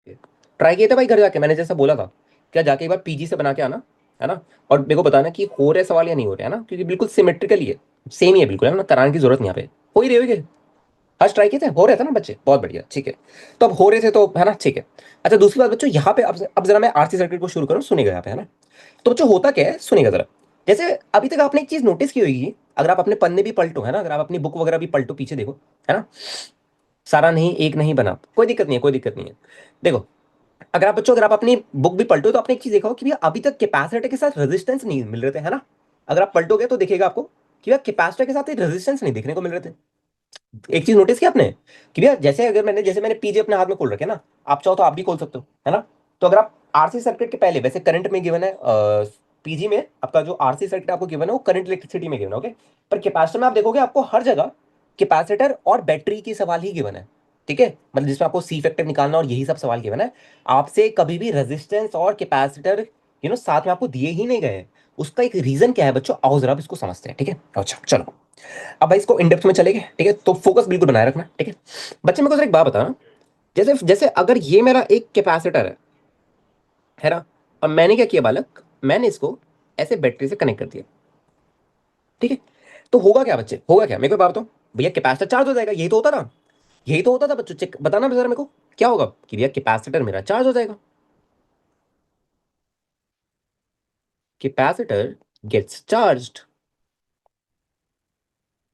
Try किए थे भाई घर जाके, मैंने जैसा बोला था, क्या जाके एक बार पीजी से बना के आना, है ना। और मेरे को बताना कि हो रहे सवाल या नहीं हो रहे, है ना, क्योंकि बिल्कुल सिमेट्रिकल ही है, सेम ही है बिल्कुल, है ना, कराने की जरूरत नहीं यहाँ पे। हो ही रहे होगे। आज ट्राई किए थे, हो रहे थे ना बच्चे, बहुत बढ़िया, ठीक है। तो अब हो रहे थे तो, है ना, ठीक है। अच्छा दूसरी बात बच्चों, यहाँ पे अब जरा मैं आरसी सर्किट को शुरू करूँ, सुनिएगा यहाँ पे, है ना। तो बच्चों होता क्या है, सुनिएगा जरा। जैसे अभी तक आपने एक चीज नोटिस की होगी, अगर आप अपने पन्ने भी पलटो, है ना, अगर आप अपनी बुक वगैरह भी पलटो, पीछे देखो, है ना, सारा नहीं, एक नहीं बना, कोई दिक्कत नहीं है, कोई दिक्कत नहीं है। देखो, अगर आप बच्चों, अगर आप अपनी बुक भी पलटो, तो आपने एक चीज देखा हो कि भैया अभी तक कैपेसिटर के साथ रेजिस्टेंस नहीं मिल रहे थे, है ना। अगर आप पलटोगे तो दिखेगा आपको कि भैया कैपेसिटर के साथ रेजिस्टेंस नहीं देखने को मिल रहे थे। एक चीज नोटिस किया आपने कि भैया, जैसे अगर मैंने पीजे अपने हाथ में खोल रखे ना, आप चाहो तो आप भी खोल सकते हो, है ना। तो अगर आप आरसी सर्किट के पहले, वैसे करंट में गिवन है, पीजी में आपका जो आरसी सर्किट आपको गिवन है वो करंट इलेक्ट्रिसिटी में गिवन है, ओके। पर कैपेसिटर में आप देखोगे आपको हर जगह कैपेसिटर और बैटरी की सवाल ही गिवन है, ठीक है, मतलब जिसमें आपको सी फैक्टर निकालना और यही सब सवाल गिवन है। आपसे कभी भी रेजिस्टेंस और कैपेसिटर साथ में आपको दिए ही नहीं गए हैं। उसका एक रीजन क्या है बच्चों, आओ जरा अब इसको समझते हैं, ठीक है। अच्छा चलो, अब भाई इसको इंडेप्थ में चलेंगे, ठीक है, तो फोकस बिल्कुल बनाए रखना, ठीक है। बच्चे मेरे को जरा एक बात बताना, जैसे जैसे अगर ये मेरा एक कैपेसिटर है ना, और मैंने क्या किया बालक, मैंने इसको ऐसे बैटरी से कनेक्ट कर दिया, ठीक है। तो होगा क्या बच्चे, होगा क्या, मेरे को एक बात बताओ। भैया कैपेसिटर चार्ज हो जाएगा, यही तो होता था, यही तो होता था बच्चों, चेक बताना जरा मेरे को, क्या होगा कि भैया कैपेसिटर मेरा चार्ज हो जाएगा, कैपेसिटर गेट्स चार्ज्ड।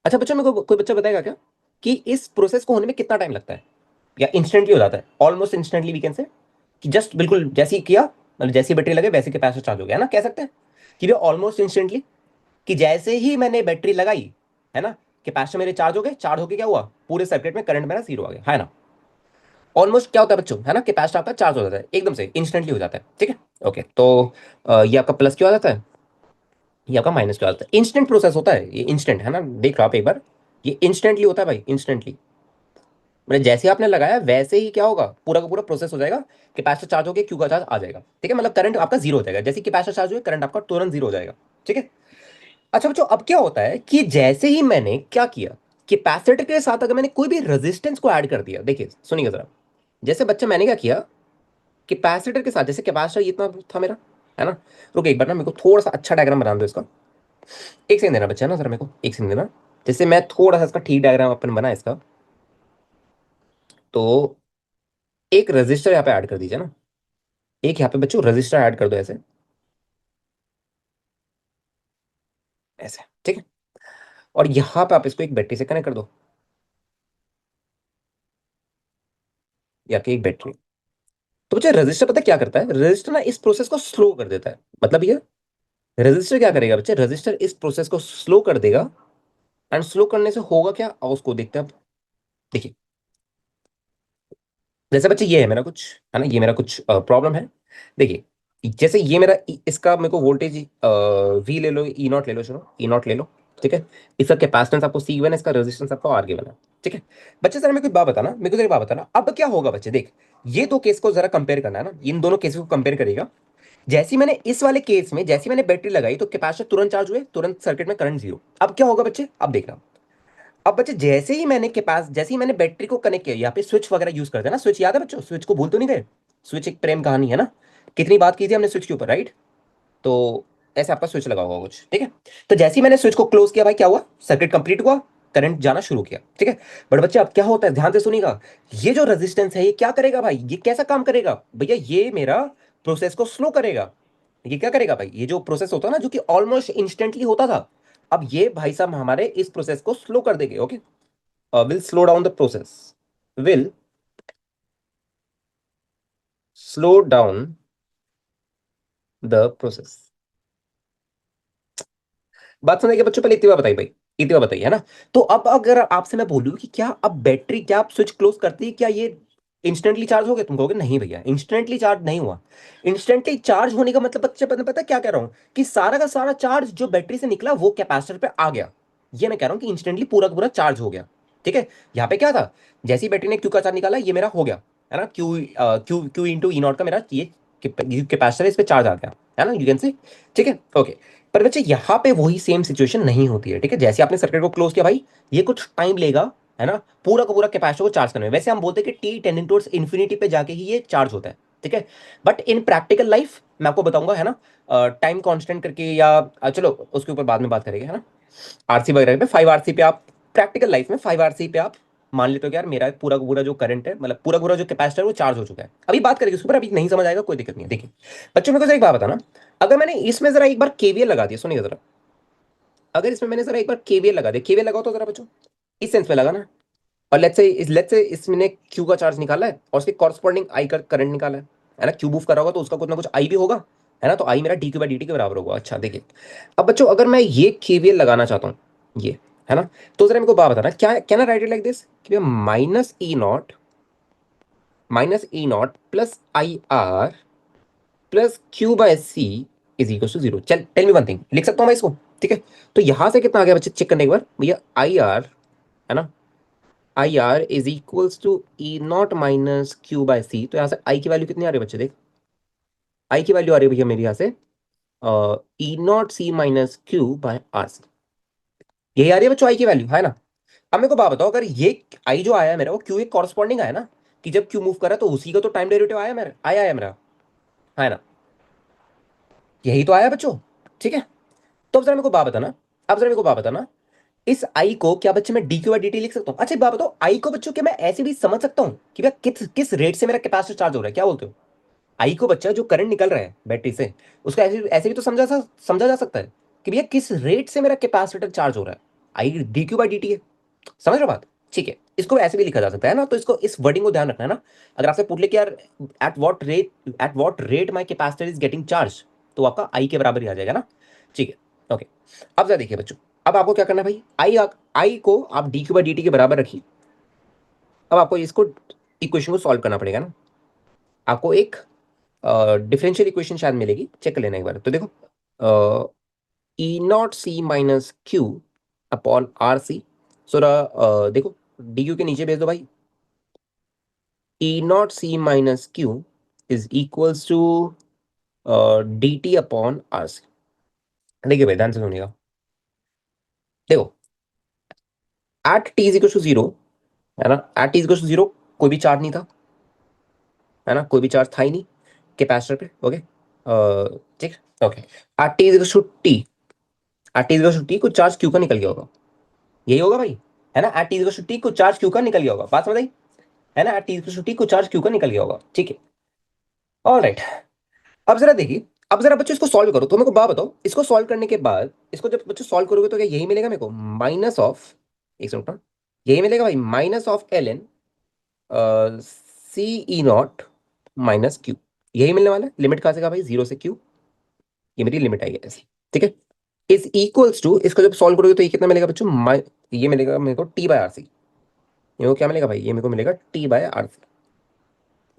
अच्छा बच्चों, मेरे को कोई बच्चा बताएगा क्या कि इस प्रोसेस को होने में कितना टाइम लगता है, या इंस्टेंटली हो जाता है, almost instantly we can say, कि जस्ट बिल्कुल जैसे ही किया, मतलब जैसी बैटरी लगे वैसे कैपेसिटर चार्ज हो गया, है ना, कह सकते हैं कि भाई ऑलमोस्ट इंस्टेंटली, कि जैसे ही मैंने बैटरी लगाई, है ना, कैपेसिटर मेरे चार्ज हो गए, चार्ज होके क्या हुआ, पूरे सर्किट में करंट मेरा जीरो आ गया, है ना। ऑलमोस्ट क्या होता है बच्चों, है ना, कैपेसिटर आपका चार्ज हो जाता है एकदम से, इंस्टेंटली हो जाता है, ठीक है। ओके, तो ये आपका प्लस क्यों आ जाता है, ये आपका माइनस क्यों आ जाता है। इंस्टेंट प्रोसेस होता है ये, इंस्टेंट, है ना, देख लो आप एक बार, ये इंस्टेंटली होता है भाई, इंस्टेंटली। मतलब जैसे ही आपने लगाया वैसे ही क्या होगा, पूरा का पूरा प्रोसेस हो जाएगा, कैपेसिटर चार्ज होकर क्यू का चार्ज आ जाएगा, ठीक है, मतलब करंट आपका जीरो हो जाएगा, जैसे कैपेसिटर चार्ज हुए करंट आपका तुरंत जीरो हो जाएगा, ठीक है। अच्छा बच्चों, अब क्या होता है कि जैसे ही मैंने क्या किया, कैपेसिटर के साथ अगर मैंने कोई भी रेजिस्टेंस को ऐड कर दिया, देखिए सुनिए जरा, जैसे बच्चे मैंने क्या किया, कैपेसिटर के साथ, जैसे कैपेसिटर इतना था मेरा, है ना। रुको एक बार ना, मेरे को थोड़ा सा अच्छा डायग्राम बना दो इसका, एक सेकंड देना बच्चा, है ना सर, मेरे को एक सेकंड देना, जैसे मैं थोड़ा सा इसका ठीक डायग्राम अपन बना इसका, तो एक रजिस्टर यहाँ पे ऐड कर दीजिए ना, एक यहाँ पे बच्चों रजिस्टर ऐड कर दो ऐसे, ऐसे, ठीक है। और यहाँ पे आप इसको एक बैटरी से कनेक्ट कर दो, या कि एक बैटरी। तो बच्चे रजिस्टर पता है क्या करता है, रजिस्टर ना इस प्रोसेस को स्लो कर देता है, मतलब ये रजिस्टर क्या करेगा बच्चे, रजिस्टर इस प्रोसेस को स्लो कर देगा। एंड स्लो करने से होगा क्या, और उसको देखते हैं अब। देखिए, जैसे बच्चे ये है मेरा कुछ, है ना, ये मेरा कुछ प्रॉब्लम है। देखिए, जैसे ये मेरा इसका मेरे को वोल्टेज वी ले लो, ई नॉट ले लो, चलो ई नॉट ले लो, ठीक है। इसका कैपेसिटेंस आपको सी गिवन है, इसका रेजिस्टेंस आपको आर गिवन है, ठीक है। बच्चे सर मेरे को एक बात बताना, मेरे को जरा एक बात बताना, अब क्या होगा बच्चे, देख, ये दो केस को जरा कंपेयर करना है ना, इन दोनों केस को कंपेयर करेगा। जैसे ही मैंने इस वाले केस में, जैसे ही मैंने बैटरी लगाई तो कैपेसिटर तुरंत चार्ज हुए, तुरंत सर्किट में करंट जीरो। अब क्या होगा बच्चे, अब देखना, अब बच्चे जैसे ही मैंने के पास, जैसे ही मैंने बैटरी को कनेक्ट किया, यहाँ पे स्विच वगैरह यूज करते हैं ना, स्विच याद है बच्चों, स्विच को भूल तो नहीं गए। स्विच एक प्रेम कहानी है ना, कितनी बात की थी हमने स्विच के ऊपर, राइट। तो ऐसे आपका स्विच लगा होगा कुछ, ठीक है। तो जैसे ही मैंने स्विच को क्लोज किया भाई, क्या हुआ, सर्किट कंप्लीट हुआ, करंट जाना शुरू किया, ठीक है। बट बच्चे अब क्या होता है, ध्यान से सुनिएगा, ये जो रेजिस्टेंस है ये क्या करेगा भाई, ये कैसा काम करेगा भैया, ये मेरा प्रोसेस को स्लो करेगा। ये क्या करेगा भाई, ये जो प्रोसेस होता है ना, जो कि ऑलमोस्ट इंस्टेंटली होता था, अब ये भाई साहब हमारे इस प्रोसेस को स्लो कर देंगे, okay. Will slow down the process, will slow down the process। बात समझ के बच्चों, पहले इतनी बात बताइए भाई, इतनी बात बताइए, है ना। तो अब अगर आपसे मैं बोलूं कि क्या अब बैटरी, क्या आप स्विच क्लोज करती है, क्या ये इंस्टेंटली चार्ज हो गया, तुम कहोगे नहीं भैया इंस्टेंटली चार्ज नहीं हुआ। इंस्टेंटली चार्ज होने का मतलब बच्चे, पता है क्या कह रहा हूं, कि सारा का सारा चार्ज जो बैटरी से निकला वो कैपेसिटर पे आ गया। ये मैं कह रहा हूं कि इंस्टेंटली पूरा का पूरा चार्ज हो गया, ठीक है। यहाँ पे क्या था, जैसी बैटरी ने क्यू का चार्ज निकाला, ये मेरा हो गया, है ना, Q Q Q into E not का मेरा ये कैपेसिटर, इस पे चार्ज आ गया, है ना, यू कैन से, ठीक है, ओके। पर बच्चे यहाँ पे वही सेम सिचुएशन नहीं होती है, ठीक है। जैसे आपने सर्किट को क्लोज किया भाई, ये कुछ टाइम लेगा, है ना, पूरा का पूरा कैपेसिटर को चार्ज करने में। वैसे हम बोलते हैं कि टी टेंडिंग टुवर्ड्स इन्फिनिटी पे जाके ही ये चार्ज होता है, ठीक है। बट इन प्रैक्टिकल लाइफ मैं आपको बताऊंगा, है ना, टाइम कांस्टेंट करके, या चलो उसके ऊपर बाद में बात करेंगे, है ना। आरसी वगैरह पे 5 आरसी पे आप, प्रैक्टिकल लाइफ में 5 आरसी पे आप मान लेते हो कि यार मेरा पूरा का पूरा जो करंट है, मतलब पूरा पूरा जो कैपेसिटर वो चार्ज हो चुका है। अभी बात करेंगे उसके ऊपर, अभी नहीं समझ आएगा कोई दिक्कत नहीं है। देखिए बच्चों, मेरे को जरा एक बात बताना, अगर मैंने इसमें जरा एक बार केवीएल लगा दिया, सुनिए जरा, अगर इसमें मैंने जरा एक बार केवीएल लगा दिया, केवीएल लगाओ तो जरा बच्चों, इस सेंस में लगाना। और लेट्स से इसमें क्यू का चार्ज निकाला है और उसके कॉरस्पॉन्डिंग आई का करंट निकाला है ना, क्यू मूव कर रहा होगा तो उसका कुछ ना कुछ आई भी होगा, है ना, तो आई मेरा D Q by D T के बराबर होगा। अच्छा देखिए, अब बच्चों अगर मैं ये केवीएल लगाना चाहता हूँ, ये, है ना, तो जरा मेरे को बात बताना, क्या can I write it like this कि भैया minus E naught plus I R plus Q by C is equal to zero. चल टेल मी वन थिंग, लिख सकता हूँ मैं इसको, ठीक है। तो यहां से कितना आ गया बच्चे, चेक करने एक बार भैया, आई आर, है ना, I R is equals to E naught minus Q by C. तो यहाँ से आई की वैल्यू कितनी आ रही है बच्चे, देख, आई की वैल्यू आ रही है भैया मेरी यहाँ से E naught C minus Q by R C, यही आ रही है बच्चों आई की वैल्यू, है ना। अब मेरे को बात बताओ, अगर ये आई जो आया है मेरा वो क्यू एक कॉरस्पॉन्डिंग आया ना, कि जब क्यू मूव करा तो उसी का तो टाइम डेरिवेटिव आया मेरा, आया है मेरा, है ना, यही तो आया बच्चों, ठीक है। तो अब जरा मेरे को बात बताना, अब जरा मेरे को बात बताना, इस आई को क्या बच्चे मैं D Q by D T लिख सकता हूँ? अच्छा एक बात बताओ, आई को बच्चों क्या मैं ऐसे भी समझ सकता हूँ कि भैया किस किस रेट से मेरा कैपेसिटर चार्ज हो रहा है, क्या बोलते हो? आई को बच्चा जो करंट निकल रहा है बैटरी से, उसका ऐसे ऐसे भी तो समझा जा सकता है कि भैया किस रेट से मेरा कैपेसिटर चार्ज हो रहा है, I D Q by D T है, समझ रहे हो बात? ठीक है, इसको ऐसे भी लिखा जा सकता है ना, तो इसको इस वर्डिंग को ध्यान रखना है ना। अगर आपसे पूछ ले कि यार at what rate my capacitor is getting charge, तो आपका आई के बराबर ही आ जाएगा ना, ठीक है। ओके, अब जरा देखिए बच्चों, अब आपको क्या करना है भाई, आई को आप D Q by D T के बराबर रखिए। अब आपको इसको इक्वेशन को सॉल्व करना पड़ेगा ना, आपको एक डिफरेंशियल इक्वेशन शायद मिलेगी, चेक कर लेना एक बार। तो देखो, E naught C minus Q upon R C, so देखो डी क्यू के नीचे भेज दो भाई, E naught C minus Q is equals to D T upon R C. देखिए भाई ध्यान से सुनिएगा, देखो at T is equal to zero, है ना, at T is equal to zero कोई भी चार्ज नहीं था, है ना, कोई भी चार्ज था ही नहीं कैपेसिटर पे, ओके, ठीक, okay. At T is equal to T, at T is equal to T कुछ चार्ज क्यू का निकल गया होगा, यही होगा भाई, है ना, at T is equal to T कुछ चार्ज क्यू का निकल गया होगा, बात समझ आई, है ना, at T is equal to T कुछ चार्ज क्यू का निकल गया होगा, ठीक है, ऑलराइट। अब जरा देखिए, अब जरा बच्चों इसको सॉल्व करो, तो मेरे को बात बताओ, इसको सॉल्व करने के बाद, इसको जब बच्चों सॉल्व करोगे तो क्या यही मिलेगा मेरे को, माइनस ऑफ, एक सेकंड ना, यही मिलेगा भाई, minus of L N C E naught minus Q, यही मिलने वाला है। लिमिट कहां से कहा भाई, जीरो से क्यू, ये मेरी लिमिट आई है ऐसी, ठीक है। इज इक्वल्स टू, इसको जब सॉल्व करोगे तो ये कितना मिलेगा बच्चों, ये मिलेगा मेरे को टी बाय आर सी, मेरे को क्या मिलेगा भाई, ये मेरे को मिलेगा T by R C.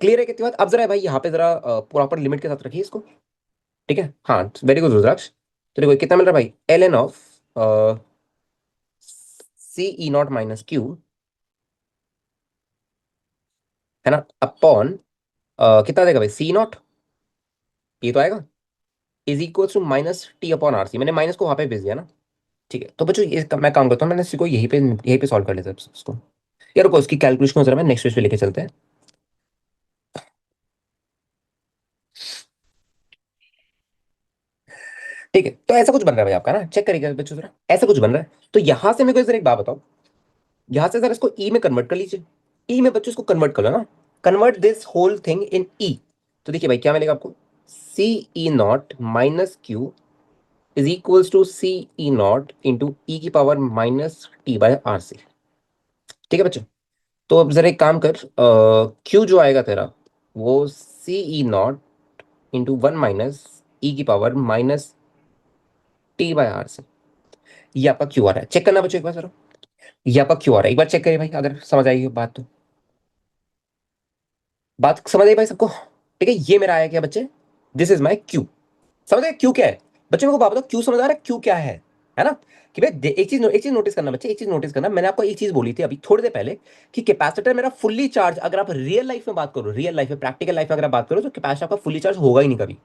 Clear है कितनी बात? अब जरा भाई यहाँ पे जरा प्रॉपर लिमिट के साथ रखिए इसको, ठीक है, हाँ वेरी गुड रुद्राक्ष। तो देखो कितना मिल रहा है भाई, L N of C E naught minus Q, है ना, अपॉन कितना देगा भाई, सी नॉट, ये तो आएगा, is equal to minus T upon R C, मैंने माइनस को वहां पे भेज दिया ना, ठीक है। तो बच्चों मैं काम करता हूँ, मैंने इसको यहीं पे सॉल्व कर लेता हूँ इसको, यार रुको उसकी कैलकुलेशन को जरा मैं नेक्स्ट पेज पे लेके चलते हैं, ठीक है। तो ऐसा कुछ बन रहा है भाई आपका ना, चेक करिएगा बच्चों जरा, ऐसा कुछ बन रहा है। तो यहां से मेरे को जरा एक बात बताओ, यहां से जरा इसको ई में कन्वर्ट कर लीजिए, ई में बच्चों इसको कन्वर्ट कर लो ना, convert this whole thing in E. तो देखिए भाई क्या मिलेगा आपको, C E naught minus Q is equals to C E naught into E की power minus T by R C, ठीक है बच्चों। तो अब जरा एक काम कर, क्यू जो आएगा तेरा वो C E naught into one minus E की power minus T by R C, ये आपका क्यू आ रहा है, चेक करना बच्चों एक बार जरा, ये आपका क्यू आ रहा है, एक बार चेक करिए भाई अगर समझ आएगी बात तो, बात समझ आई भाई सबको, ठीक है। ये मेरा आया क्या बच्चे, दिस इज माई क्यू, समझ आए क्यू क्या है? बच्चे मेरे को बात बताओ, क्यू समझ आ रहा है क्यू क्या है ना, कि भाई एक चीज नोटिस करना बच्चे, एक चीज नोटिस करना, मैंने आपको एक चीज बोली थी अभी थोड़ी देर पहले, कि कैपेसिटर मेरा फुल्ली चार्ज, अगर आप रियल लाइफ में बात करो, रियल लाइफ में प्रैक्टिकल लाइफ में अगर आप बात करो, तो कैपेसिटर आपका फुल्ली चार्ज होगा ही नहीं कभी,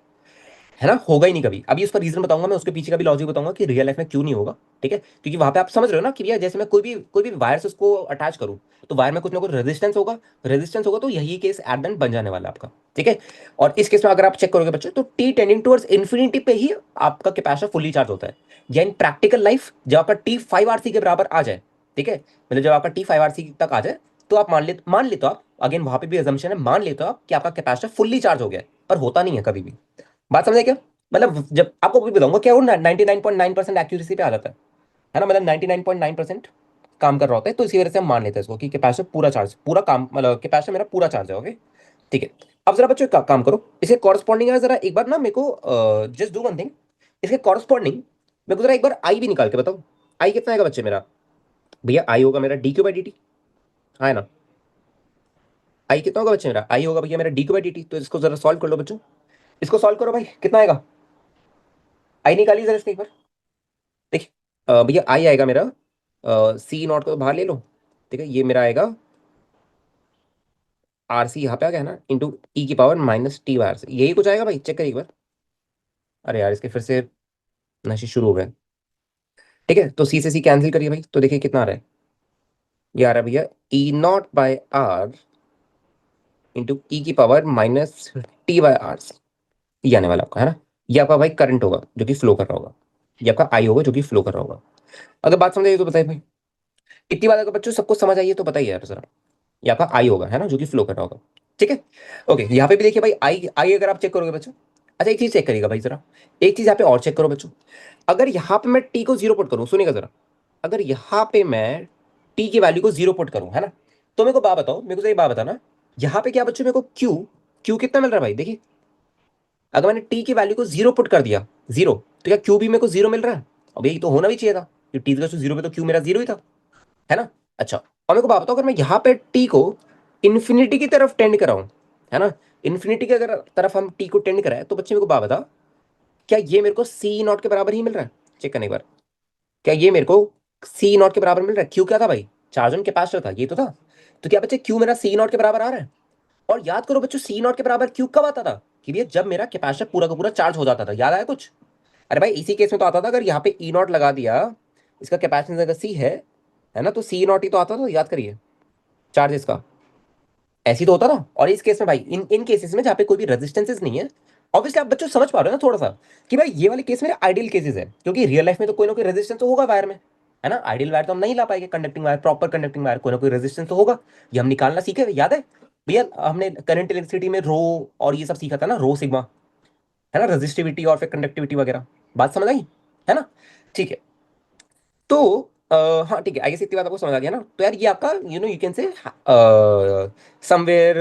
है ना, होगा ही नहीं कभी। अभी उसका रीजन बताऊंगा मैं, उसके पीछे का भी लॉजिक बताऊंगा कि रियल लाइफ में क्यों नहीं होगा। ठीक है, क्योंकि वहां पे आप समझ रहे हो ना कि भैया जैसे मैं कोई भी वायर से उसको अटैच करूं, तो वायर में कुछ ना कुछ रेजिस्टेंस होगा, तो यही केस एट द एंड बन जाने वाला है आपका। ठीक है, और इस केस में अगर आप चेक करोगे बच्चों, तो टी टेंडिंग टुवर्ड्स इन्फिनिटी पे ही आपका कैपेसिटर फुल्ली चार्ज होता है। या इन प्रैक्टिकल लाइफ जब आपका टी 5 आरसी के बराबर आ जाए, ठीक है, मतलब जब आपका टी 5 आरसी तक आ जाए, तो आप मान लेते हो आप, अगेन वहां पे भी अजम्पशन है, मान लेते हो आप कि आपका कैपेसिटर फुल्ली चार्ज हो गया है, पर होता नहीं है कभी भी। बात समझे क्या? मतलब जब आपको भी बताऊंगा क्या, वो 99.9% एक्यूरेसी पे आ जाता है ना, मतलब 99.9% काम कर रहा होता है, तो इसी वजह से हम मान लेते हैं इसको कि कैपेसिटर पूरा चार्ज, पूरा काम, मतलब कैपेसिटर मेरा पूरा चार्ज है। ओके, ठीक है। अब जरा बच्चों काम करो, इसके कॉरस्पॉन्डिंग है जरा एक बार ना मेरे को जस्ट डू वन थिंग, इसके कॉरस्पॉन्डिंग मेरे को जरा एक बार आई भी निकाल के बताओ। आई कितना आएगा बच्चे मेरा? भैया आई होगा मेरा D Q by D T. हाँ है ना? आई कितना होगा बच्चे मेरा? आई होगा भैया मेरा D Q by D T. तो इसको जरा सॉल्व कर लो बच्चों, इसको सॉल्व करो भाई, कितना आएगा? आई निकालिए जरा इसके एक बार। देखिए भैया आई आएगा मेरा, सी नॉट को बाहर ले लो। ठीक है, ये मेरा आएगा आर सी, यहाँ पे आ गया है ना, इंटू ई की पावर माइनस टी बार से, यही कुछ आएगा भाई, चेक करिए एक बार। अरे यार इसके फिर से नशे शुरू हो गए। ठीक है, तो सी से सी कैंसिल करिए भाई, तो देखिए कितना आ रहा है। ये आ रहा है भैया E naught by R into E की power minus T by R, ये आने वाला आपका, है ना। ये आपका भाई करंट होगा जो कि फ्लो कर रहा होगा, ये आपका आई होगा जो कि फ्लो कर रहा होगा। अगर बात समझ आई तो बताइए भाई, इतनी बात अगर बच्चों सबको समझ आई है तो बताइए यार जरा। ये आपका आई होगा, है ना, जो कि फ्लो कर रहा होगा। ठीक है, ओके, यहाँ पे भी देखिए भाई आई आई अगर आप चेक करोगे बच्चों, अच्छा एक चीज चेक करिएगा भाई जरा, एक चीज यहाँ पे और चेक करो बच्चों। अगर यहाँ पे मैं टी को जीरो पुट करूँ, सुनिएगा जरा, अगर यहाँ पे मैं टी की वैल्यू को जीरो पुट करूँ, है ना, तो मेरे को बात बताओ, मेरे को सही बात बताना, यहाँ पे क्या बच्चों मेरे को क्यू, क्यू कितना मिल रहा है भाई? देखिए अगर मैंने टी की वैल्यू को जीरो पुट कर दिया, जीरो, तो क्या क्यू भी मेरे को जीरो मिल रहा है? अब यही तो होना भी चाहिए था कि टी जीरो पे तो क्यू मेरा जीरो ही था, है ना। अच्छा, और मेरे को बात बताओ, अगर मैं यहाँ पे टी को इन्फिनिटी की तरफ टेंड कराऊं, है ना, इन्फिनिटी की अगर तरफ हम टी को टेंड कराए, तो बच्चे मेरे को बात बता, क्या ये मेरे को सी नॉट के बराबर ही मिल रहा है? चेक करने एक बार, क्या ये मेरे को सी नॉट के बराबर मिल रहा है? क्यू क्या था भाई? चार्ज ऑन कैपेसिटर था, ये तो था। तो क्या बच्चे क्यू मेरा सी नॉट के बराबर आ रहा है? और याद करो बच्चों, सी नॉट के बराबर क्यू कब आता था? कि भैया जब मेरा कैपेसिटर पूरा का पूरा चार्ज हो जाता था, याद आया कुछ? अरे भाई इसी केस में तो आता था, अगर यहाँ पे ई नॉट लगा दिया, इसका कैपेसिटेंस अगर सी है ना, तो सी नॉट ही तो आता था, याद करिए, चार्जेस का। ऐसी तो होता ना। और इस केस में भाई, इन इन केसेस में जहाँ पे कोई भी रेजिस्टेंसेस नहीं है, ऑब्वियसली आप बच्चों समझ पा रहे हो ना थोड़ा सा, कि भाई ये वाले केस मेरे आइडियल केसेस है, क्योंकि रियल लाइफ में तो कोई ना कोई रेजिस्टेंस तो होगा वायर में, है ना। आइडियल वायर तो हम नहीं ला पाएंगे, conducting wire, proper conducting wire, कोई ना कोई रेजिस्टेंस तो होगा। ये हम निकालना सीखे, याद है भैया, हमने करंट इलेक्ट्रिसिटी में रो और ये सब सीखा था ना, रो सिग्मा, है ना, रेजिस्टिविटी और फिर कंडक्टिविटी वगैरह। बात समझ आई, है ना? ठीक है, तो हाँ ठीक है, आई गेस इतनी बात आपको समझ आ गया ना। तो यार ये आपका you can say somewhere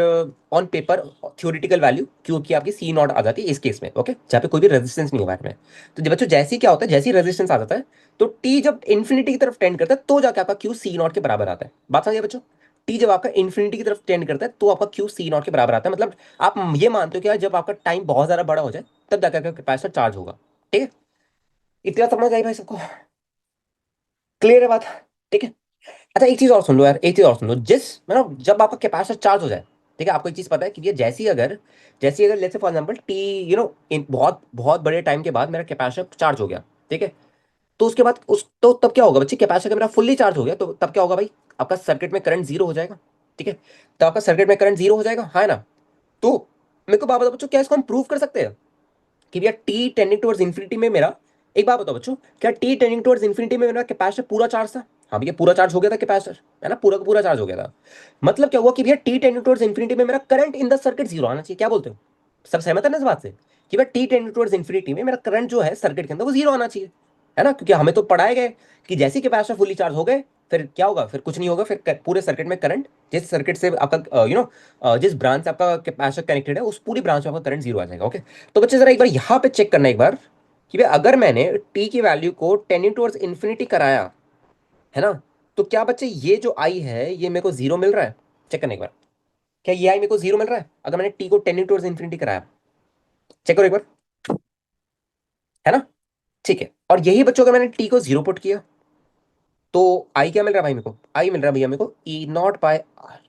on paper theoretical value, क्योंकि आपकी सी नॉट आ जाती है इस केस में, ओके, जहाँ पे कोई भी रेजिस्टेंस नहीं है वायर में। तो जब बच्चों जैसे ही क्या होता है, जैसे ही रेजिस्टेंस आ जाता है, तो टी जब इन्फिनिटी की तरफ टेंड करता है, तो जाके आपका क्यू सी नॉट के बराबर आता है। बात समझिए बच्चों, टी जब आपका इन्फिनिटी की तरफ टेंड करता है, तो आपका क्यू सी नॉट के बराबर आता है, मतलब आप ये मानते हो कि यार जब आपका टाइम बहुत ज्यादा बड़ा हो जाए, तब जाकर आपका कैपेसिटर चार्ज होगा। ठीक है, इतना समझ आई भाई सबको? क्लियर है बात? ठीक है, अच्छा एक चीज और सुन लो यार, एक चीज और सुन लो, जिस मतलब जब आपका कैपेसिटर चार्ज हो जाए, ठीक है, आपको एक चीज पता है कि ये जैसी अगर let's say for example T इन बहुत बहुत बड़े टाइम के बाद मेरा कैपेसिटर चार्ज हो गया, ठीक है, तो उसके बाद उस तो तब क्या होगा बच्चे, कैपेसिटर मेरा फुल्ली चार्ज हो गया, तो तब क्या होगा भाई, आपका सर्किट में करंट जीरो हो जाएगा। ठीक है, तो आपका सर्किट में करंट जीरो हो जाएगा, हाँ ना। तो मेरे को बात बताओ बच्चों, क्या इसको हम प्रूव कर सकते हैं कि भैया टी टेंडिंग टुवर्ड्स इन्फिनिटी में मेरा, एक बात बताओ बच्चों, क्या टी टेंडिंग टुवर्ड्स इन्फिनिटी में मेरा कैपेसिटर पूरा चार्ज था? हाँ भैया पूरा चार्ज हो गया था कैपेसिटर, है ना, पूरा का पूरा चार्ज हो गया था। मतलब क्या हुआ कि भैया टी टेंडिंग टुवर्ड्स इन्फिनिटी में मेरा current in the circuit zero आना चाहिए, क्या बोलते हो? सब सहमत है ना इस बात से कि भाई टी टेंडिंग टुवर्ड्स इन्फिनिटी में मेरा करंट जो है सर्किट के अंदर वो जीरो आना चाहिए, है ना, क्योंकि हमें तो पढ़ाए गए कि जैसे ही कैपेसिटर फुली चार्ज हो गए, फिर क्या होगा, फिर कुछ नहीं होगा, फिर पूरे सर्किट में करंट, जिस सर्किट से आपका जिस ब्रांच से आपका कैपेसिटर कनेक्टेड है, उस पूरी ब्रांच में आपका करंट जीरो आ जाएगा। ओके, तो बच्चे जरा एक बार यहाँ पे चेक करना एक बार, कि भाई अगर मैंने टी की वैल्यू को टेंडिंग टुवर्ड्स इन्फिनिटी कराया, है ना, तो क्या बच्चे ये जो आई है ये मेरे को जीरो मिल रहा है? चेक करने एक बार, क्या ये आई मेरे को जीरो मिल रहा है अगर मैंने टी को टेंडिंग टुवर्ड्स इन्फिनिटी कराया? चेक करो एक बार, है ना। ठीक है, और यही बच्चों अगर मैंने टी को जीरो पुट किया, तो आई क्या मिल रहा है भाई? मेरे को आई मिल रहा है भैया, मेरे को ई नॉट बाय आर।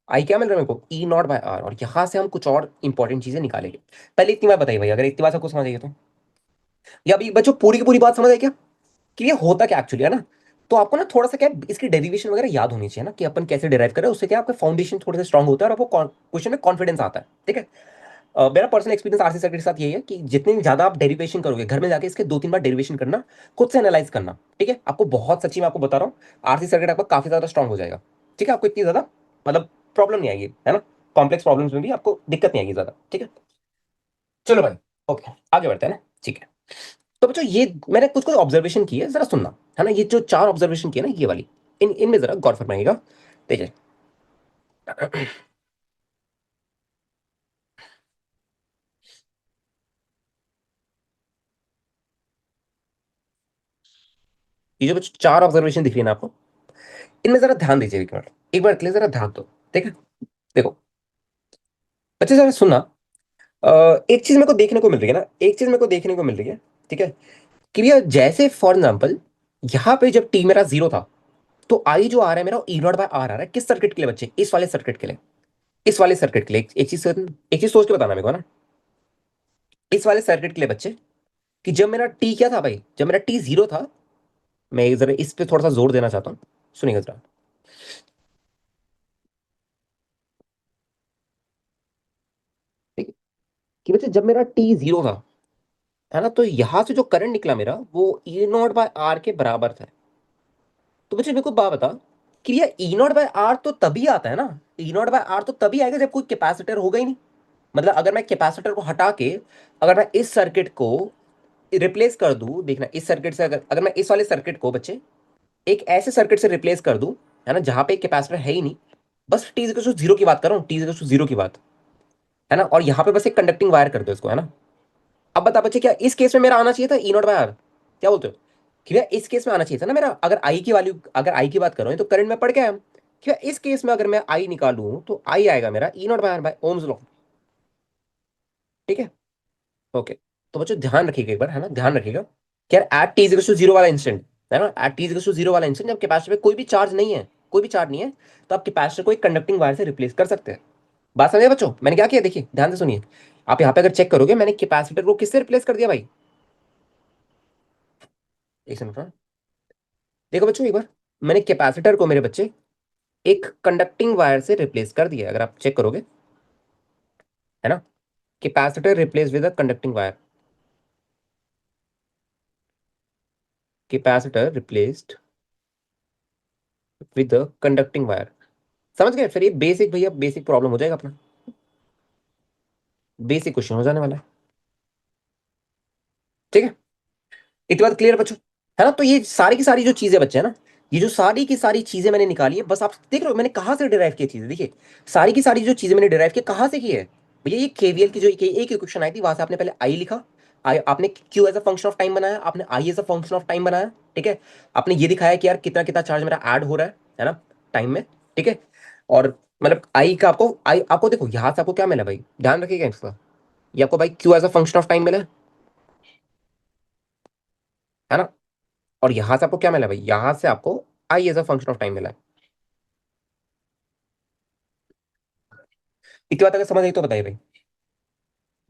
आई क्या मिल रहा है मेरे को, ई नॉट बाय आर, और यहां से हम कुछ और इंपॉर्टेंट चीजें निकालेंगे। पहले इतनी बात बताइए भाई, अगर इतनी बात सबको समझ आइए तो, या अभी बच्चों पूरी की पूरी बात समझ आई क्या, कि ये होता क्या एक्चुअली है ना। तो आपको ना थोड़ा सा क्या है, इसकी डेरिवेशन वगैरह याद होनी चाहिए ना, कि अपन कैसे डिराइव करें, उससे क्या आपका फाउंडेशन थोड़ा सा स्ट्रांग होता है, और आपको क्वेश्चन में कॉन्फिडेंस आता है, ठीक है। मेरा पर्सनल एक्सपीरियंस आरसी सर्किट के साथ यही है कि जितनी ज्यादा आप डेरिवेशन करोगे, घर में जाके इसके 2-3 बार डेरिवेशन करना, खुद से एनालाइज करना, ठीक है, आपको बहुत सच्ची मैं आपको बता रहा हूँ, आरसी सर्किट आपका काफी ज्यादा स्ट्रांग हो जाएगा, ठीक है। आपको इतनी ज्यादा मतलब प्रॉब्लम नहीं आएगी, है ना, कॉम्प्लेक्स प्रॉब्लम्स में भी आपको दिक्कत नहीं आएगी ज्यादा, ठीक है। चलो भाई, ओके, आगे बढ़ते हैं ना, ठीक है। तो बच्चों ये मैंने कुछ कुछ ऑब्जर्वेशन की है, जरा सुनना, है ना, ये जो 4 ऑब्जर्वेशन की है ना, ये वाली, इनमें जरा गौर फरमाइएगा। देखिए, ये जो बच्चों 4 ऑब्जर्वेशन दिख रही है ना आपको, इनमें जरा ध्यान दीजिए, एक बार के लिए जरा ध्यान दो, ठीक है। देखो बच्चे जरा सुनना, एक चीज मेरे को देखने को मिल रही है ना, एक चीज मेरे को देखने को मिल रही है, ठीक है, कि भैया जैसे फॉर एग्जाम्पल यहाँ पे जब टी मेरा 0 था, तो आई जो आ रहा है मेरा, ई नॉट बाय आर आ रहा है, किस सर्किट के लिए बच्चे, इस वाले सर्किट के लिए, इस वाले सर्किट के लिए, एक चीज सोच के बताना मेरे को ना, इस वाले सर्किट के लिए बच्चे, कि जब मेरा टी क्या था भाई, जब मेरा टी 0 था, मैं जरा इस पे थोड़ा सा जोर देना चाहता हूँ, सुनिएगा जरा, ठीक है, कि बच्चे जब मेरा टी 0 था, है ना, तो यहां से जो करंट निकला मेरा, वो ई नॉट बाय आर के बराबर था। तो बच्चे मेरे को बात बता, कि ये ई नॉट बाय आर तो तभी आता है ना, ई नॉट बाय आर तो तभी आएगा जब कोई कैपेसिटर होगा ही नहीं। मतलब अगर मैं कैपेसिटर को हटा के, अगर मैं इस सर्किट को रिप्लेस कर दूं, देखना इस सर्किट से, अगर अगर मैं इस वाले सर्किट को बच्चे एक ऐसे सर्किट से रिप्लेस कर दूं, है ना, जहां पे एक कैपेसिटर है ही नहीं, बस टी इक्वल टू 0 की बात कर रहा हूँ, टी इक्वल टू 0 की बात, है ना, और यहाँ पे बस एक कंडक्टिंग वायर कर दो इसको, है ना। अब बता बच्चे, क्या इस केस में मेरा आना चाहिए था ई नॉट बाय आर, क्या बोलते हो, कि भैया इस केस में आना चाहिए था ना मेरा, अगर आई की वैल्यू, अगर आई की बात कर रहे हैं तो करंट में पड़ गया है, कि भैया इस केस में अगर मैं आई निकालूं तो आई आएगा मेरा E naught by R by Ohm's law, ठीक है, ओके। तो बच्चों ध्यान रखिएगा एक बार, है ना, ध्यान रखिएगा कि यार एट टी इज टू 0 वाला इंस्टेंट, है ना, एट टी इज टू 0 वाला इंस्टेंट, जब कैपेसिटर पे कोई भी चार्ज नहीं है, कोई भी चार्ज नहीं है, तो आप कैपेसिटर को एक कंडक्टिंग वायर से रिप्लेस कर सकते हैं। बात समझे बच्चों, मैंने क्या किया, देखिए ध्यान से सुनिए, आप यहाँ पे अगर चेक करोगे, मैंने कैपेसिटर को किससे रिप्लेस कर दिया भाई, एक सेकंड, देखो बच्चों एक बार, मैंने कैपेसिटर को मेरे बच्चे एक कंडक्टिंग वायर से रिप्लेस कर दिया है, अगर आप चेक करोगे, है ना, capacitor replace with a conducting wire, capacitor replaced with a conducting wire, समझ गए, फिर ये बेसिक भैया बेसिक प्रॉब्लम हो जाएगा अपना, बेसिक क्वेश्चन हो जाने वाला है, ठीक है। इतनी बात क्लियर है बच्चों, है ना। तो ये सारी की सारी जो चीजें बच्चे, है ना, ये जो सारी की सारी चीजें मैंने निकाली है, बस आप देख रहे हो मैंने कहाँ से डिराइव की चीजें, देखिए सारी की सारी जो चीजें मैंने डिराइव की कहाँ से की है भैया, ये केवीएल की जो एक इक्वेशन आई थी, वहां से आपने पहले आई लिखा, आई आपने Q as a function of time बनाया, आपने I as a function of time बनाया, ठीक है, आपने ये दिखाया कि यार कितना कितना चार्ज मेरा ऐड हो रहा है ना, टाइम में, ठीक है, और मतलब आई का आपको, आई आपको देखो यहाँ से आपको क्या मिला भाई, ध्यान रखिएगा इसका, ये आपको भाई Q as a function of time मिला है ना, और यहां से आपको क्या मिला भाई, यहां से आपको I as a function of time मिला है। इतनी बात अगर समझ आई तो बताइए भाई,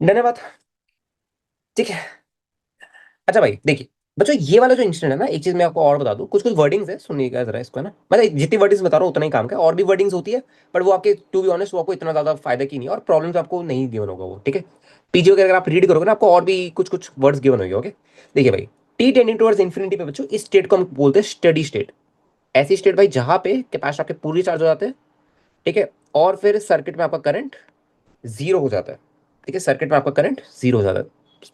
धन्यवाद, ठीक है। अच्छा भाई देखिए, बच्चों ये वाला जो इंसिडेंट है ना, एक चीज मैं आपको और बता दूं, कुछ कुछ वर्डिंग्स है, सुनिएगा जरा इसको, है ना, मतलब जितनी वर्डिंग्स बता रहा हूँ उतना ही काम का, और भी वर्डिंग्स होती है, पर वो आपके टू बी ऑनेस्ट वो आपको इतना ज्यादा फायदा की नहीं है, और प्रॉब्लम्स आपको नहीं गिवन होगा वो, ठीक है। पीजी वगैरह अगर आप रीड करोगे ना, आपको और भी कुछ कुछ वर्ड्स गिवन होंगे, ओके। देखिए भाई, टी टेंडिंग टुवर्ड्स इन्फिनिटी पे बच्चों, इस स्टेट को हम बोलते हैं स्टडी स्टेट, ऐसी स्टेट भाई जहां पे कैपेसिटर आपके पूरी चार्ज हो जाते हैं, ठीक है, और फिर सर्किट में आपका करंट जीरो हो जाता है, ठीक है, सर्किट में आपका करंट जीरो हो जाता है,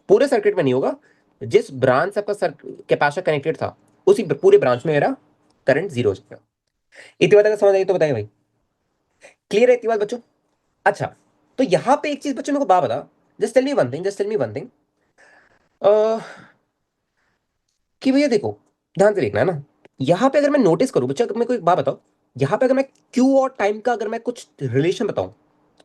पूरे सर्किट में नहीं होगा, जिस ब्रांच से आपका कैपेसिटर कनेक्टेड था, उसी पूरे ब्रांच में मेरा करंट जीरो हो जाएगा। इतनी बात अगर समझ आई तो बताइए भाई, क्लियर है इतनी बात बच्चों। अच्छा, तो यहाँ पे एक चीज बच्चों मेरे को बात बता, just tell me one thing, just tell me one thing, कि भैया देखो, ध्यान से देखना है ना, यहाँ पे अगर मैं नोटिस करूँ बच्चा, मेरे को एक बात बताओ, यहाँ पे अगर मैं क्यू और टाइम का अगर मैं कुछ रिलेशन बताऊं,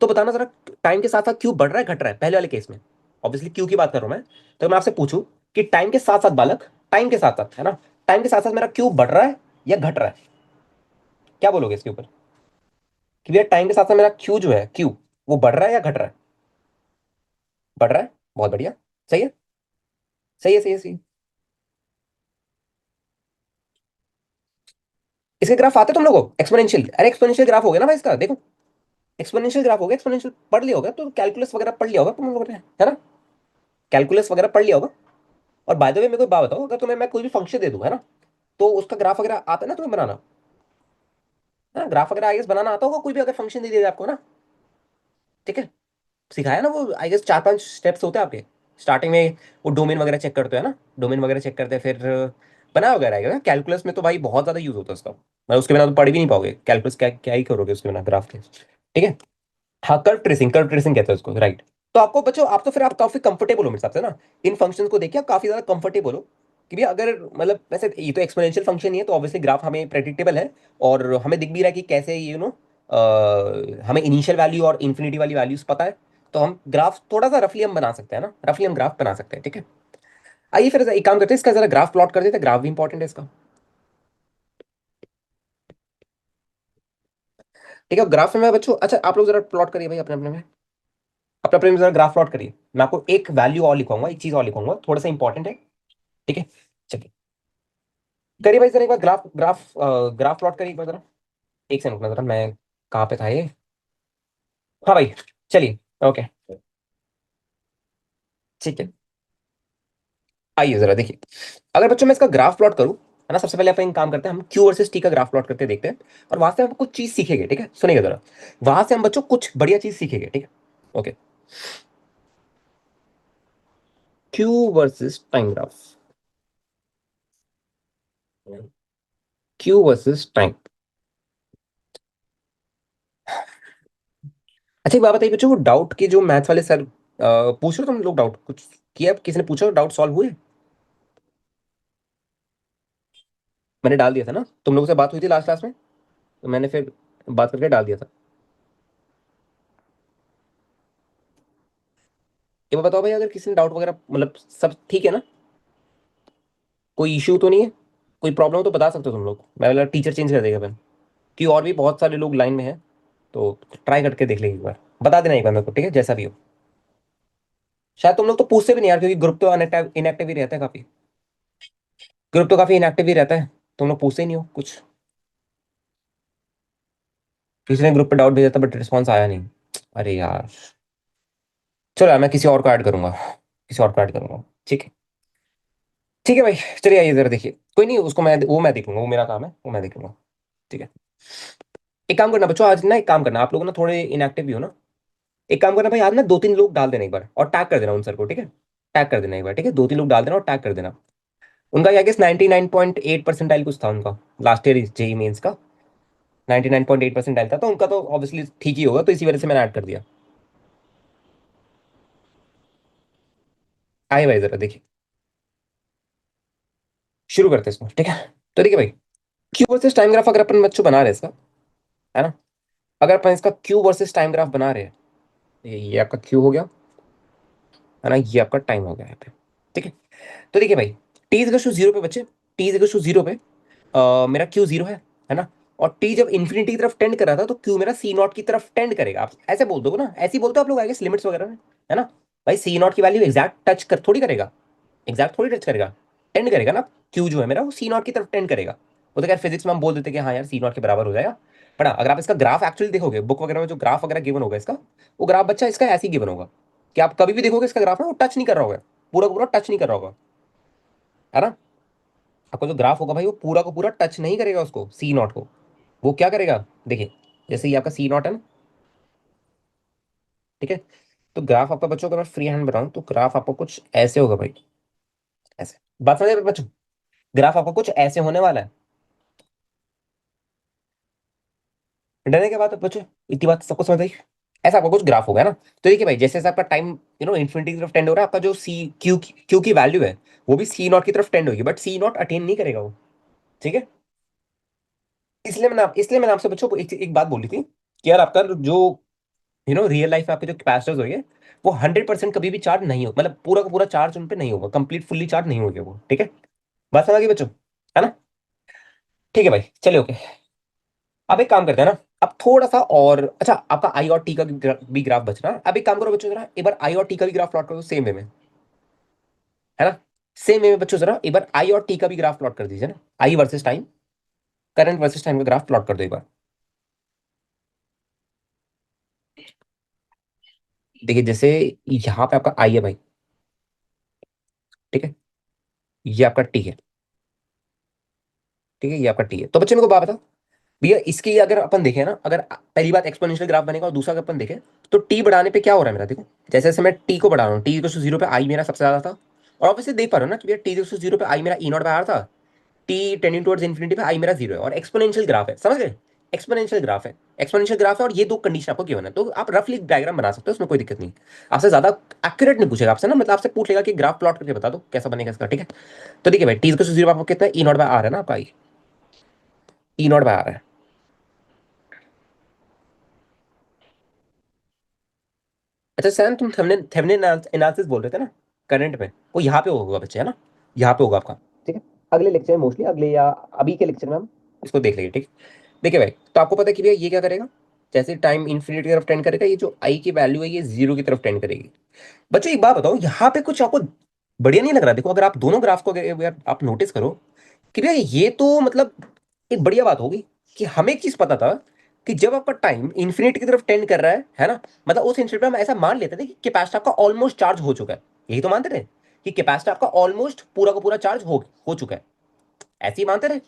तो बताना जरा, टाइम के साथ साथ क्यू बढ़ रहा है घट रहा है, पहले वाले केस में ऑब्वियसली क्यू की बात कर रहा हूं मैं, तो मैं आपसे पूछूं कि टाइम के साथ साथ बालक, टाइम के साथ साथ, है ना, टाइम के साथ साथ मेरा क्यू बढ़ रहा है या घट रहा है, क्या बोलोगे इसके ऊपर, कि भैया टाइम के साथ साथ मेरा क्यू जो है, क्यू वो बढ़ रहा है या घट रहा है? बढ़ रहा है, बहुत बढ़िया। सही है, सही है, सही है, सही है। इसके ग्राफ आते तुम लोगों को एक्सपोनेंशियल? अरे एक्सपोनेंशियल ग्राफ हो गया ना भाई इसका, देखो। एक्सपोनेंशियल ग्राफ हो गया, एक्सपोनेंशियल पढ़ लिया होगा तो, कैलकुलस वगैरह पढ़ लिया होगा तुम लोगों ने, है ना? कैलकुलस वगैरह पढ़ लिया होगा। और बाय द वे मेरे को एक बात बताओ, अगर तुम्हें मैं कोई भी फंक्शन दे दूं, है ना, तो उसका ग्राफ वगैरह आता है ना तुम्हें बनाना? है ना, ग्राफ वगैरह आई गेस बनाना आता होगा, कोई भी अगर फंक्शन दे दिया जाए आपको ना। ठीक है, सिखाया ना वो, आई गेस 4-5 स्टेप्स होते हैं आपके स्टार्टिंग में। वो डोमेन वगैरह चेक करते हैं ना, डोमेन वगैरह चेक करते हैं, फिर बना वगैरह आएगा। कैलकुलस में तो भाई बहुत ज्यादा यूज होता है उसका, मतलब उसके बिना तो पढ़ भी नहीं पाओगे कैलकुलस, क्या क्या ही करोगे उसके बिना ग्राफ के। ठीक है। हाँ, कर्व ट्रेसिंग, कर्व ट्रेसिंग कहते हैं उसको, राइट। तो आपको बच्चों, आप तो फिर आप काफी कंफर्टेबल हो मेरे हिसाब से ना, इन फंक्शंस को देखिए आप काफी ज्यादा कंफर्टेबल हो। कि भी अगर मतलब वैसे ये तो एक्सपोनेंशियल फंक्शन ही है, तो ऑब्वियसली ग्राफ हमें प्रेडिक्टेबल है। और हमें दिख भी रहा है कि कैसे हमें इनिशियल वैल्यू और इन्फिनिटी वाली वैल्यूज पता है। तो हम ग्राफ थोड़ा सा रफली हम बना सकते हैं ना, रफली हम ग्राफ बना सकते हैं, ठीक है। आइए फिर एक काम करते हैं, इसका जरा ग्राफ प्लॉट कर देते हैं, ग्राफ भी इंपॉर्टेंट है इसका। ठीक है, ग्राफ में मैं बच्चों, अच्छा आप लोग जरा प्लॉट करिए भाई अपने अपने में, अपने अपने में जरा ग्राफ प्लॉट करिए। मैं आपको एक वैल्यू और लिखवाऊंगा, एक चीज और लिखवाऊंगा, थोड़ा सा इंपॉर्टेंट है। ठीक है, चलिए करिए भाई जरा एक बार ग्राफ, ग्राफ प्लॉट करिए एक बार जरा। एक सेकंड रुकना जरा, मैं कहाँ पे था ये? हाँ भाई, चलिए। ओके, ठीक है। आइए जरा देखिए, अगर बच्चों मैं इसका ग्राफ प्लॉट करूं, है ना, सबसे पहले अपन एक काम करते हैं, हम क्यू वर्सेस टी का ग्राफ प्लॉट करके देखते हैं। और वहां से हम कुछ चीज सीखेंगे, ठीक है, सुनिएगा जरा। वहां से हम बच्चों कुछ बढ़िया चीज सीखेंगे, ठीक है। Okay, Q versus time graph, Q versus time. अच्छा एक बात बताइए बच्चों, वो डाउट के जो मैथ्स वाले सर पूछ रहे हो तुम लोग, डाउट कुछ किया, किसी ने पूछा, डाउट सॉल्व हुए? मैंने डाल दिया था ना, तुम लोगों से बात हुई थी लास्ट क्लास में, तो मैंने फिर बात करके डाल दिया था। ये बात बताओ भाई, अगर किसी ने डाउट वगैरह, मतलब सब ठीक है ना, कोई इश्यू तो नहीं है, कोई प्रॉब्लम तो बता सकते हो तुम लोग, मैं वाला टीचर चेंज कर देगा फिर, कि और भी बहुत सारे लोग लाइन में हैं। तो ट्राई करके देख लेंगे एक बार, बता देना एक बार मेरे को, ठीक है, जैसा भी हो। शायद तुम लोग तो पूछते भी नहीं यार, क्योंकि ग्रुप तो इनएक्टिव इनएक्टिव ही रहता है काफी, ग्रुप तो काफी इनएक्टिव ही रहता है, तुम लोग पूछते ही नहीं हो कुछ। किसी ने ग्रुप पे डाउट भेजा था बट रिस्पॉन्स आया नहीं। अरे यार, चलो यार मैं किसी और को ऐड करूंगा, किसी और को ऐड करूंगा। ठीक है, ठीक है भाई। चलिए आइए जरा देखिए, कोई नहीं, उसको मैं, वो मैं देख लूंगा, वो मेरा काम है, वो मैं देख लूंगा। ठीक है, एक काम करना बच्चों, आज ना एक काम करना, आप लोग ना थोड़े इनएक्टिव भी हो ना, एक काम करना भाई, आज ना 2-3 लोग डाल देना एक बार, और टैग कर देना उन सर को, ठीक है। टैग कर देना एक बार, ठीक है, 2-3 लोग डाल देना और टैग कर देना। उनका क्या गेस 99.8 परसेंटाइल कुछ था उनका, लास्ट ईयर जेई मेंस का 99.8 परसेंटाइल था, तो उनका तो ऑब्वियसली ठीक ही होगा, तो इसी वजह से मैंने ऐड कर दिया। आइए भाई जरा देखिए, शुरू करते हैं इसको, ठीक है। तो देखिए भाई, क्यू वर्सेस टाइम ग्राफ अगर अपन बच्चों बना रहे हैं इसका, है ना, अगर अपन इसका क्यू वर्सेस टाइम ग्राफ बना रहे हैं, ये आपका क्यू हो गया, है ना, ये आपका टाइम हो गया यहाँ पे। ठीक है, तो देखिए भाई, टी इज टू जीरो पे बच्चे, टी इज टू जीरो पे मेरा क्यू जीरो है ना। और टी जब इन्फिनिटी की तरफ टेंड कर रहा था, तो क्यू मेरा सी नॉट की तरफ टेंड करेगा, आप ऐसे बोल दो ना, ऐसे ही बोलते हो आप लोग आगे लिमिट्स वगैरह में, है ना। भाई सी नॉट की वैल्यू एग्जैक्ट टच कर थोड़ी करेगा, एग्जैक्ट थोड़ी टच करेगा, टेंड करेगा ना। क्यू जो है मेरा, वो सी नॉट की तरफ टेंड करेगा। वो तो यार फिजिक्स में हम बोल देते कि हाँ यार सी नॉट के बराबर हो जाएगा। पर हाँ, अगर आप इसका ग्राफ एक्चुअली देखोगे बुक वगैरह में, जो ग्राफ वगैरह गिवन होगा इसका, वो ग्राफ बच्चा इसका ऐसे ही गिवन होगा, कि आप कभी भी देखोगे इसका ग्राफ ना, वो टच नहीं कर रहा होगा, पूरा का पूरा टच नहीं कर रहा होगा, है ना। आपका जो ग्राफ होगा भाई, वो पूरा को पूरा टच नहीं करेगा उसको, सी नॉट को। वो क्या करेगा, देखिए, जैसे ये आपका सी नॉट है ना, ठीक है। तो ग्राफ आपका बच्चों, अगर मैं फ्री हैंड बनाऊं, तो ग्राफ आपको कुछ ऐसे होगा भाई, ऐसे, बात समझ रहे बच्चों, ग्राफ आपका कुछ ऐसे होने वाला है। डरने के बाद बच्चों, इतनी बात सबको समझ आई, ऐसा आपका कुछ ग्राफ होगा, है ना। तो देखिए भाई, जैसे जैसे आपका टाइम इन्फिनिटी की तरफ टेंड हो रहा है, आपका जो सी क्यू की वैल्यू है, वो भी सी नॉट की तरफ टेंड होगी, बट सी नॉट अटेन नहीं करेगा वो। ठीक है, इसलिए मैंने आपसे बच्चों को एक बात बोली थी, कि यार आपका जो रियल लाइफ में आपके जो कैपेसिटर्स होंगे, वो 100% कभी भी चार्ज नहीं हो, मतलब पूरा का पूरा चार्ज उन पे नहीं होगा, कंप्लीट फुल्ली चार्ज नहीं होगा वो, ठीक है। बात समझ आ गई बच्चों, है ना। ठीक है भाई, चलिए ओके। अब एक काम करते हैं ना, अब थोड़ा सा और अच्छा, आपका आई और टी का भी ग्राफ बच रहा है। अब एक काम करो बच्चों, जरा एक बार आई और टी का भी ग्राफ प्लॉट करो सेम वे में, है ना। सेम वे में बच्चों जरा एक बार आई और टी का भी ग्राफ प्लॉट कर दीजिए ना। आई versus time, current versus time का ग्राफ प्लॉट कर दो एक बार। देखिए जैसे यहाँ पे आपका आई है भाई, ठीक है, ये आपका टी है, ठीक है, ये आपका टी है। तो बच्चे मेरे को बात बताओ भैया, इसकी अगर अपन देखें ना, अगर पहली बात एक्सपोनेंशियल ग्राफ बनेगा, और दूसरा अगर अपन देखें तो टी बढ़ाने पे क्या हो रहा है मेरा, देखो जैसे जैसे मैं टी को बढ़ा रहा हूँ, टी जीरो पे आई मेरा सबसे ज्यादा था। और ऑब्वियसली देख पा रहे हो ना कि भैया टी जीरो पे आई मेरा ई नॉट बाय आर था, टी टेंडिंग टुवर्ड्स इन्फिनिटी पे आई मेरा जीरो है, और एक्सपोनेंशियल ग्राफ है, समझ गए। एक्सपोनेंशियल ग्राफ है, एक्सपोनेंशियल ग्राफ है, और ये दो कंडीशन आपको गिवन है, तो आप रफली डायग्राम बना सकते हो, उसमें कोई दिक्कत नहीं। आपसे ज्यादा एक्यूरेट नहीं पूछेगा आपसे ना, मतलब आपसे पूछ लेगा कि ग्राफ प्लॉट करके बता दो कैसा बनेगा इसका, ठीक है। तो देखिए भाई टी जीरो आपको कितना है, ई नॉट बाय आर है ना आपका, ई नॉट बाय आर है। अच्छा सैम, तुम थेवेनिन थेवेनिन एनालिसिस बोल रहे थे ना करंट में, वो यहाँ पे होगा बच्चे, है ना, यहाँ पे होगा आपका, ठीक है। अगले लेक्चर में मोस्टली, अगले या अभी के लेक्चर में हम इसको देख लेंगे, ठीक है। देखिए भाई, तो आपको पता है कि भैया ये क्या करेगा, जैसे टाइम इन्फिनिटी की तरफ टेंड करेगा, ये जो आई की वैल्यू है ये जीरो की तरफ टेंड करेगी। बच्चों एक बात बताओ, यहाँ पे कुछ आपको बढ़िया नहीं लग रहा, देखो अगर आप दोनों ग्राफ को अगर आप नोटिस करो कि भैया ये तो मतलब एक बढ़िया बात होगी कि हमें एक चीज पता था कि जब आपका टाइम इन्फिनिटी की तरफ टेंड कर रहा है ना, मतलब उस इंस्टेंट पे हम ऐसा मान लेते थे कि कैपेसिटर आपका ऑलमोस्ट चार्ज हो चुका है, यही तो मानते थे कि कैपेसिटर आपका ऑलमोस्ट पूरा का पूरा चार्ज हो चुका है, ऐसे ही मानते रहे।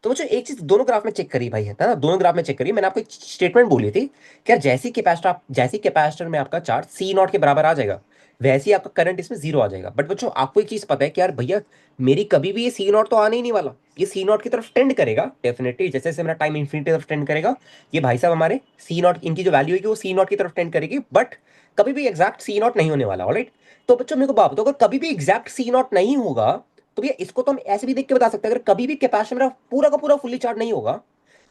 तो मुझे एक चीज दोनों ग्राफ में चेक करी भाई, है ना, दोनों ग्राफ में चेक करी, मैंने आपको एक स्टेटमेंट बोली थी कि यार जैसी कैपेसिटर में आपका चार्ज सी नॉट के बराबर आ जाएगा, वैसे ही आपका करंट इसमें जीरो आ जाएगा। बट बच्चों आपको एक चीज पता है कि यार भैया मेरी कभी भी ये सी नॉट तो आने ही नहीं वाला, ये सी नॉट की तरफ टेंड करेगा डेफिनेटली, जैसे जैसे मेरा टाइम इन्फिनिटी तरफ टेंड करेगा, ये भाई साहब हमारे सी नॉट इनकी जो वैल्यू है वो सी नॉट की तरफ टेंड करेगी, बट कभी भी एग्जैक्ट सी नॉट नहीं होने वाला, ऑलराइट। तो बच्चों मेरे को बात बताओ, अगर कभी भी एग्जैक्ट सी नॉट नहीं होगा, तो भैया इसको तो हम ऐसे भी देख के बता सकते हैं, अगर कभी भी कैपेसिटर मेरा पूरा का पूरा फुल्ली चार्ज नहीं होगा,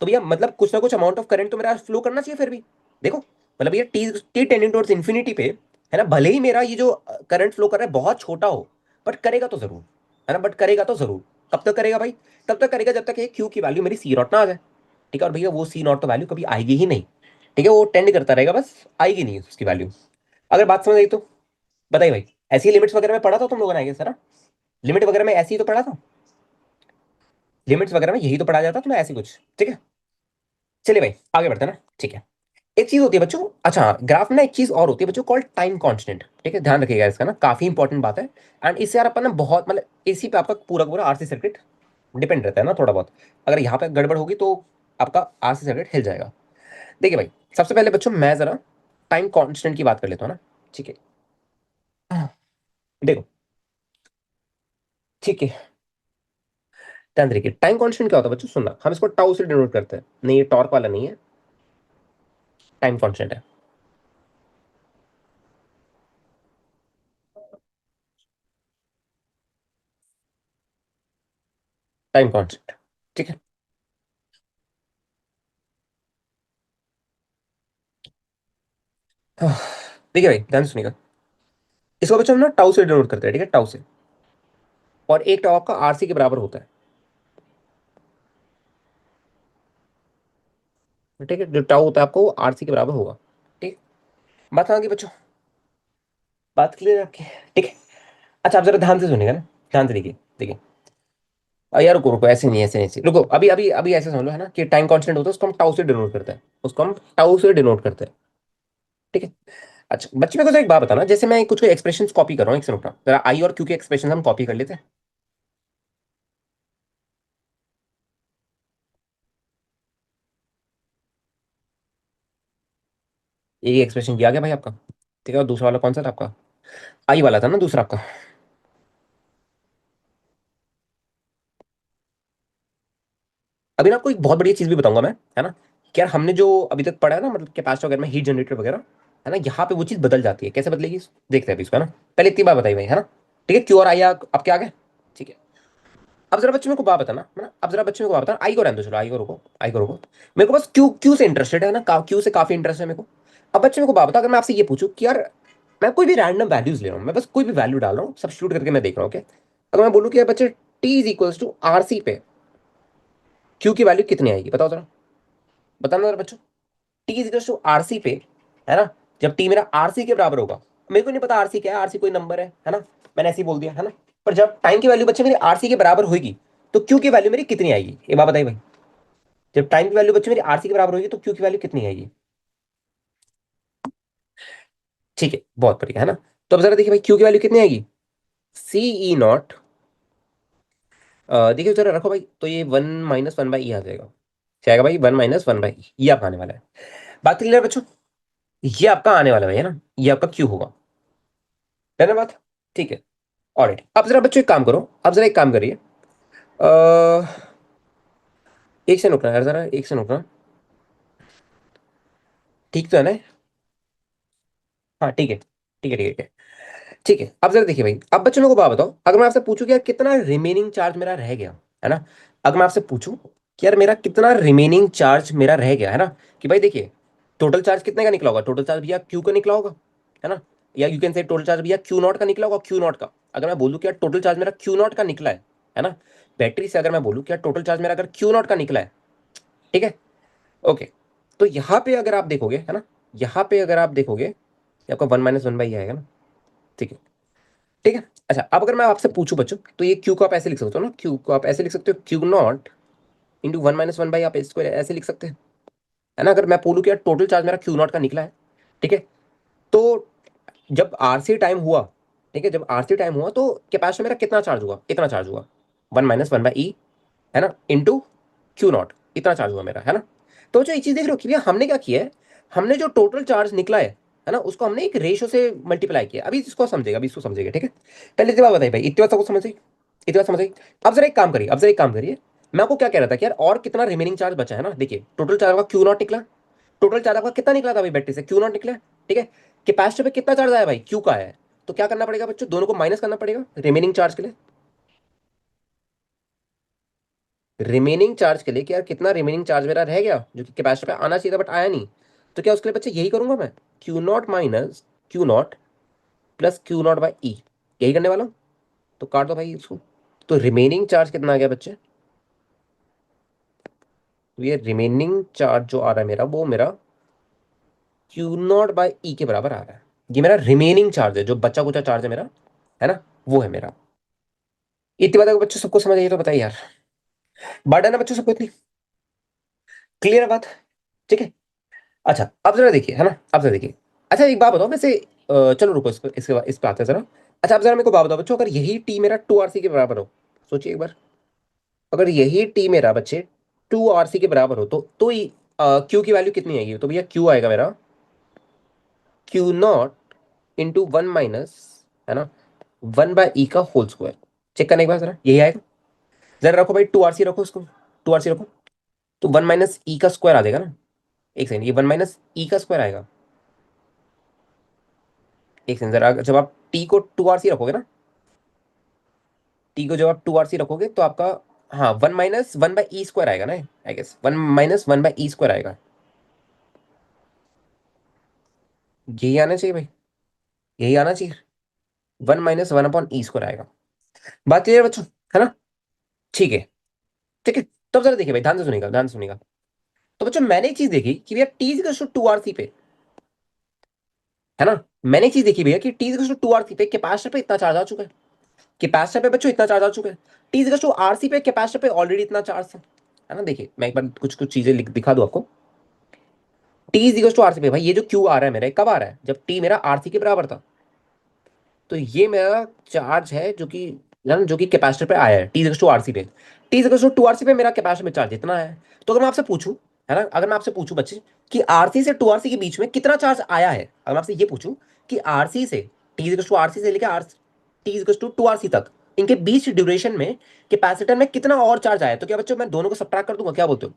तो भैया मतलब कुछ ना कुछ अमाउंट ऑफ करंट तो मेरा फ्लो करना चाहिए फिर भी। देखो मतलब भैया T T tending towards infinity पे, है ना, भले ही मेरा ये जो करंट फ्लो कर रहा है बहुत छोटा हो, बट करेगा तो जरूर, है ना, बट करेगा तो जरूर। कब तक करेगा भाई, तब तक करेगा जब तक ये क्यू की वैल्यू मेरी सी नॉट ना आ जाए, ठीक है। और भैया वो सी नॉट तो वैल्यू कभी आएगी ही नहीं, ठीक है, वो टेंड करता रहेगा बस, आएगी नहीं उसकी वैल्यू। अगर बात समझ आई तो बताइए भाई, ऐसी लिमिट्स वगैरह में पढ़ा था तुम लोगों ने आगे सर, लिमिट वगैरह में ऐसी ही तो पढ़ा था, लिमिट्स वगैरह में यही तो पढ़ा जाता तुम्हें ऐसी कुछ, ठीक है। चलिए भाई आगे बढ़ते हैं ना, ठीक है। एक चीज होती है बच्चों, अच्छा ग्राफ में ना एक चीज और होती है बच्चों, कॉल्ड टाइम कांस्टेंट, ठीक है, ध्यान रखिएगा इसका ना, काफी इंपॉर्टेंट बात है। एंड इससे यार अपन ना बहुत मतलब इसी पे आपका पूरा पूरा आरसी सर्किट डिपेंड रहता है ना थोड़ा बहुत, अगर यहाँ पे गड़बड़ होगी तो आपका आरसी सर्किट हिल जाएगा। देखिए भाई, सबसे पहले बच्चों मैं जरा टाइम कांस्टेंट की बात कर लेता हूँ ना, ठीक है। देखो, ठीक है, ध्यान रखिए टाइम कांस्टेंट क्या होता है बच्चों, सुनना, हम इसको टाउ से डिनोट करते हैं, नहीं ये टॉर्क वाला नहीं है, टाइम कांस्टेंट है, टाइम कांस्टेंट, ठीक है। देखिए भाई ध्यान से सुनिएगा, इसको बच्चों हम ना टाउ से डिनोट करते हैं, ठीक है, टाउ से। और एक टाउ आपका आरसी के बराबर होता है, ठीक है, जो टाउ होता है आपको वो आरसी के बराबर होगा, ठीक। बात आगे बच्चों, बात क्लियर है आपकी, ठीक है। अच्छा आप जरा ध्यान से सुनिएगा ना, ध्यान से देखिए, देखिए यार रुको रुको, ऐसे नहीं, ऐसे नहीं, ऐसे रुको, अभी अभी अभी ऐसे समझ लो, है ना, कि टाइम कांस्टेंट होता है उसको हम टाउ से डिनोट करते हैं, उसको हम टाउ से डिनोट करते हैं, ठीक है। अच्छा बच्चे मेरे को तो एक बात बताना, जैसे मैं कुछ एक्सप्रेशन कॉपी कर रहा हूँ, एक सेकंड रुकना जरा, आई और क्यू के एक्सप्रेशन हम कॉपी कर लेते हैं। एक एक्सप्रेशन किया गया भाई आपका, ठीक है, और दूसरा वाला कौन सा था आपका, आई वाला था ना दूसरा आपका। अभी ना आपको एक बहुत बढ़िया चीज भी बताऊंगा मैं, है ना, कि यार हमने जो अभी तक पढ़ा है ना, मतलब कैपेसिटर वगैरह में हीट जनरेटर वगैरह, है ना, यहाँ पे वो चीज बदल जाती है, कैसे बदलेगी देखते हैं अभी इसको, है ना। पहले इतनी बात बताई भाई, है ना, ठीक है, क्यू और आई आपके आ गए, ठीक है। अब जरा बच्चों मेरे को बात बताना, है ना, अब जरा बच्चों मेरे को बात बताना, आई को रहने दो, चलो आई को रोको, आई को रोको। मेरे को बस क्यू क्यू से इंटरेस्टेड है ना, क्यू से काफी इंटरेस्ट है मेरे को। अब बच्चे मेरे को बात बता, अगर मैं आपसे ये पूछूं कि यार मैं कोई भी रैंडम वैल्यूज ले रहा हूँ, मैं बस कोई भी वैल्यू डाल रहा हूँ, सब्स्टिट्यूट करके मैं देख रहा हूँ, ओके। अगर मैं बोलूँ कि यार बच्चे T is equals to R C पे क्यू की वैल्यू कितनी आएगी, बताओ जरा, बताना जरा बच्चों। T is equal to RC पे, है ना, जब टी मेरा आरसी के बराबर होगा, मेरे को नहीं पता आरसी क्या है, आरसी कोई नंबर है ना, मैंने ऐसे ही बोल दिया, है ना, पर जब टाइम की वैल्यू बच्चे मेरी आरसी के बराबर होगी तो क्यू की वैल्यू मेरी कितनी आएगी, ये बात बताइए भाई। जब टाइम की वैल्यू बच्चे मेरी आरसी के बराबर होगी तो क्यू की वैल्यू कितनी आएगी। ठीक है, बहुत बढ़िया, है ना। तो अब जरा देखिए भाई क्यू की वैल्यू कितनी आएगी, सी ई नॉट, देखिए जरा रखो भाई, तो ये 1 - 1/e आ जाएगा, क्या आएगा भाई, 1 - 1/e, ये आपका आने वाला है। बात क्लियर है बच्चों, ये आपका आने वाला है भाई, है ना, ये आपका क्यू होगा, है ना बात। ठीक है, ऑलराइट। अब जरा बच्चों एक काम करो, अब जरा एक काम करिए, एक से रुकना यार, जरा एक से रुकना, ठीक तो है ना। हाँ ठीक है, ठीक है, ठीक है, ठीक है। अब जरा देखिए भाई, अब बच्चों को बात बताओ, अगर मैं आपसे पूछूं कि यार कितना रिमेनिंग चार्ज मेरा रह गया, है ना, अगर मैं आपसे पूछूं कि यार मेरा कितना रिमेनिंग चार्ज मेरा रह गया, है ना, कि भाई देखिए टोटल चार्ज कितने का निकला होगा, टोटल चार्ज भैया क्यू का निकला होगा, है ना, या you can say total charge भैया क्यू नॉट का निकला होगा, क्यू नॉट का। अगर मैं बोलूं कि यार टोटल चार्ज मेरा क्यू नॉट का निकला है ना, बैटरी से अगर मैं बोलूं कि यार टोटल चार्ज मेरा अगर क्यू नॉट का निकला है, ठीक है, ओके, तो यहाँ पे अगर आप देखोगे, है ना, यहाँ पे अगर आप देखोगे, ये आपका 1 - 1/e आएगा ना, ठीक है, ठीक है। अच्छा, अब अगर मैं आपसे पूछूं बच्चों, तो ये क्यू को आप ऐसे लिख सकते हो ना, क्यू को आप ऐसे लिख सकते हो, क्यू नॉट इंटू 1 - 1/, आप इसको ऐसे लिख सकते हैं, है ना। अगर मैं बोलूं कि यार टोटल चार्ज मेरा क्यू नॉट का निकला है, ठीक है, तो जब आरसी टाइम हुआ, ठीक है, जब आरसी टाइम हुआ तो कैपेसिटर मेरा कितना चार्ज हुआ, इतना चार्ज हुआ, 1 - 1/e, है ना, इंटू क्यू नॉट, इतना चार्ज हुआ मेरा, है ना। तो जो ये चीज देख रहे हो कि भैया हमने क्या किया है, हमने जो टोटल चार्ज निकला है ना, उसको हमने एक रेशो से मल्टीप्लाई किया। अभी इसको समझेगा, अभी इसको समझेगा, ठीक है। पहले इतनी बात बताइए भाई, इतनी बात सबको समझ गई, इतनी बात समझ गई। अब जरा एक काम करिए, अब जरा एक काम करिए, मैं आपको क्या कह रहा था कि यार और कितना रिमेनिंग चार्ज बचा है ना, देखिए टोटल चार्ज आपका क्यू नॉट निकला, टोटल चार्ज आपका कितना निकला था भाई बैटरी से, क्यू नॉट निकला, ठीक है। कैपेसिटर पे कितना चार्ज आया भाई, क्यू का है, तो क्या करना पड़ेगा बच्चों, दोनों को माइनस करना पड़ेगा रिमेनिंग चार्ज के लिए, रिमेनिंग चार्ज के लिए कि यार कितना रिमेनिंग चार्ज मेरा रह गया जो कि कैपेसिटर पे आना चाहिए था बट आया नहीं, तो क्या उसके लिए बच्चे यही करूंगा मैं, Q naught minus Q naught plus Q naught by E, यही करने वाला हूं। तो काट दो भाई इसको, तो रिमेनिंग चार्ज कितना आ गया बच्चे, तो ये रिमेनिंग चार्ज जो आ रहा है मेरा, वो मेरा क्यू नॉट बाई ई के बराबर आ रहा है। ये मेरा रिमेनिंग चार्ज है, जो बच्चा कुचा चार्ज है मेरा, है ना, वो है मेरा। इतनी बात अगर बच्चों सबको समझ आई तो बताइए यार, बात है ना बच्चों सबको इतनी क्लियर है बात, ठीक है। अच्छा अब जरा देखिए, है ना, अब जरा देखिए, अच्छा एक बात बताओ वैसे, चलो रुको, इसके बाद इस पे आते हैं जरा। अच्छा अब जरा मेरे को बात बताओ बच्चों, अगर यही टी मेरा 2 आरसी के बराबर हो, सोचिए एक बार, अगर यही टी मेरा बच्चे 2 आरसी के बराबर हो तो क्यू की वैल्यू कितनी आएगी, तो भैया क्यू आएगा मेरा क्यू नॉट इंटू 1 है ना, 1/e का होल स्क्वायर। चेक करने के बाद जरा यही आएगा, जरा रखो भाई 2 आरसी रखो इसको, 2 आरसी रखो, तो 1 - e का स्क्वायर आ जाएगा ना, एक सेकंड, ये 1 - e का स्क्वायर आएगा, एक सेकंड जरा, जब आप टी को 2 आरसी रखोगे ना, टी को जब आप 2 आरसी रखोगे तो आपका, हाँ 1 - 1/e² आएगा ना, आई गेस 1 - 1/e² आएगा, यही आना चाहिए भाई, यही आना चाहिए, 1 - 1/e² आएगा। बात क्लियर है बच्चों, है ना, ठीक है, ठीक है। तो अब जरा देखिए भाई, ध्यान से सुनिएगा, ध्यान से सुनिएगा। तो बच्चों मैंने एक चीज देखी कि भैया टी इज 2 आरसी पे, है ना, मैंने एक चीज देखी भैया कि टी इज 2 आरसी पे कैपेसिटर पे इतना चार्ज आ चुका है, कैपेसिटर पे बच्चों इतना चार्ज आ चुका है, टी इज आरसी पे कैपेसिटर पे ऑलरेडी इतना चार्ज था, है ना। देखिए मैं एक बार कुछ कुछ चीजें दिखा दूं आपको, टी इज आरसी पे भाई, ये जो क्यू आ रहा है मेरा, कब आ रहा है, जब टी मेरा आरसी के बराबर था, तो ये मेरा चार्ज है जो कि, जो कि कैपेसिटर पे आया है टी इज आरसी पे, टी इज 2 आरसी पे मेरा कैपेसिटर में चार्ज इतना है। तो अगर मैं आपसे पूछूं, है ना, अगर मैं आपसे पूछूं बच्चे कि आरसी से 2 आरसी के बीच में कितना चार्ज आया है, अगर मैं आपसे ये पूछूं कि आरसी से, टी इज आरसी से लेकर आर टी इज 2 आरसी तक, इनके बीच ड्यूरेशन में कैपेसिटर में कितना और चार्ज आया है, तो क्या बच्चों मैं दोनों को सब्ट्रैक्ट कर दूंगा, क्या बोलते हो,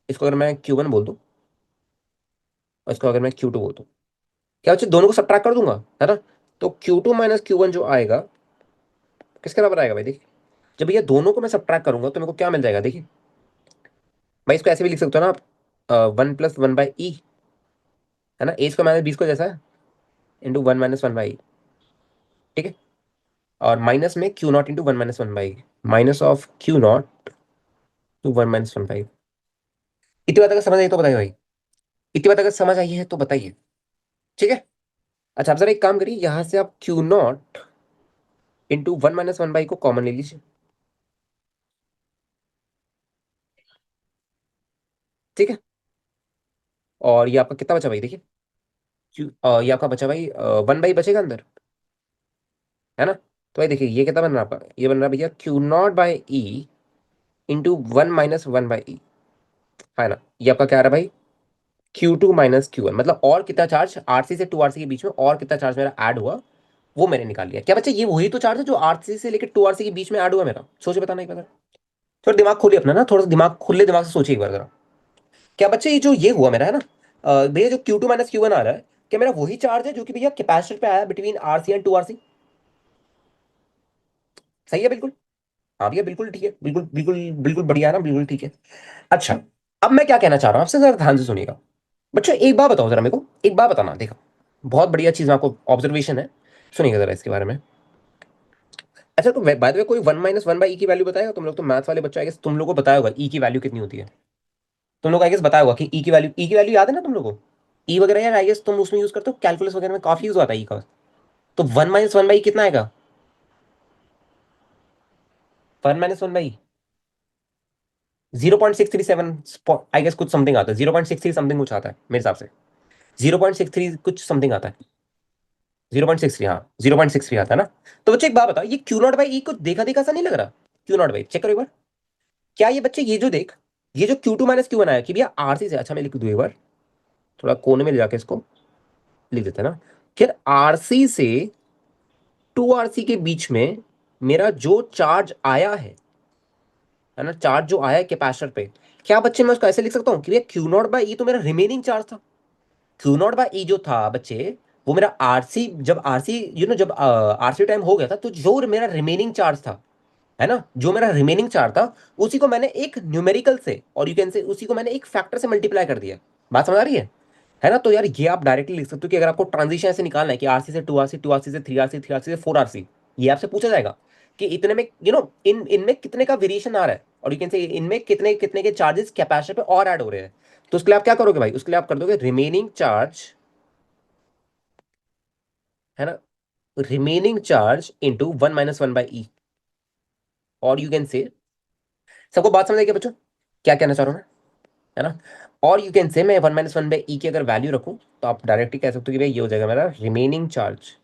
इसको अगर मैं Q1 बोल दूं और इसको अगर मैं Q2 बोल दूं, क्या बच्चे दोनों को सब्ट्रैक्ट कर दूंगा, है ना। तो Q2 माइनस Q1 जो आएगा, किसके बराबर आएगा भाई, देखिए जब ये दोनों को मैं सब्ट्रैक्ट करूंगा तो मेरे को क्या मिल जाएगा, देखिए भाई इसको ऐसे भी लिख सकते हो ना आप, 1 + 1/e, है ना, ए स्क्वायर माइनस बी स्क्वायर जैसा है, इंटू 1 - 1/e, ठीक है, और माइनस में Q naught into 1 - 1/e, minus of Q naught to 1 - 1/e। इतनी बात अगर समझ आई तो बताइए भाई, इतनी बात अगर समझ आई है तो बताइए। ठीक है। अच्छा आप जरा एक काम करिए, यहां से आप Q0 इंटू 1 - 1/e को कॉमन ले लीजिए। ठीक है। और ये आपका कितना बचा भाई, देखिए। ये आपका बचा भाई 1/, बचेगा अंदर, है ना। तो भाई देखिए ये कितना बन रहा है आपका, ये बन रहा है भैया Q0/e इंटू 1 - 1/e, है ना। ये आपका क्या आ रहा है भाई, Q2 - Q1, मतलब और कितना चार्ज आरसी से 2RC के बीच में और कितना चार्ज मेरा ऐड हुआ, वो मैंने निकाल लिया। क्या बच्चा ये वही तो चार्ज है जो आरसी से लेकर 2RC के बीच में ऐड हुआ मेरा, सोचे बताना एक बार। थोड़ा दिमाग खोलिए अपना ना, थोड़ा सा दिमाग, खुले दिमाग से सोचिए एक बार जरा। क्या बच्चे ये जो ये हुआ मेरा, है ना, भैया जो Q2 - Q1 आ रहा है, क्या मेरा वही चार्ज है जो कि भैया कैपेसिटर पे आया बिटवीन आरसी एंड 2RC? सही है बिल्कुल। हाँ भैया बिल्कुल ठीक है, बिल्कुल बिल्कुल बिल्कुल बढ़िया है ना, बिल्कुल ठीक है। अच्छा, अब मैं क्या कहना चाह रहा हूँ आपसे, जरा ध्यान से सुनिएगा। बच्चों एक बात बताओ जरा मेरे को, एक बात बताना, देखो बहुत बढ़िया चीज आपको ऑब्जर्वेशन है, सुनिएगा जरा इसके बारे में। अच्छा तो बाय द वे कोई 1 - 1/e की वैल्यू बताएगा? तुम लोग तो मैथ्स वाले बच्चे, आई गेस तुम लोग को बताया होगा ई की वैल्यू कितनी होती है। तुम लोग आई गेस बताया होगा कि ई की वैल्यू याद है ना तुम लोग को। ई वगैरह यार आई गेस तुम उसमें यूज करते हो, कैलकुलस वगैरह में काफी यूज आता है ई का। तो 1 - 1/e कितना आएगा? 1 - 1/e 0.637, आई गेस कुछ समथिंग आता है, 0.63 समथिंग कुछ आता है मेरे हिसाब से। 0.63 कुछ समथिंग आता है। 0.63, हाँ 0.63 आता है ना। तो बच्चे एक बात बताओ, ये Q0/e कुछ देखा देखा सा नहीं लग रहा? Q0/e चेक करो एक बार। क्या ये बच्चे ये जो देख, ये जो Q2 - Q1 आया कि भैया आरसी से, अच्छा मैं लिख दूं एक बार, थोड़ा कोने में ले जाके इसको लिख देते हैं ना। फिर आरसी से 2RC के बीच में मेरा जो चार्ज आया है ना, चार्ज जो आया है कैपेसिटर पे, क्या बच्चे मैं उसको ऐसे लिख सकता हूँ कि भैया Q0/e तो मेरा रिमेनिंग चार्ज था। Q0/e जो था बच्चे, वो मेरा आरसी, जब आरसी जब आरसी टाइम हो गया था, तो जो मेरा रिमेनिंग चार्ज था, है ना, जो मेरा रिमेनिंग चार्ज था, उसी को मैंने एक न्यूमेरिकल से, और यू कैन से उसी को मैंने एक फैक्टर से मल्टीप्लाई कर दिया। बात समझ आ रही है ना। तो यार ये आप डायरेक्टली लिख सकते हो कि अगर आपको ट्रांजिशन ऐसे निकालना है कि आरसी से 2RC, 2RC से 3RC, 3RC से 4RC, ये आपसे पूछा जाएगा कि इतने में इन इनमें कितने का वेरिएशन आ रहा है, और यू कैन से इनमें कितने कितने के चार्जेस कैपेसिटर पे और ऐड हो रहे हैं। तो उसके लिए आप क्या करोगे भाई, उसके लिए आप कर दोगे रिमेनिंग चार्ज, है ना, रिमेनिंग चार्ज इंटू 1 - 1/e, और यू कैन से, सबको बात समझ आई क्या बच्चों, क्या कहना चाह रहा हूँ मैं, है ना। और यू कैन से मैं 1 - 1/e की अगर वैल्यू रखूं, तो आप डायरेक्टली कह सकते हो कि भाई ये हो जाएगा मेरा रिमेनिंग चार्ज।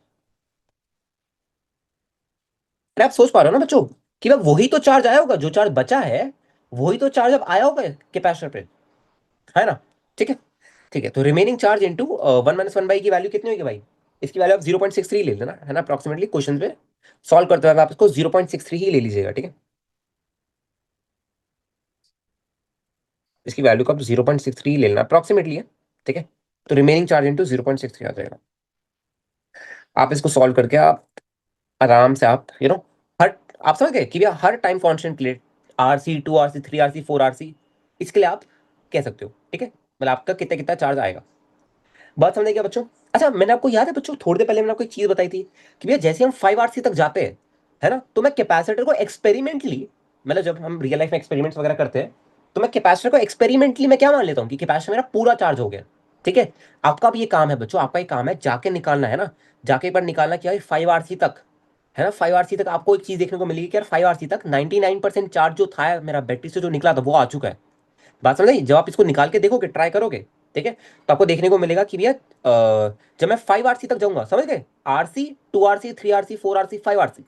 अरे आप सोच पा रहे हो ना बच्चों कि भाई वही तो चार्ज आया होगा, जो चार्ज बचा है वही तो चार्ज अब आया होगा कैपेसिटर पे, है ना। ठीक है। ठीक है, तो रिमेनिंग चार्ज इंटू 1 - 1/e की वैल्यू कितनी होगी भाई, इसकी वैल्यू आप 0.63 ले लेना, है ना, अप्रोक्सीमेटली क्वेश्चन पे सॉल्व करते हुए आप इसको 0.63 ही ले लीजिएगा, ठीक है। इसकी वैल्यू को आप 0.63 ले लेना अप्रोक्सीमेटली है, ठीक है। तो रिमेनिंग चार्ज इंटू 0.63 आ जाएगा। आप इसको सॉल्व करके आप आराम से आप हर, आप समझ गए कि भैया हर टाइम कांस्टेंट के लिए, आरसी, 2RC, 3RC, 4RC, इसके लिए आप कह सकते हो, ठीक है, मतलब आपका कितना कितना चार्ज आएगा। बात समझे क्या बच्चों? अच्छा मैंने आपको याद है बच्चों, थोड़ी देर पहले मैंने आपको एक चीज बताई थी कि भैया जैसे हम 5RC तक जाते हैं, है ना, तो मैं कैपेसिटर को एक्सपेरिमेंटली, मतलब जब हम रियल लाइफ में एक्सपेरिमेंट्स वगैरह करते हैं, तो मैं कैपेसिटर को एक्सपेरिमेंटली मैं क्या मान लेता हूँ कि कैपेसिटर मेरा पूरा चार्ज हो गया। ठीक है। आपका भी ये काम है बच्चों, आपका ये काम है जाके निकालना, है ना, जाके एक बार निकालना कि भाई 5RC तक, है ना, 5RC तक आपको एक चीज देखने को मिलेगी कि यार 5RC तक 99% चार्ज जो था मेरा बैटरी से जो निकला था वो आ चुका है। बात समझ आई? जब आप इसको निकाल के देखोगे, ट्राई करोगे, ठीक है, तो आपको देखने को मिलेगा कि भैया जब मैं 5RC तक जाऊंगा, समझ गए, RC, 2RC, 3RC, 4RC, 5RC,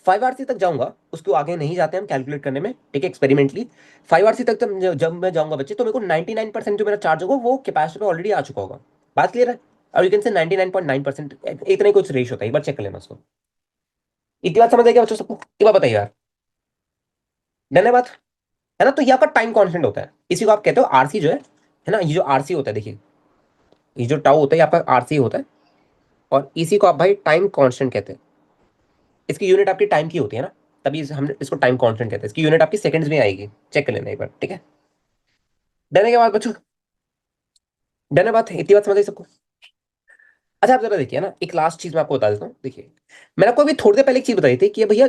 5RC तक जाऊंगा, उसको आगे नहीं जाते हम कैलकुलेट करने में, ठीक है, एक्सपेरिमेंटली 5RC तक जब मैं जाऊंगा बच्चे, तो मेरे को 99% जो मेरा चार्ज होगा वो कैपेसिटर पे ऑलरेडी आ चुका होगा। बात क्लियर है? और यू कैन से 99.9%, इतना ही कुछ रेश होता है, एक बार चेक कर लेना उसको। इतनी बात समझ आई क्या बच्चों सबको, एक बार बताइए यार। धन्यवाद। है ना, तो ये आपका टाइम कांस्टेंट होता है, इसी को आप कहते हो आरसी जो है ना, ये जो आरसी होता है देखिए, ये जो टाउ होता है ये आपका आरसी होता है, और इसी को आप भाई टाइम कांस्टेंट कहते हैं। इसकी यूनिट आपकी टाइम की होती है ना, तभी हम इसको टाइम कांस्टेंट कहते हैं। इसकी यूनिट आपकी सेकंड्स में आएगी, चेक कर लेना एक बार, ठीक है। डरने के बाद बच्चों, डरने बात है, इतनी बात समझ आई सबको। अच्छा आप जरा देखिए ना, एक लास्ट चीज मैं आपको बता देता हूँ, देखिए मैंने आपको अभी थोड़ी देर पहले एक चीज बताई थी कि भैया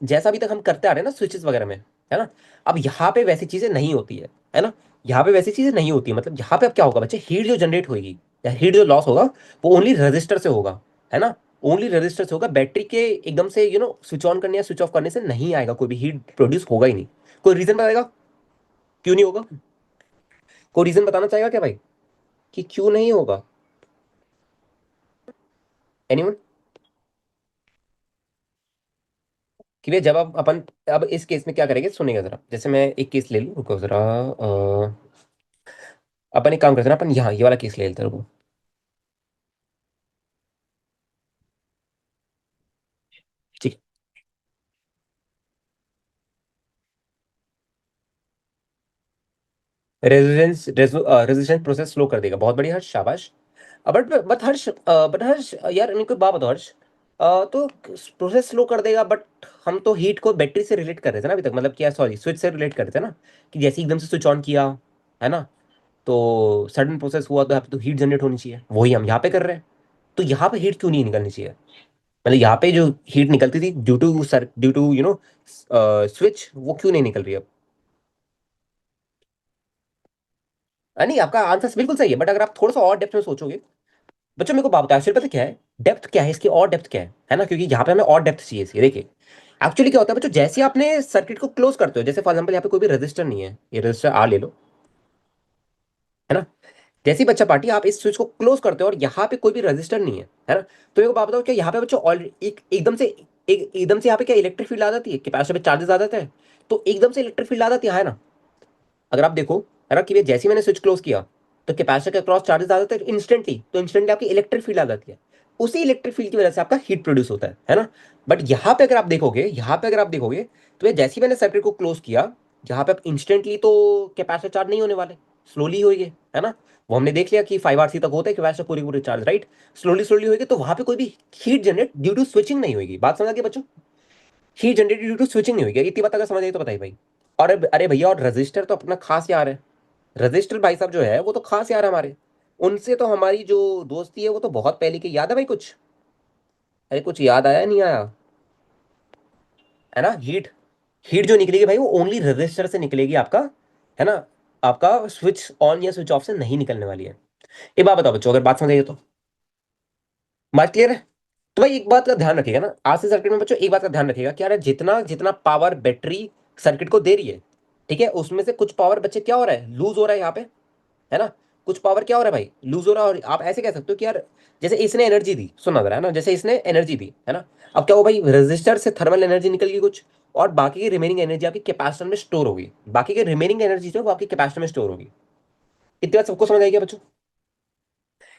जैसा अभी तक हम करते आ रहे हैं ना स्विचेस वगैरह में, है ना, अब यहाँ पे वैसी चीजें नहीं होती है ना। यहाँ पे वैसी चीजें नहीं होती, मतलब यहाँ पे अब क्या होगा बच्चे, हीट जो जनरेट होगी या हीट जो लॉस होगा वो ओनली रजिस्टर से होगा, है ना। ओनली रजिस्टर से होगा, बैटरी के एकदम से स्विच ऑन करने या स्विच ऑफ करने से नहीं आएगा, कोई भी हीट प्रोड्यूस होगा ही नहीं। कोई रीजन बताएगा क्यों नहीं होगा? कोई रीजन बताना चाहेगा क्या भाई कि क्यों नहीं होगा? एनीवन? कि भैया जब आप अपन, अब इस केस में क्या करेंगे सुनिएगा जरा, जैसे मैं एक केस ले लूँ, रुको जरा, अपन एक काम करते हैं ना, अपन यहाँ ये वाला केस ले लेते हैं, रुको। ठीक है, रेजिस्टेंस प्रोसेस स्लो कर देगा, बहुत बढ़िया हर्ष, शाबाश। बट हर्ष, बट हर्ष यार, मेरे को एक बात बताओ हर्ष, तो प्रोसेस स्लो कर देगा, बट हम तो हीट को बैटरी से रिलेट कर रहे थे ना अभी तक, मतलब क्या, सॉरी, स्विच से रिलेट कर रहे थे ना, कि जैसे एकदम से स्विच ऑन किया, है ना, तो सडन प्रोसेस हुआ, तो यहाँ पे तो हीट जनरेट होनी चाहिए, वही हम यहाँ पे कर रहे हैं। तो यहाँ पे हीट क्यों नहीं निकलनी चाहिए? मतलब यहाँ पे जो हीट निकलती थी due to sir, due to switch, वो क्यों नहीं निकल रही अब? नहीं, आपका आंसर बिल्कुल सही है, बट अगर आप थोड़ा सा और डेप्थ में सोचोगे, बच्चों मेरे को बात बताया, एक्चुअली पता क्या है, डेप्थ क्या है इसकी, और डेप्थ क्या है ना, क्योंकि यहाँ पे हमें और डेप्थ चाहिए इसकी, देखिए। एक्चुअली क्या होता है बच्चों, जैसे आपने सर्किट को क्लोज करते हो, जैसे फॉर एग्जाम्पल यहाँ पे कोई भी रजिस्टर नहीं है, ये रजिस्टर आर ले लो, है ना। जैसी बच्चा पार्टी आप इस स्विच को क्लोज करते हो और यहाँ पे कोई भी रजिस्टर नहीं है ना, तो मेरे को बात बताओ, क्या यहाँ पे बच्चों ऑलरेडी एकदम से, एकदम से यहाँ पे क्या इलेक्ट्रिक फील्ड आ जाती है, कैपेसिटर पे चार्जेस आ जाते हैं, तो एकदम से इलेक्ट्रिक फील्ड आ जाती है ना। अगर आप देखो, है ना, कि भैया जैसे ही मैंने स्विच क्लोज किया, तो कैपेसिटर के क्रॉस चार्जेस आ जाते हैं इंस्टेंटली, तो इंस्टेंटली आपकी इलेक्ट्रिक फील्ड आ जाती है, उसी इलेक्ट्रिक फील्ड की वजह से आपका हीट प्रोड्यूस होता है ना। बट यहाँ पे अगर आप देखोगे, यहाँ पे अगर आप देखोगे, तो भैया जैसे ही मैंने सर्किट को क्लोज किया, यहाँ पे आप इंस्टेंटली तो कैपेसिटर चार्ज नहीं होने वाले, स्लोली होगी, है ना। वो हमने देख लिया कि 5 RC तक होता है कैपेसिटर पूरी पूरी चार्ज, राइट। स्लोली स्लोली होगी, तो वहां पे कोई भी heat generate due to switching नहीं होगी, बात समझ आ गई बच्चों? Heat generate due to switching नहीं होगी, इतनी बात अगर समझ आई तो बताइए भाई। और अरे भैया, और रजिस्टर तो अपना खास यार है, रजिस्टर भाई साहब जो है वो तो खास यार है हमारे, उनसे तो हमारी जो दोस्ती है वो तो बहुत पहले की, याद है भाई कुछ? अरे कुछ याद आया नहीं आया? है ना, हीट, हीट जो निकलेगी भाई वो ओनली रजिस्टर से निकलेगी आपका, है ना। आपका स्विच ऑन या स्विच ऑफ से नहीं निकलने वाली है। एक बात बताओ बच्चों, अगर बात समझ आई तो, बात क्लियर है? तो भाई एक बात का ध्यान रखिएगा ना, आज से सर्किट में बच्चों एक बात का ध्यान रखिएगा कि यार जितना जितना पावर बैटरी सर्किट को दे रही है, ठीक है, उसमें से कुछ पावर बच्चे क्या हो रहा है, लूज हो रहा है यहाँ पे, है ना। कुछ पावर क्या हो रहा है भाई, लूज हो रहा है, और आप ऐसे कह सकते हो कि यार जैसे इसने एनर्जी दी, सुना जरा, है ना, जैसे इसने एनर्जी दी, है ना, अब क्या हो भाई, रेजिस्टर से थर्मल एनर्जी निकल गई कुछ, और बाकी की रिमेनिंग एनर्जी आपकी कैपेसिटर में स्टोर होगी, बाकी की रिमेनिंग एनर्जी जो है वो आपकी कैपेसिटर में स्टोर होगी। इतनी बात सबको समझ आई क्या बच्चों?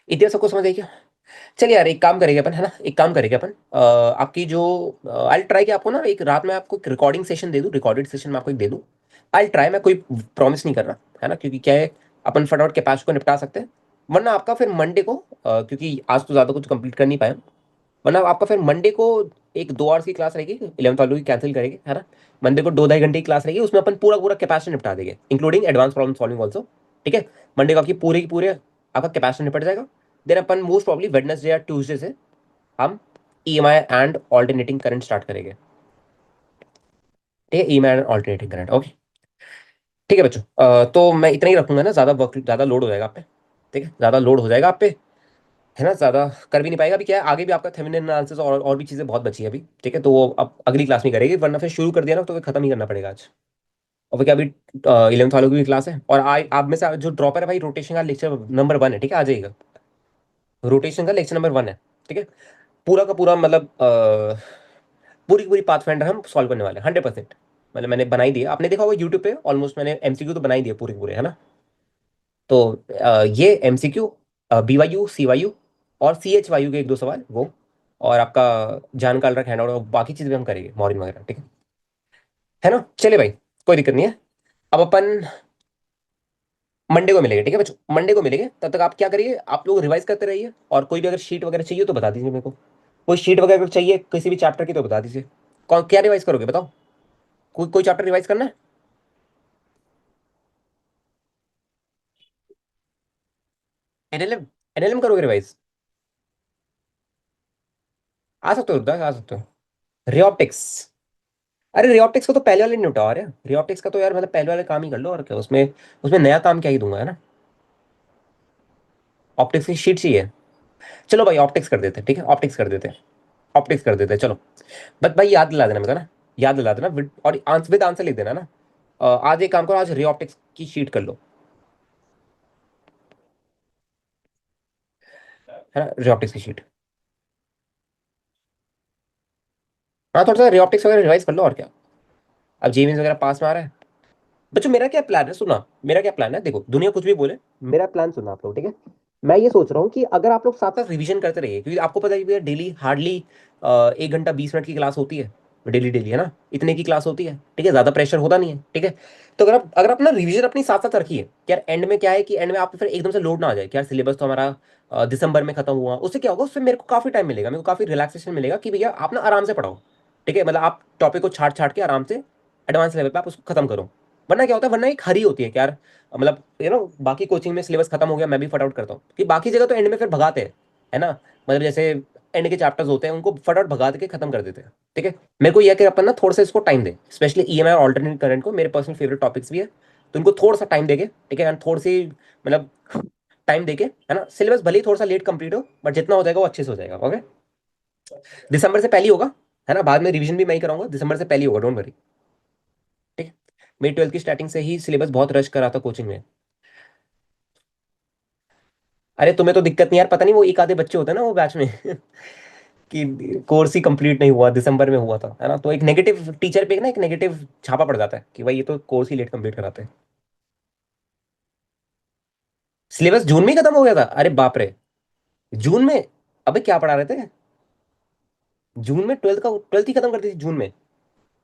इतनी बात सबको समझ आई क्या? चलिए यार, एक काम करेंगे अपन, है ना, एक काम करेंगे अपन, आपकी जो, आई ट्राई कि आपको ना एक रात में आपको एक रिकॉर्डिंग सेशन दे दूं, रिकॉर्डेड सेशन में आपको एक दे दूं। आई ट्राई, मैं कोई प्रॉमिस नहीं कर रहा, है ना, क्योंकि क्या है, अपन फटाफट के पैच को निपटा सकते हैं, वरना आपका फिर मंडे को, क्योंकि आज तो ज़्यादा कुछ कंप्लीट कर नहीं पाया, वरना आपका फिर मंडे को एक 2 आवर्स की क्लास रहेगी, 11th वालों की कैंसिल करेंगे, है ना। मंडे को 2 ढाई घंटे की क्लास रहेगी, उसमें अपन पूरा पूरा कैपेसिटी निपटा देंगे, including advance problem solving also. ठीक है, मंडे को आपकी पूरे की पूरे आपका कैपेसिटी निपट जाएगा। देन अपन मोस्ट प्रॉब्ली वेडनेसडे या ट्यूसडे से हम EMI and alternating current start करेंगे। ठीक है, EMI and alternating current, okay. ठीक है बच्चों, तो मैं इतना ही रखूंगा ना, ज़्यादा वर्क, ज़्यादा लोड हो जाएगा आप पे। ठीक है, ज़्यादा लोड हो जाएगा आप पे, है ना, ज़्यादा कर भी नहीं पाएगा, अभी क्या है, आगे भी आपका थेवेनिन एनालिसिस और भी चीज़ें बहुत बची है अभी, ठीक है, तो वो अब अगली क्लास में करेगी, वरना फिर शुरू कर दिया ना तो फिर खत्म ही करना पड़ेगा आज। और फिर क्या, अभी 11th वालों की भी क्लास है, और आप में से जो ड्रॉपर है भाई, रोटेशन का लेक्चर नंबर 1 है, ठीक है, आ जाइएगा। रोटेशन का लेक्चर नंबर 1 है, ठीक है। पूरा का पूरा मतलब पूरी की पूरी पाथ फाइंडर हम सॉल्व करने वाले हैं 100%। मतलब मैंने बनाई दी है, आपने देखा होगा यूट्यूब पे, ऑलमोस्ट मैंने एमसीक्यू तो बनाई दिए पूरे के पूरे, है ना। तो ये एमसीक्यू, BYU CYU और CHYU के एक दो सवाल वो, और आपका जानकार रख हैंड आउट, और बाकी चीज़ भी हम करेंगे मॉर्निंग वगैरह, ठीक है ना। चलिए भाई, कोई दिक्कत नहीं है। अब अपन मंडे को मिलेंगे, ठीक है बच्चों, मंडे को मिलेंगे, तब तक आप क्या करिए, आप लोग रिवाइज करते रहिए, और कोई भी अगर शीट वगैरह चाहिए तो बता दीजिए मेरे को, कोई शीट वगैरह चाहिए किसी भी चैप्टर की तो बता दीजिए। कौन क्या रिवाइज करोगे बताओ? कोई कोई चैप्टर रिवाइज करना है? एनएलएम, एनएलएम करोगे रिवाइज? आ सकते हो, आ सकते हो। रे ऑप्टिक्स, अरे रियोप्टिक्स का तो पहले वाले निपटा रहे हैं, रियोप्टिक्स का तो यार मतलब पहले वाले काम ही कर लो, और क्या उसमें, उसमें नया काम क्या ही दूंगा, है ना। ऑप्टिक्स की शीट चाहिए। चलो भाई ऑप्टिक्स कर देते हैं, ठीक है ऑप्टिक्स कर देते हैं, ऑप्टिक्स कर देते हैं चलो। बट भाई याद दिला देना मेरे को ना, याद दिला देना और आंसर विद आंसर लिख देना ना। आज एक काम करो, आज रियोप्टिक्स की शीट कर लो, है ना, रियोप्टिक्स की शीट। हाँ थोड़ा सा रियोप्टिक्स वगैरह रिवाइज कर लो, और क्या। अब जीमीन्स वगैरह पास में आ रहा है। बच्चों मेरा क्या प्लान है, सुना, मेरा क्या प्लान है, देखो दुनिया कुछ भी बोले, मेरा प्लान सुनना आप लोग, ठीक है। मैं ये सोच रहा हूँ कि अगर आप लोग साथ साथ रिवीजन करते रहिए, क्योंकि आपको पता है कि डेली हार्डली 1 घंटा 20 मिनट की क्लास होती है, डेली डेली, है ना, इतने की क्लास होती है, ठीक है, ज्यादा प्रेशर होता नहीं है, ठीक है। तो अगर अपना रिवीजन अपनी साथ साथ रखिए, कि यार एंड में क्या है कि एंड में आप फिर एकदम से लोड ना आ जाए कि यार सिलेबस तो हमारा दिसंबर में खत्म हुआ, उससे क्या होगा, उससे मेरे को काफी टाइम मिलेगा, मेरे को काफी रिलैक्सेशन मिलेगा कि भैया आप ना आराम से पढ़ाओ, ठीक है, मतलब आप टॉपिक को छाट छाट के आराम से एडवांस लेवल पे आप उसको खत्म करो। वरना क्या होता है, वरना एक हरी होती है कि यार मतलब बाकी कोचिंग में सिलेबस खत्म हो गया, मैं भी फटाफट करता हूँ, कि बाकी जगह तो एंड में फिर भगाते हैं, है ना, मतलब जैसे एंड के चैप्टर्स होते हैं उनको फटाफट भगा के खत्म कर देते हैं, ठीक है। मेरे को यह कि अपन ना थोड़ा सा इसको टाइम दे, स्पेशली ईएमआई और ऑल्टरनेट करंट को, मेरे पर्सनल फेवरेट टॉपिक्स भी है, तो इनको थोड़ा सा टाइम देके, ठीक है, एंड थोड़ी सी मतलब टाइम देके, है ना, सिलेबस भले ही थोड़ा सा लेट कंप्लीट हो, बट जितना हो जाएगा वो अच्छे से हो जाएगा, ओके। दिसंबर से पहले ही होगा, है ना, बाद में रिवीजन भी मैं ही कराऊंगा, दिसंबर से पहले ही होगा, डोंट वरी, ठीक है। मेरी 12th की स्टार्टिंग से ही सिलेबस बहुत रश करा था कोचिंग में। अरे तुम्हें तो दिक्कत नहीं यार, पता नहीं वो एक आधे बच्चे होते हैं ना वो बैच में कि कोर्स ही कंप्लीट नहीं हुआ, दिसंबर में हुआ था, है ना, तो एक नेगेटिव टीचर पे ना एक नेगेटिव छापा पड़ जाता है कि भाई ये तो कोर्स ही लेट कंप्लीट कराते हैं। सिलेबस जून में ही खत्म हो गया था, अरे बाप रे, जून में। अबे क्या पढ़ा रहे थे, जून में ट्वेल्थ ही खत्म कर दी थी जून में।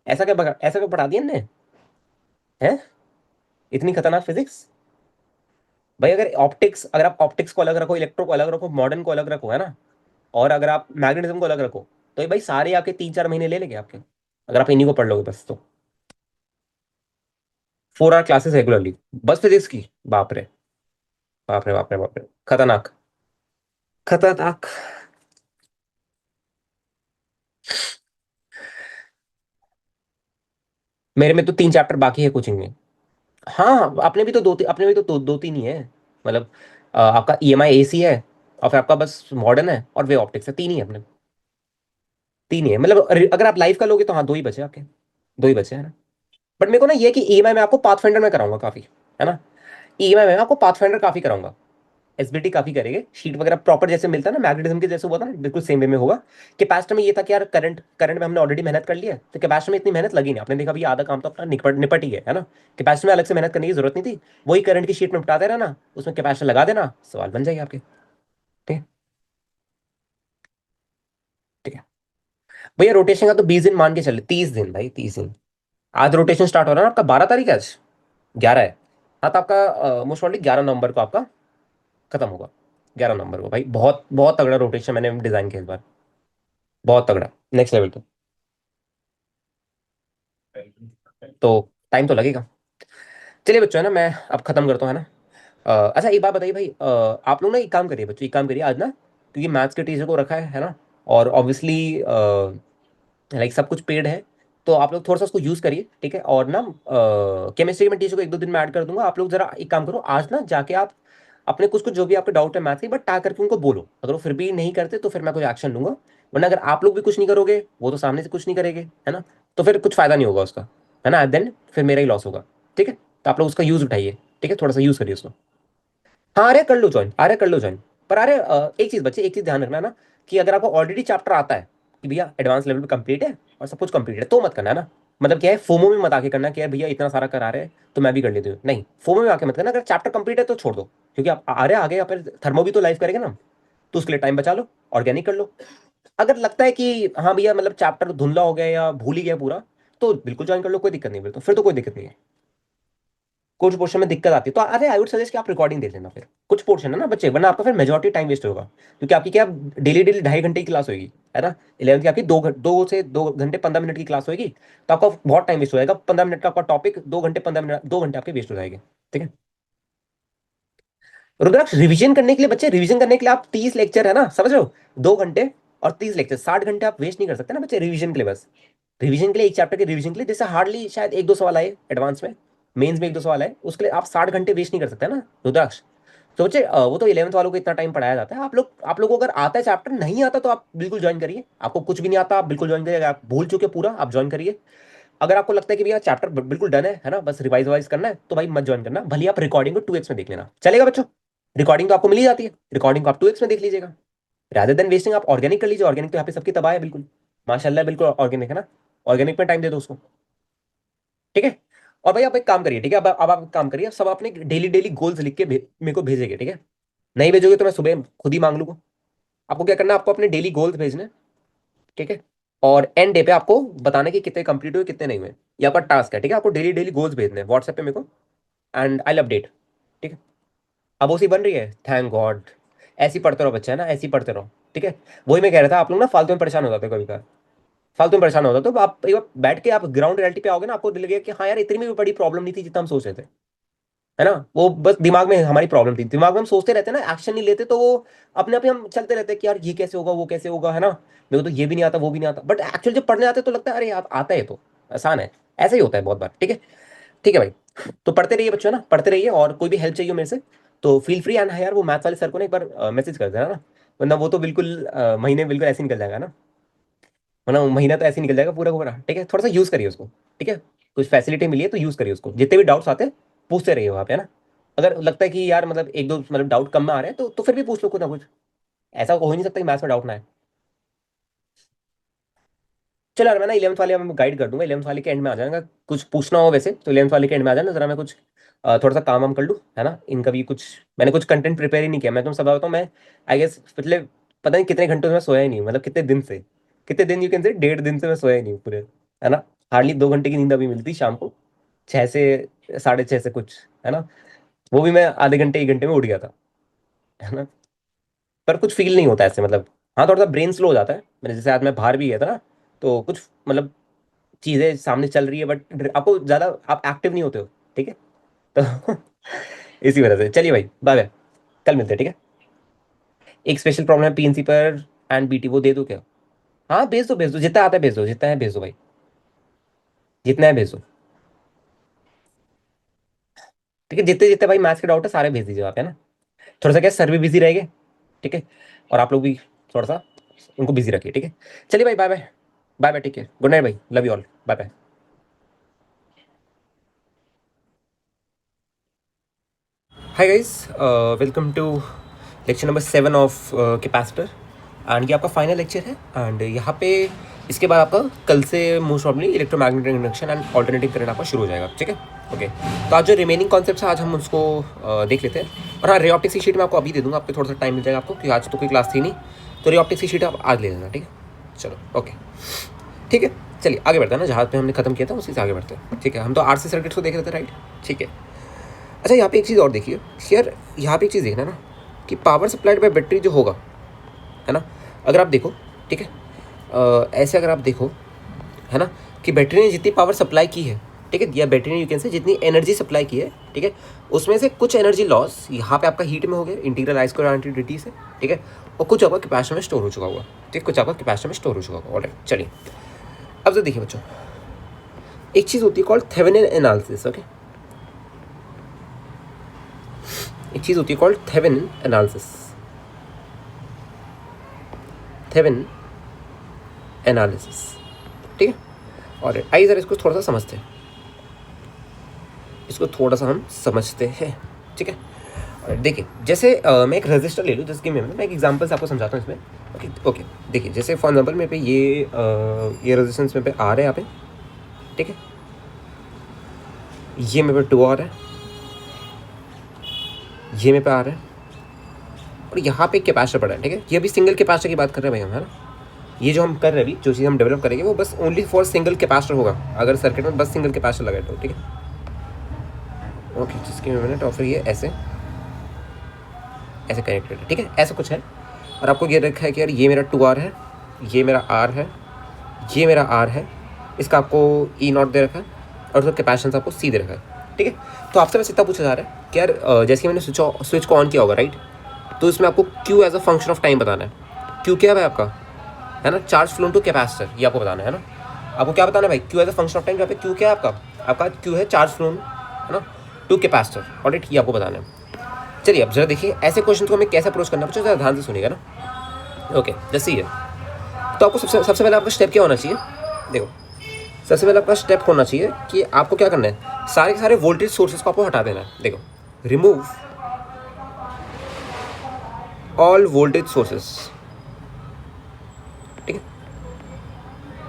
ऐसा क्या पढ़ा दिया ने, हैं, इतनी खतरनाक फिजिक्स। भाई अगर आप ऑप्टिक्स को अलग रखो, इलेक्ट्रो को अलग रखो, मॉडर्न को अलग रखो, है ना, और अगर आप मैग्नेटिज्म को अलग रखो, तो ये भाई सारे आपके 3 4 महीने ले लेंगे आपके, अगर आप इन्हीं को पढ़ लोगे बस तो। 4 आवर क्लासेस रेगुलरली, बस फिजिक्स की, बाप रे, बाप रे, बाप रे, बाप रे, खतरनाक, खतरनाक। मेरे में तो 3 चैप्टर बाकी है कोचिंग में। हाँ अपने भी तो दो तीन ही है, मतलब आपका ईएमआई एसी है, और फिर आपका बस मॉडर्न है और वे ऑप्टिक्स है, तीन ही है अपने, तीन ही है, मतलब अगर आप लाइव का लोगे तो हाँ दो ही बचे आपके, दो ही बचे हैं ना। बट मेरे को ना ये कि ईएमआई में आपको पाथफाइंडर में कराऊंगा काफी, है ना, ईएमआई में आपको पाथफाइंडर काफी कराऊंगा, एसबीटी काफी करेंगे, शीट वगैरह प्रॉपर जैसे मिलता है ना मैग्नेटिज्म के जैसे हुआ था ना, बिल्कुल सेम वे में होगा। कैपेसिटर में ये था कि यार करंट करंट में हमने ऑलरेडी मेहनत कर लिया है, तो कैपेसिटर में इतनी मेहनत लगी नहीं, आपने देखा भी आधा काम तो अपना निपट निपट ही है ना। कैपेसिटर में अलग से मेहनत करने की जरूरत नहीं थी, वही करंट की शीट में निपटाते रहना, उसमें कैपेसिटर लगा देना, सवाल बन जाएगा आपके, ठीक है, ठीक है। भैया रोटेशन का तो 20 दिन मान के चले, 30 दिन भाई, 30 दिन। आज रोटेशन स्टार्ट हो रहा है ना आपका, 12 तारीख है आज, 11 है। हाँ तो आपका मोस्ट प्रॉब्ली 11 नवंबर को आपका खत्म होगा, 11 नवंबर को भाई, बहुत बहुत तगड़ा रोटेशन मैंने डिजाइन किया इस बार, बहुत तगड़ा, नेक्स्ट लेवल पे। तो टाइम तो लगेगा। चलिए बच्चों, है ना, मैं अब खत्म करता हूँ, है ना। अच्छा एक बात बताइए भाई, आप लोग ना एक काम करिए बच्चों, एक काम करिए आज ना, क्योंकि मैथ्स के टीचर को रखा है ना, और ऑब्वियसली लाइक सब कुछ पेड है, तो आप लोग थोड़ा सा उसको यूज करिए, ठीक है, और ना केमिस्ट्री में टीचर को 1 2 दिन में ऐड कर दूंगा, आप लोग जरा एक काम करो आज ना, जाके आप अपने कुछ कुछ जो भी आपके डाउट है मैथ्स की, बट टा करके उनको बोलो, अगर वो फिर भी नहीं करते तो फिर मैं कुछ एक्शन लूंगा, वरना अगर आप लोग भी कुछ नहीं करोगे, वो तो सामने से कुछ नहीं करेंगे, है ना, तो फिर कुछ फायदा नहीं होगा उसका, है ना, एट देन फिर मेरा ही लॉस होगा, ठीक है। तो आप लोग उसका यूज उठाइए, ठीक है, थोड़ा सा यूज करिए उसको। हाँ अरे कर लो ज्वाइन, अरे कर लो ज्वाइन। पर अरे एक चीज बच्चे, एक चीज ध्यान रखना ना, कि अगर आपको ऑलरेडी चैप्टर आता है कि भैया एडवांस लेवल पे कंप्लीट है और सब कुछ कंप्लीट है, तो मत करना, है ना, मतलब क्या है, फोमो में मत आके करना कि यार भैया इतना सारा करा रहे हैं तो मैं भी कर लेती हूँ, नहीं, फोमो में आके मत करना, अगर चैप्टर कंप्लीट है तो छोड़ दो, क्योंकि आप आ रहे आगे, या फिर थर्मो भी तो लाइव करेंगे ना, तो उसके लिए टाइम बचा लो, ऑर्गेनिक कर लो। अगर लगता है कि हाँ भैया मतलब चैप्टर धुंधला हो गया या भूल ही गया पूरा, तो बिल्कुल ज्वाइन कर लो, कोई दिक्कत नहीं, फिर तो कोई दिक्कत नहीं है। कुछ पोर्शन में दिक्कत आती है तो अरे आई वुड सजेस्ट कि आप रिकॉर्डिंग देख लेना, फिर कुछ पोर्शन है ना बच्चे, वरना आपका फिर मेजोरिटी टाइम वेस्ट होगा, क्योंकि आपकी क्या डेली डेली 2.5 घंटे की क्लास होगी, है ना, 11th की आपकी 2 से 2 घंटे 15 मिनट की क्लास होगी, तो आपका बहुत टाइम वेस्ट हो जाएगा, 15 मिनट का आपका टॉपिक, 2 घंटे 15 मिनट, 2 घंटे आपके वेस्ट हो जाएंगे, ठीक है। रुद्राक्ष रिवीजन करने के लिए, बच्चे रिवीजन करने के लिए आप 30 लेक्चर, है ना, समझ रहे हो, 2 घंटे और 30 लेक्चर, 60 घंटे आप वेस्ट नहीं कर सकते ना बच्चे रिवीजन के लिए बस। रिवीजन के लिए, एक चैप्टर के रिवीजन के लिए, जैसे हार्डली शायद एक दो सवाल आए एडवांस में, मेंस में एक दो सवाल आए, उसके लिए आप 60 घंटे वेस्ट नहीं कर सकते ना रुद्राक्ष। सोचे वो तो 11th वालों को इतना टाइम पढ़ाया जाता है, आप लोग को अगर आता है चैप्टर, नहीं आता तो आप बिल्कुल ज्वाइन करिए। आपको कुछ भी नहीं आता आप बिल्कुल ज्वाइन करिए, अगर आप भूल चुके पूरा आप ज्वाइन करिए। अगर आपको लगता है कि भैया चैप्टर बिल्कुल डन है ना, बस रिवाइज वाइज करना है, तो भाई मत ज्वाइन करना, भले आप रिकॉर्डिंग को 2x में देख लेना, चलेगा बच्चों। रिकॉर्डिंग तो आपको मिल ही जाती है, रिकॉर्डिंग को आप 2x में देख लीजिएगा। रादर देन वेस्टिंग आप ऑर्गेनिक कर लीजिए, ऑर्गेनिक तो यहाँ पे सबकी तबाह है बिल्कुल, माशाल्लाह बिल्कुल ऑर्गेनिक है ना, ऑर्गेनिक में टाइम दे दो उसको, ठीक है। और भाई आप एक काम करिए, ठीक है, अब आप एक काम करिए, सब अपने डेली डेली गोल्स लिख के मेरे को भेजेंगे, ठीक है। नहीं भेजोगे तो मैं सुबह खुद ही मांग लूंगा। आपको क्या करना है, आपको अपने डेली गोल्स भेजने हैं, ठीक है। और एंड डे पे आपको बताना कि कितने कंप्लीट हुए कितने नहीं हुए, ये आपका टास्क है, ठीक है। आपको डेली डेली गोल्स भेजने हैं व्हाट्सएप पे मेरे को, एंड आई अपडेट, ठीक है। अब उसी बन रही है, थैंक गॉड। ऐसी पढ़ते रहो बच्चा, है ना, ऐसी पढ़ते रहो, ठीक है। वही मैं कह रहा था, आप लोग ना फालतू में परेशान हो जाते हो कभी कभार, फालतू में परेशान हो जाते हो, तो आप एक बार बैठ के आप ग्राउंड रियलिटी पे आओगे ना, आपको लगेगा कि हाँ यार इतनी भी बड़ी प्रॉब्लम नहीं थी जितना हम सोच रहे थे, है ना। वो बस दिमाग में हमारी प्रॉब्लम थी, दिमाग में हम सोचते रहते हैं ना, एक्शन नहीं लेते, तो वो अपने आप ही हम चलते रहते हैं कि यार ये कैसे होगा वो कैसे होगा, है ना, मेरे को तो ये भी नहीं आता वो भी नहीं आता, बट एक्चुअल जब पढ़ने आते हैं तो लगता है अरे यार आता है, तो आसान है। ऐसा ही होता है बहुत बार, ठीक है। ठीक है भाई, तो पढ़ते रहिए बच्चों, ना पढ़ते रहिए, और कोई भी हेल्प चाहिए हो मेरे से तो फील फ्री। एंड यार वो मैथ वाले सर को ना एक बार मैसेज कर देना ना, वरना वो तो बिल्कुल महीने बिल्कुल ऐसे निकल जाएगा ना, वरना महीना तो ऐसे ही निकल जाएगा पूरा का पूरा, ठीक है। थोड़ा सा यूज करिए उसको, ठीक है। कुछ फैसिलिटी मिली है तो यूज करिए उसको, जितने भी डाउट्स आते हैं पूछते रहिए वहाँ पे, है ना। अगर लगता है कि यार मतलब एक दो मतलब डाउट कम में आ रहे हैं तो फिर भी पूछ लो कुछ ना कुछ, ऐसा हो ही नहीं सकता कि मैथ्स में डाउट ना आए। चलो यार मैं ना 11th वाले मैं गाइड कर दूंगा, 11th वाले के एंड में आ जाएगा, कुछ पूछना हो वैसे तो 11th वाले के एंड में आ जाना जरा, मैं कुछ थोड़ा सा काम वाम कर लूँ, है ना। इनका भी कुछ मैंने कुछ कंटेंट प्रिपेयर ही नहीं किया, मैं तुम सब बताता हूँ, मैं आई गेस पिछले पता नहीं कितने घंटों से मैं सोया ही नहीं हूँ, मतलब कितने दिन से, कितने दिन यू कैन से 1.5 दिन से मैं सोया ही नहीं हूँ पूरे, है ना। हार्डली 2 घंटे की नींद अभी मिलती शाम को, 6 से 6:30 से कुछ, है ना। वो भी मैं आधे घंटे 1 घंटे में उठ गया था, है ना। पर कुछ फील नहीं होता ऐसे, मतलब हाँ थोड़ा सा ब्रेन स्लो हो जाता है, मैंने जैसे आज मैं बाहर भी गया था ना, तो कुछ मतलब चीजें सामने चल रही है, बट आपको ज्यादा आप एक्टिव नहीं होते हो, ठीक है। तो इसी वजह से चलिए भाई, बाय बाय, कल मिलते हैं, ठीक है। एक स्पेशल प्रॉब्लम है पीएनसी पर एंड बीटी, वो दे दो क्या। हाँ भेज दो जितना आता है भेज दो, जितना है भेज दो भाई, जितना है भेज दो, ठीक है। जितने जितने भाई मैथ्स के डाउट है सारे भेज दीजिए आप, है ना। थोड़ा सा क्या सर भी बिजी रहेंगे, ठीक है, और आप लोग भी थोड़ा सा उनको बिजी रखिए, ठीक है। चलिए भाई, बाय बाय, बाय बाय, ठीक है, गुड नाइट भाई, love you all, bye bye. Hi guys, welcome to lecture number 7 of capacitor, and ये आपका फाइनल लेक्चर है। एंड यहाँ पे इसके बाद आपका कल से most probably electromagnetic induction and alternating current आपका शुरू हो जाएगा, ठीक है। ओके, तो आज जो रिमेनिंग कॉन्सेप्ट्स है आज हम उसको देख लेते हैं। और हाँ, रे ऑप्टिक्स की शीट मैं आपको अभी दे दूंगा, आपको थोड़ा सा टाइम मिल जाएगा आपको, क्योंकि आज तो कोई क्लास थी नहीं, तो रे ऑप्टिक्स की शीट आप आज ले लेना, ठीक है। चलो ओके, ठीक है। चलिए आगे बढ़ते हैं ना, जहाँ पे हमने खत्म किया था उसी से आगे बढ़ते हैं, ठीक है। हम तो आरसी सर्किट्स को देख रहे थे, राइट, ठीक है। अच्छा यहाँ पे एक चीज़ और देखिए यार, यहाँ पे एक चीज़ देखना ना कि पावर सप्लाइड बाय बैटरी जो होगा, है ना, अगर आप देखो, ठीक है, ऐसे अगर आप देखो, है ना, कि बैटरी ने जितनी पावर सप्लाई की है, ठीक है, या बैटरी ने यू कैन से जितनी एनर्जी सप्लाई की है, ठीक है, उसमें से कुछ एनर्जी लॉस यहाँ पे आपका हीट में हो गया, इंटीग्रल आई स्क्वायर डी टी से, ठीक है, और कुछ आपका कैपेसिटर में स्टोर हो चुका होगा, ठीक है, कुछ आपका कैपेसिटर में स्टोर हो चुका होगा, ऑलराइट। चलिए अब तो देखिए बच्चों, एक चीज़ होती है कॉल्ड थेवेनिन एनालिसिस, ओके, एक चीज़ होती है called Thevenin analysis, Thevenin analysis, ठीक है। और आइए ज़रा इसको थोड़ा सा समझते हैं, इसको थोड़ा सा हम समझते हैं, ठीक है। और देखिए जैसे मैं एक रजिस्टर ले लूँ, जैसे कि मैं एक एग्जांपल से आपको समझाता हूँ इसमें, ओके ओके। देखिए जैसे फॉर एग्जांपल मेरे पे ये रेजिस्टेंस मेरे पे आ रहा है यहाँ पे, ठीक है, ये मेरे पे 2 आ रहा है, ये मेरे पे आ रहा है, और यहाँ पे एक कैपेसिटर पड़ा है, ठीक है। ये अभी सिंगल कैपेसिटर की बात कर रहे हैं भाई हम, है ना। ये जो हम कर रहे हैं अभी, जो चीज़ हम डेवलप करेंगे वो बस ओनली फॉर सिंगल कैपेसिटर होगा, अगर सर्किट में बस सिंगल कैपेसिटर लगाए तो, ठीक है। ओके, जिसकी मिनट और फिर ये ऐसे ऐसे कनेक्टेड है, ठीक है, ऐसा कुछ है। और आपको ये रखा है कि यार ये मेरा 2R है, ये मेरा R है, ये मेरा R है, इसका आपको E0 दे रखा है, और उसका कैपेसिटेंस आपको C दे रखा है, ठीक है। तो आपसे बस इतना पूछा जा रहा है कि यार जैसे कि मैंने स्विच को ऑन किया होगा, राइट, तो इसमें आपको Q as a function of time बताना है। Q क्या है आपका, है ना, चार्ज फ्लो टू कैपेसिटर, ये आपको बताना है ना। आपको क्या बताना है भाई, Q as a function of time, जहाँ पे क्यू क्या है आपका क्यू है चार्ज फ्लोन, है ना, टू कैपेसिटर, ऑलराइट, ये आपको बताना है। चलिए अब जरा देखिए ऐसे क्वेश्चन को हमें कैसे अप्रोच करना है, बच्चों जरा ध्यान से सुनिएगा ना। ओके जैसे ये, तो आपको सबसे पहले आपका स्टेप क्या होना चाहिए, देखो सबसे पहले आपका स्टेप होना चाहिए कि आपको क्या करना है, सारे के सारे वोल्टेज सोर्सेज को आपको हटा देना है। देखो, रिमूव ऑल वोल्टेज सोर्सेस, ठीक है,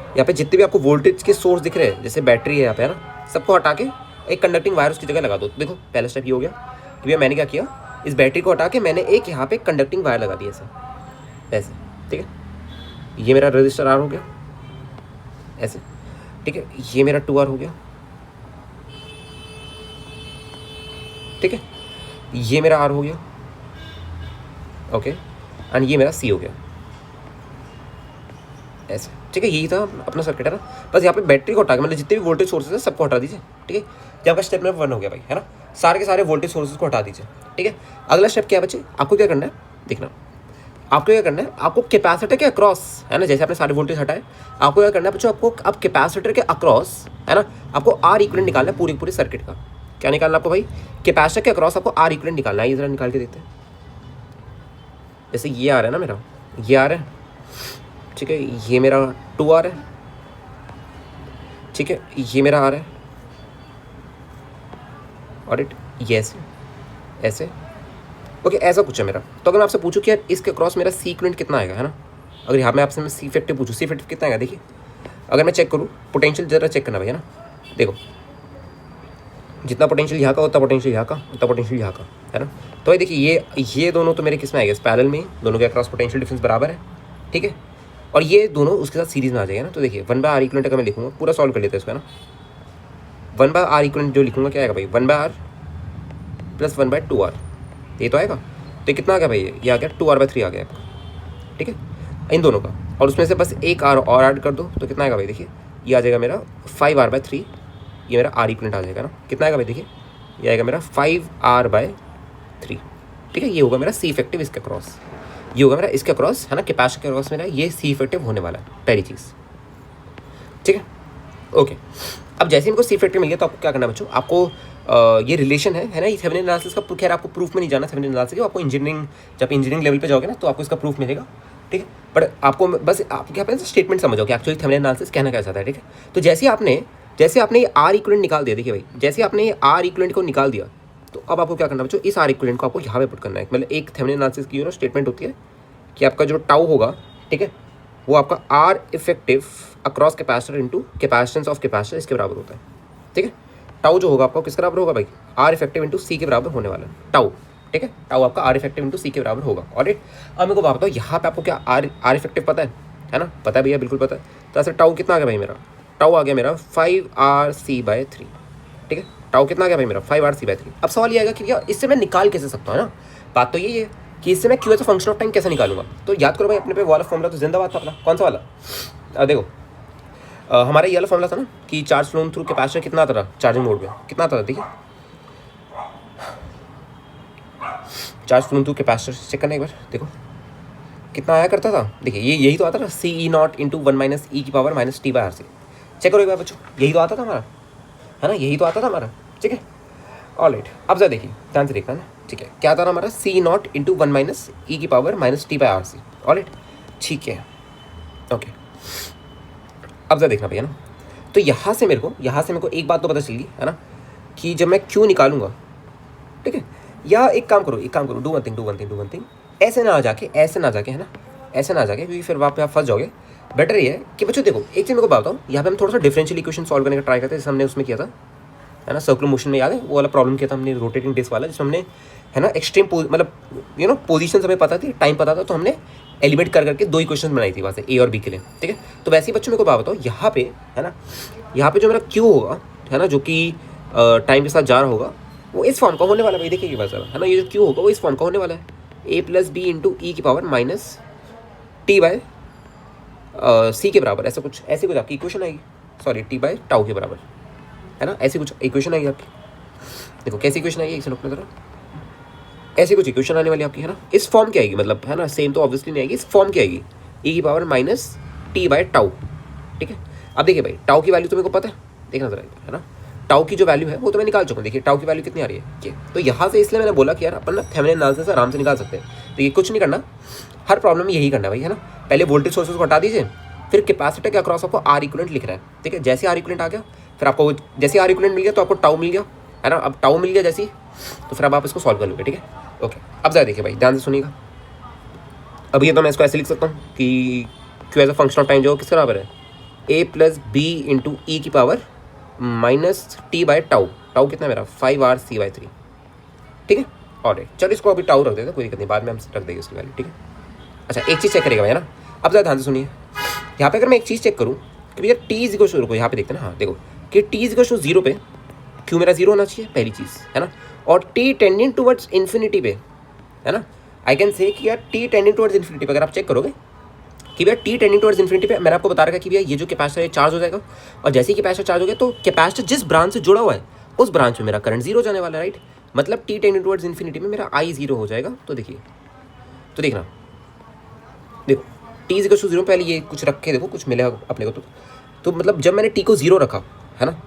यहाँ पे जितने भी आपको वोल्टेज के सोर्स दिख रहे हैं, जैसे बैटरी है यहाँ पे, है ना, सबको हटा के एक कंडक्टिंग वायर उसकी जगह लगा दो। देखो पहला स्टेप ये हो गया कि भैया मैंने क्या किया, इस बैटरी को हटा के मैंने एक यहाँ पे कंडक्टिंग वायर लगा दी ऐसे, ठीक है, ये मेरा रजिस्टर आर हो गया ऐसे, ठीक है, ये मेरा 2R हो गया, ठीक है, ये मेरा R हो गया, ओके, एंड ये मेरा C हो गया ऐसे, ठीक है, यही था अपना सर्किट, है ना। बस यहाँ पे बैटरी को हटा के मतलब जितने भी वोल्टेज सोर्सेज है सबको हटा दीजिए, ठीक है। ये आपका स्टेप नंबर 1 हो गया भाई, है ना, सारे के सारे वोल्टेज सोर्सेज को हटा दीजिए, ठीक है। अगला स्टेप क्या है बच्चे, आपको क्या करना है, देखना, आपको क्या करना है, आपको कैपेसिटर के अक्रॉस, है ना, जैसे आपने सारे वोल्टेज हटाए, आपको क्या करना है बच्चों, आपको अब कैपेसिटर के अक्रॉस, है ना, आपको आर इक्विवेलेंट निकालना है पूरे सर्किट का। क्या निकालना है आपको भाई, कैपेसिटर के अक्रॉस आपको आर इक्विवेलेंट निकालना है। ये जरा निकाल के देखते हैं, जैसे ये आ रहा है ना मेरा, ये आ रहा है, ठीक है, ये मेरा 2R है, ठीक है, ये मेरा आ रहा है, और ये ऐसे ओके, ऐसा कुछ है मेरा। तो अगर मैं आपसे पूछूं कि यार इसके क्रॉस मेरा सी इक्विवेलेंट कितना आएगा, है ना, अगर यहाँ मैं आपसे मैं सी इफेक्टिव पूछूं, सी इफेक्टिव कितना आएगा, देखिए अगर मैं चेक करूँ, पोटेंशियल जरा चेक करना भाई, है ना, देखो जितना पोटेंशियल यहाँ का उतना पोटेंशियल यहाँ का उतना पोटेंशियल यहाँ का, है ना। तो भाई देखिए ये दोनों तो मेरे किस में आएगा, इस पैरेलल में, दोनों के अक्रॉस पोटेंशियल डिफरेंस बराबर है, ठीक है, और ये दोनों उसके साथ सीरीज में आ जाएगा ना। तो देखिए 1/R इक्विवेलेंट अगर मैं लिखूँगा, पूरा सॉल्व कर लेते हैं इसका ना, 1/R इक्विवेलेंट जो लिखूँगा क्या आएगा भाई, 1/R प्लस 1/2R, ये तो आएगा। तो कितना आ गया भाई, ये आ गया 2R/3 आ गया आपका, ठीक है, इन दोनों का, और उसमें से बस एक R और ऐड कर दो तो कितना आएगा भाई, देखिए ये आ जाएगा मेरा 5R/3, ये मेरा R इक्विवेलेंट आ जाएगा ना, कितना आएगा भाई, देखिए ये आएगा मेरा 5R/3, ठीक है, ये होगा मेरा सी इफेक्टिव इसके क्रॉस, ये होगा मेरा इसके क्रॉस, है ना, कैपेसिटर के क्रॉस मेरा ये सी इफेक्टिव होने वाला है, पहली चीज़, ठीक है, ओके। अब जैसे इनको सी इफेक्टिव मिल गया तो आपको क्या करना है बच्चों, आपको ये रिलेशन है ना, ये थेवेनिन एनालिसिस का, खैर आपको प्रूफ में नहीं जाना थेवेनिन एनालिसिस, आपको इंजीनियरिंग, जब इंजीनियरिंग लेवल पे जाओगे ना तो आपको इसका प्रूफ मिलेगा, ठीक है। बट आपको बस आप क्या पहले स्टेटमेंट समझो कि एक्चुअली थेवेनिन एनालिसिस कहना क्या चाहता है, ठीक है। तो जैसे आपने ये आर इक्विवेलेंट निकाल दिया, देखिए भाई जैसे आपने ये आर इक्विवेलेंट को निकाल दिया, तो अब आपको क्या करना है बच्चों, इस आर इक्विवेलेंट को आपको यहाँ पे पुट करना है। मतलब एक थेवेनिन एनालिसिस की ना स्टेटमेंट होती है कि आपका जो टाउ होगा, ठीक है, वो आपका R effective across capacitor into capacitance of capacitor इसके बराबर होता है, ठीक है। टाउ जो होगा आपको किसके बराबर होगा भाई, आर इफेक्टिव इंटू सी के बराबर होने वाला है टाउ, ठीक है, टाउ आपका आर इफेक्टिव इंटू सी के बराबर होगा। और अब मेरे को बात बताओ, यहाँ पे आपको क्या आर इफेक्टिव पता है ना, पता है भैया, बिल्कुल पता है। तो ऐसे टाउ कितना आ गया भाई, मेरा टाउ आ गया मेरा 5RC/3, ठीक है, टाउ कितना आ गया भाई मेरा 5RC/3। अब सवाल ये आएगा कि भैया इससे मैं निकाल कैसे सकता हूँ, है ना। बात तो यही है कि इससे मैं Q as a function of time कैसे निकालूंगा। तो याद करो भाई अपने पे वाला फॉर्मूला तो जिंदाबाद था अपना, कौन सा वाला, देखो हमारा ये वाला फॉर्मूला था ना कि चार्ज फ्लोन थ्रू कैपेसिटर कितना आता था चार्जिंग मोड में, कितना आता था, देखिए charge flown through capacitor check करना एक बार, देखो कितना आया करता था, देखिए ये यही तो आता था, CE0 × 1 - e⁻ t/RC। चेक करो एक बार बच्चों, यही तो आता था हमारा, है ना, यही तो आता था हमारा, ठीक है, ऑलराइट। अब जरा देखिए ध्यान से देखना ना, ठीक है, क्या आता था हमारा, CE0 × 1 - e⁻ t/RC, ऑलराइट, ठीक है, ओके। अब जरा देखना भैया ना, तो यहाँ से मेरे को एक बात तो पता चली, है ना, कि जब मैं क्यू निकालूंगा, ठीक है, या एक काम करो, डू वन थिंग, ऐसे ना जाके, है ना, ऐसे ना जाके, क्योंकि फिर वहाँ पे आप फंस जाओगे। बेटर ये है कि बच्चों देखो एक चीज़ मेरे को बात बताओ, यहाँ पे हम थोड़ा सा डिफरेंशियल इक्वेशन सॉल्व करने का ट्राई करते हैं, जैसे हमने उसमें किया था, है ना, सर्कुलर मोशन में, याद है वो वाला प्रॉब्लम किया था हमने, रोटेटिंग डिस्क वाला, जिसमें हमने, है ना, एक्सट्रीम मतलब पोजीशन हमें पता थी, टाइम पता था, तो हमने एलिमिनेट कर करके 2 इक्वेशन बनाई थी वहाँ से, ए और बी के लिए, ठीक है। तो वैसे ही बच्चों मेरे को बात बताओ, यहाँ पे, है ना, यहाँ पे जो मेरा क्यू होगा, है ना, जो कि टाइम के साथ जा रहा होगा, वो इस फॉर्म का होने वाला है भाई, देखिए बस, है ना, ये जो क्यू होगा वो इस फॉर्म का होने वाला है, A + B × e⁻ t/c के बराबर, ऐसा कुछ, ऐसी कुछ आपकी इक्वेशन आएगी, सॉरी t/τ के बराबर, है ना, ऐसी कुछ इक्वेशन आएगी आपकी। देखो कैसी इक्वेशन आएगी, एक सेकंड रुकना जरा, ऐसी कुछ इक्वेशन आने वाली आपकी, है ना, इस फॉर्म की आएगी, मतलब, है ना, सेम तो ऑब्वियसली नहीं आएगी, इस फॉर्म की आएगी, e⁻ t/τ, ठीक है। अब देखिए भाई टाउ की वैल्यू तो मेरे को पता है, देखना जरा है ना, टाउ की जो वैल्यू है वो तो मैं निकाल चुका हूँ। देखिए टाउ की वैल्यू कितनी आ रही है ये, तो यहाँ से इसलिए मैंने बोला कि यार अपन ना थेवेनिन एनालिसिस आराम से निकाल सकते हैं। तो ये कुछ नहीं करना, हर प्रॉब्लम में यही करना भाई है ना, पहले वोल्टेज सोर्सेज को हटा दीजिए, फिर कैपेसिटर के अक्रॉस आपको आर इक्विवेलेंट लिख रहा है, ठीक है। जैसे आर इक्विवेलेंट आ गया, फिर आपको जैसे आर इक्विवेलेंट मिल गया तो आपको टाउ मिल गया है ना, अब टाउ मिल गया जैसे ही, तो फिर अब आप इसको सॉल्व कर लोगे, ठीक है। ओके अब जरा देखिए भाई ध्यान से सुनिएगा। अब ये तो मैं इसको ऐसे लिख सकता हूँ कि Q as a function of time जो किसके बराबर है, A plus B into E की power minus T by tau, tau कितना है मेरा 5RC/3, ठीक है। और चलो इसको अभी टाउ रख देते हैं, कोई दिक्कत नहीं, बाद में हम रख देंगे इसकी वैल्यू, ठीक है। अच्छा एक चीज़ चेक करेगा भाई है ना, अब ज़रा ध्यान से सुनिए, यहाँ पे अगर मैं एक चीज़ चेक करूँ कि भैया टी इज इक्वल टू, रुको यहाँ पे देखते हैं ना, हाँ देखो कि टी इज इक्वल टू 0 पे क्यों मेरा 0 होना चाहिए, पहली चीज़ है ना, और टी टेंडिंग टूवर्ड्स इन्फिनिटी पे है ना, आई कैन से कि यार टी टेंडिंग टूवर्ड्स इन्फिनिटी पे अगर आप चेक करोगे कि भैया टी टेंडिंग टूवर्ड्स इन्फिनिटी पे मैंने आपको बता रखा कि भैया ये जो कैपेसिटर है चार्ज हो जाएगा, और जैसे ही कैपेसिटर चार्ज हो गया तो कैपेसिटर जिस ब्रांच से जुड़ा हुआ है उस ब्रांच में मेरा करंट 0 जाने वाला है, राइट। मतलब टी टेंडिंग टूवर्ड्स इन्फिनिटी में मेरा आई 0 हो जाएगा। तो देखिए, तो देखना, देखो टी इज इक्वल टू 0, पहले ये कुछ रख के देखो कुछ मिलेगा अपने को, तो मतलब जब मैंने टी को 0 रखा है ना,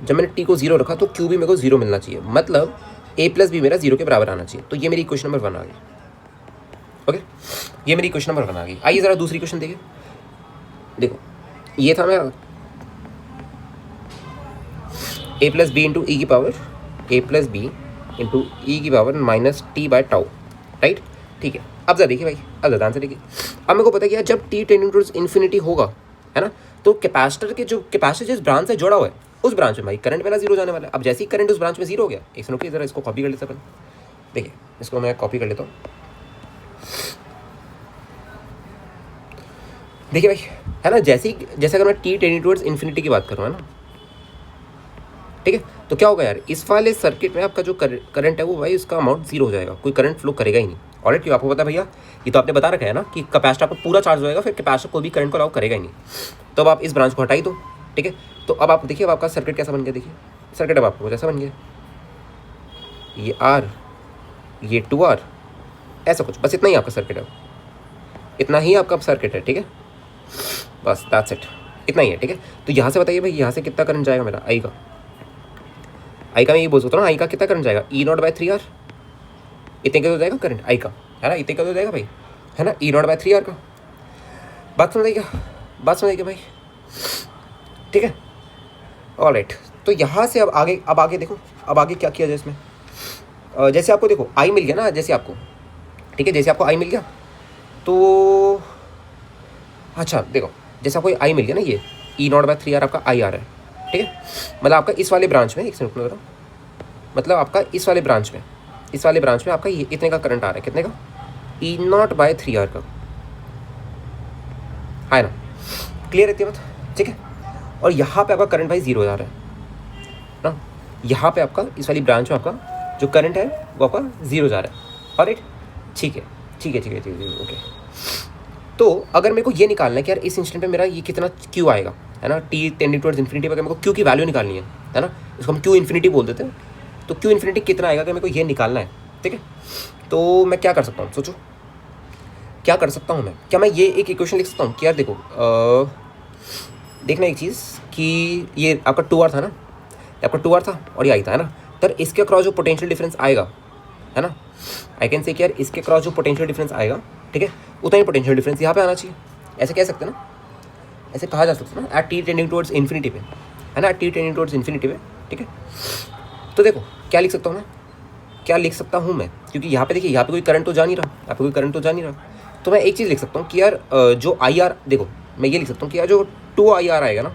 जब मैंने टी को 0 रखा तो क्यू भी मेरे को 0 मिलना चाहिए, मतलब ए प्लस बी मेरा 0 के बराबर आना चाहिए। तो ये मेरी क्वेश्चन नंबर 1 आ गई, ओके, ये मेरी क्वेश्चन नंबर 1 आ गई। आइए ज़रा दूसरी क्वेश्चन देखिए, देखो ये था मैं A plus B into E की power, A plus B into E की power minus T by tau, right, ठीक है। अब जरा देखिए भाई, अब ध्यान से देखिए, अब मेरे को पता है कि यार जब टी टेंडिंग टुवर्ड्स इन्फिनिटी होगा है ना, तो कैपेसिटर के जो कैपेसिटर जिस ब्रांच से जुड़ा हुआ है उस ब्रांच में भाई करंट मेरा 0 जाने वाला है। अब जैसे ही करंट उस ब्रांच में 0 हो गया, एक सुनो कि जरा इसको कॉपी कर लेते अपन, देखिए इसको मैं कॉपी कर लेता हूँ, देखिए भाई है ना, जैसे अगर मैं टी टेंडिंग टुवर्ड्स इन्फिनिटी की बात करूँ है ना, ठीक है, तो क्या होगा यार, इस वाले सर्किट में आपका जो करंट है वो भाई उसका अमाउंट 0 हो जाएगा, कोई करंट फ्लो करेगा ही नहीं। ऑलरेडी क्यों आपको पता है भैया, ये तो आपने बता रखा है ना कि कैपेसिटर आपका पूरा चार्ज होएगा, फिर कैपेसिटर कोई भी करंट को अलाउ करेगा ही नहीं। तो अब आप इस ब्रांच को हटाई दो, ठीक है। तो अब आप देखिए अब आपका सर्किट कैसा बन गया, देखिए सर्किट अब आपको कुछ ऐसा बन गया, ये आर, ये 2R, ऐसा कुछ, बस इतना ही आपका सर्किट है, इतना ही आपका सर्किट है, ठीक है, बस दैट्स इट, इतना ही है, ठीक है। तो यहाँ से बताइए भाई यहाँ से कितना करंट जाएगा मेरा आई का, आई का मैं ये बोल सकता हूँ ना, आई का कितना करंट जाएगा, E0/3R, इतने का हो जाएगा करंट आई का है ना, इतने का हो जाएगा भाई है ना, E0/3R का। बात समझिएगा, बात समझिएगा भाई, ठीक है, ऑलराइट। तो यहाँ से अब आगे देखो, अब आगे क्या किया जाए इसमें, जैसे आपको देखो आई मिल गया ना, जैसे आपको, ठीक है, जैसे आपको आई मिल गया तो अच्छा देखो, जैसे आपको आई मिल गया ना, ये E0/3R आपका आई आ रहा है, ठीक है, मतलब आपका इस वाले ब्रांच में, एक सेकंड रुको, मतलब आपका इस वाले ब्रांच में आपका ये इतने का करंट आ रहा है, कितने का, E0/3R का, है ना, क्लियर रहती है बात, ठीक है। और यहाँ पे आपका करंट भाई 0 जा रहा है ना, यहाँ पे आपका इस वाली ब्रांच में आपका जो करंट है वो आपका 0 जा रहा है, ऑलराइट, ठीक है, ओके। तो अगर मेरे को ये निकालना है कि यार इस इंस्टेंट पे मेरा ये कितना क्यू आएगा है ना, टी टेंडिंग टुवर्ड्स इन्फिनिटी पर मेरे को क्यू की वैल्यू निकालनी है ना, इसको हम क्यू इन्फिनिटी बोल देते हैं। तो क्यू इन्फिनिटी कितना आएगा, अगर मेरे को ये निकालना है, ठीक है, तो मैं क्या कर सकता हूँ, सोचो क्या कर सकता हूँ मैं, क्या मैं ये एक इक्वेशन लिख सकता हूँ कि यार देखो देखना एक चीज़ कि ये आपका 2R था ना, आपका 2R था और ये आई था है ना, तो इसके क्रॉस जो पोटेंशियल डिफरेंस आएगा है ना, आई कैन से कि यार इसके क्रॉस जो पोटेंशियल डिफरेंस आएगा, ठीक है, उतना ही पोटेंशियल डिफरेंस यहाँ पे आना चाहिए, ऐसे कह सकते हैं ना, ऐसे कहा जा सकता है ना, at T tending towards infinity पे है ना, टी टेंडिंग टुवर्ड्स इन्फिनिटी पे, ठीक है। तो देखो क्या लिख सकता हूँ मैं, क्या लिख सकता हूँ मैं, क्योंकि यहाँ पे देखिए यहाँ पे कोई करंट तो जा नहीं रहा, तो मैं एक चीज़ लिख सकता हूँ कि यार जो आई आर, देखो मैं ये लिख सकता हूँ कि यार जो 2IR आएगा ना,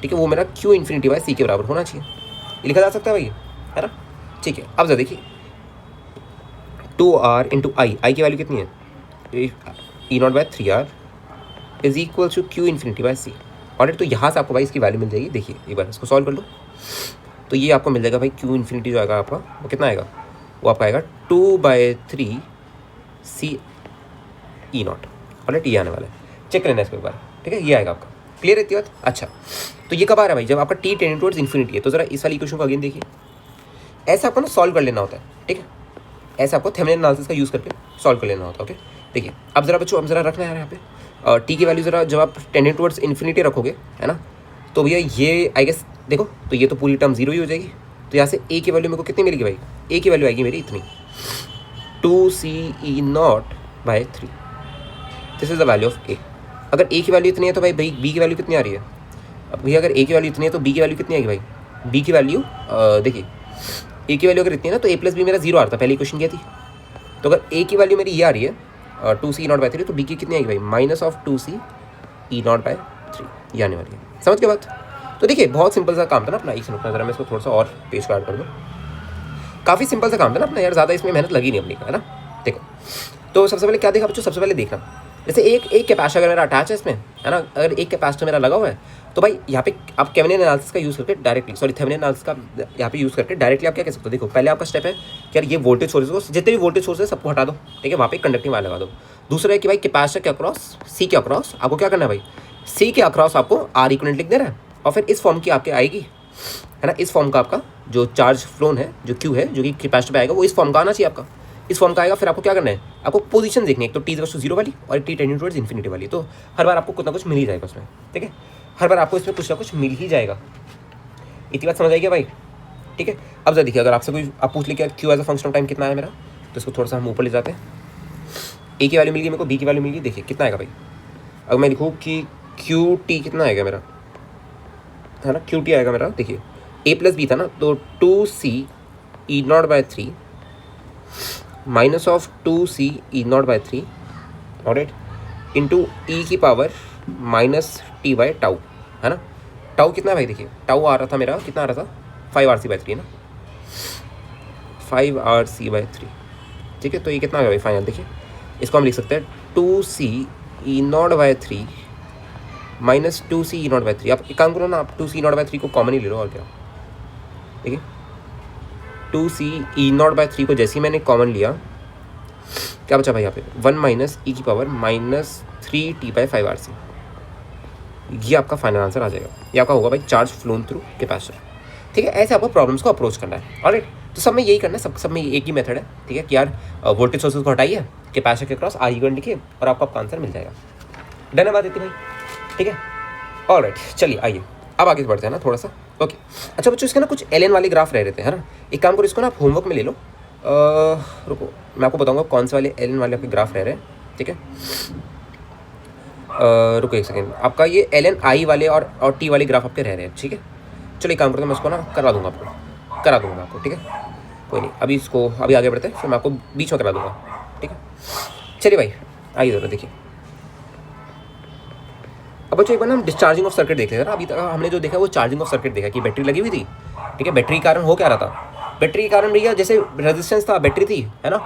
ठीक है, वो मेरा क्यू इन्फिनिटी बाय सी के बराबर होना चाहिए, ये लिखा जा सकता है भाई है ना, ठीक है। अब जरा देखिए 2R इंटू आई की वैल्यू कितनी है, E0/3R is equal to Q infinity by C, और तो यहाँ से आपको भाई इसकी वैल्यू मिल जाएगी, देखिए एक बार इसको सॉल्व कर लो, तो ये आपको मिल जाएगा भाई क्यू इन्फिनिटी जो आएगा आपका वो कितना आएगा, वो आपका आएगा 2/3 C E0, ऑलराइट, ये आने वाला है, चेक करना इसको एक बार, ठीक है, ये आएगा आपका, क्लियर रहती है बात। अच्छा तो ये कब आ रहा है भाई, जब आपका टी टेंडिंग टुवर्ड्स इन्फिनिटी है। तो जरा इस वाली इक्वेशन को अगेन देखिए, ऐसा आपको ना सॉल्व कर लेना होता है, ठीक है, ऐसा आपको थेवेनिन एनालिसिस का यूज़ करके सॉल्व कर लेना होता है, ओके। देखिए अब जरा बच्चों, अब जरा रखना है यहाँ पे, टी की वैल्यू ज़रा जब आप टेंडिंग टुवर्ड्स इन्फिनिटी रखोगे, है ना, तो भैया ये आई गेस देखो, तो ये तो पूरी टर्म जीरो ही हो जाएगी। तो यहाँ से ए की वैल्यू मेरे को कितनी मिलेगी भाई, ए की वैल्यू आएगी मेरी इतनी 2c(E0/3). This is the value of A. अगर ए की वैल्यू इतनी है तो भाई बी की वैल्यू कितनी आ रही है। अब भैया अगर ए की वैल्यू इतनी है तो बी की वैल्यू कितनी आएगी भाई, बी की वैल्यू देखिए, ए की वैल्यू अगर इतनी है ना तो a+b मेरा 0 आ रहा था पहले क्वेश्चन किया थी। तो अगर ए की वैल्यू मेरी ये आ रही है 2c(E0/3), तो बी की कितनी आएगी भाई, -2c(E0/3) ये आने वाली है। समझ के बात। तो देखिए बहुत सिंपल सा काम था ना अपना। एक मिनट ज़रा मैं इसको थोड़ा सा और पेज कार्ड कर दूँ। काफ़ी सिंपल सा काम था ना अपना यार, ज़्यादा इसमें मेहनत लगी नहीं अपनी, है ना। देखो तो सबसे पहले क्या देखा बच्चों, सबसे पहले देखना जैसे एक कैपेसिटर अगर मेरा अटैच है इसमें, है ना, अगर एक कैपेसिटर मेरा लगा हुआ है तो भाई यहाँ पे आप केविनियन एनालिसिस का यूज़ करके डायरेक्टली, सॉरी थेवेनिन एनालिसिस का यहाँ पे यूज़ करके डायरेक्टली आप क्या कह सकते हो। देखो पहले आपका स्टेप है कि यार ये वोल्टेज सोर्स को, जितने भी वोल्टेज सोर्स है सबको हटा दो, ठीक है, वहाँ पे कंडक्टिंग वायर लगा दो। दूसरा है कि भाई कैपेसिटर के अक्रॉस, सी के अक्रॉस आपको क्या करना है भाई, सी के अक्रॉस आपको आर इक्विवेलेंट लिख देना है, और फिर इस फॉर्म की आपके आएगी, है ना, इस फॉर्म का आपका जो चार्ज फ्लोन है, जो क्यू है जो कि कैपेसिटर पे आएगा, वो इस फॉर्म का आना चाहिए आपका, इस फॉर्म का आएगा। फिर आपको क्या करना है, आपको पोजीशन देखनी है, एक तो t=0 वाली और एक t=∞ वाली। तो हर बार आपको कुछ ना कुछ मिल ही जाएगा उसमें, ठीक है, हर बार आपको इसमें कुछ ना कुछ मिल ही जाएगा। इतनी बात समझ आएगी भाई, ठीक है। अब जरा देखिए, अगर आपसे कोई आप पूछ ले कि Q as a function of time कितना है मेरा, तो इसको थोड़ा सा हम ऊपर ले जाते हैं। ए की वैल्यू मिल गई मेरे को, बी की वैल्यू मिल गई, देखिए कितना आएगा भाई। अगर मैं लिखूँ कि क्यू टी कितना आएगा मेरा, है ना, क्यू टी आएगा मेरा, देखिए a+b था ना, तो 2c(E0/3) -2c(E0/3), alright, into e की पावर -t/टाउ, है ना। टाउ कितना है भाई, देखिए टाउ आ रहा था मेरा, कितना आ रहा था 5RC/3 ना, 5RC/3, ठीक है। तो ये कितना आ गया भाई फाइनल, देखिए इसको हम लिख सकते हैं 2c(E0/3) -2c(E0/3). आप एक काम करो ना, आप 2c(E0/3) को कॉमन ही ले लो, और क्या, देखिए 2c(E0/3) को जैसे ही मैंने कॉमन लिया, क्या बचा भाई यहाँ पे 1 - e की पावर -3t/5RC। ये आपका फाइनल आंसर आ जाएगा, ये आपका होगा भाई चार्ज फ्लोन थ्रू कैपेसिटर, ठीक है। ऐसे आपको प्रॉब्लम्स को अप्रोच करना है, ऑलराइट। तो सब में यही करना है, सब में एक ही मेथड है, ठीक है, कि यार वोल्टेज सोर्सेज को हटाइए, कैपेसिटर के क्रॉस आर इक्विवेलेंट लिखिए, और आपका आंसर मिल जाएगा। डन है बात इतनी भाई, ठीक है, ऑलराइट। चलिए आइए अब आगे बढ़ते हैं ना थोड़ा सा, ओके। अच्छा बच्चों, इसके ना कुछ एल एन वाले ग्राफ रह रहे थे, है ना। एक काम करो, इसको ना आप होमवर्क में ले लो। रुको मैं आपको बताऊंगा कौन से वाले एल एन वाले आपके ग्राफ रह रहे हैं, ठीक है। रुको एक सेकेंड, आपका ये LNI वाले और T वाले ग्राफ आपके रह रहे हैं, ठीक है। चलो एक काम करता हूँ, मैं इसको ना करा दूंगा आपको, ठीक है, कोई नहीं। अभी इसको अभी आगे बढ़ते हैं, फिर मैं आपको बीच में करा दूंगा, ठीक है। चलिए भाई आइए ज़रा देखिए। अब बच्चों एक बार ना हम डिस्चार्जिंग ऑफ सर्किट देख लेते हैं। अभी तक हमने जो देखा वो चार्जिंग ऑफ सर्किट देखा कि बैटरी लगी हुई थी, ठीक है। बैटरी के कारण हो क्या रहा था, बैटरी के कारण भैया जैसे रेजिस्टेंस था, बैटरी थी, है ना,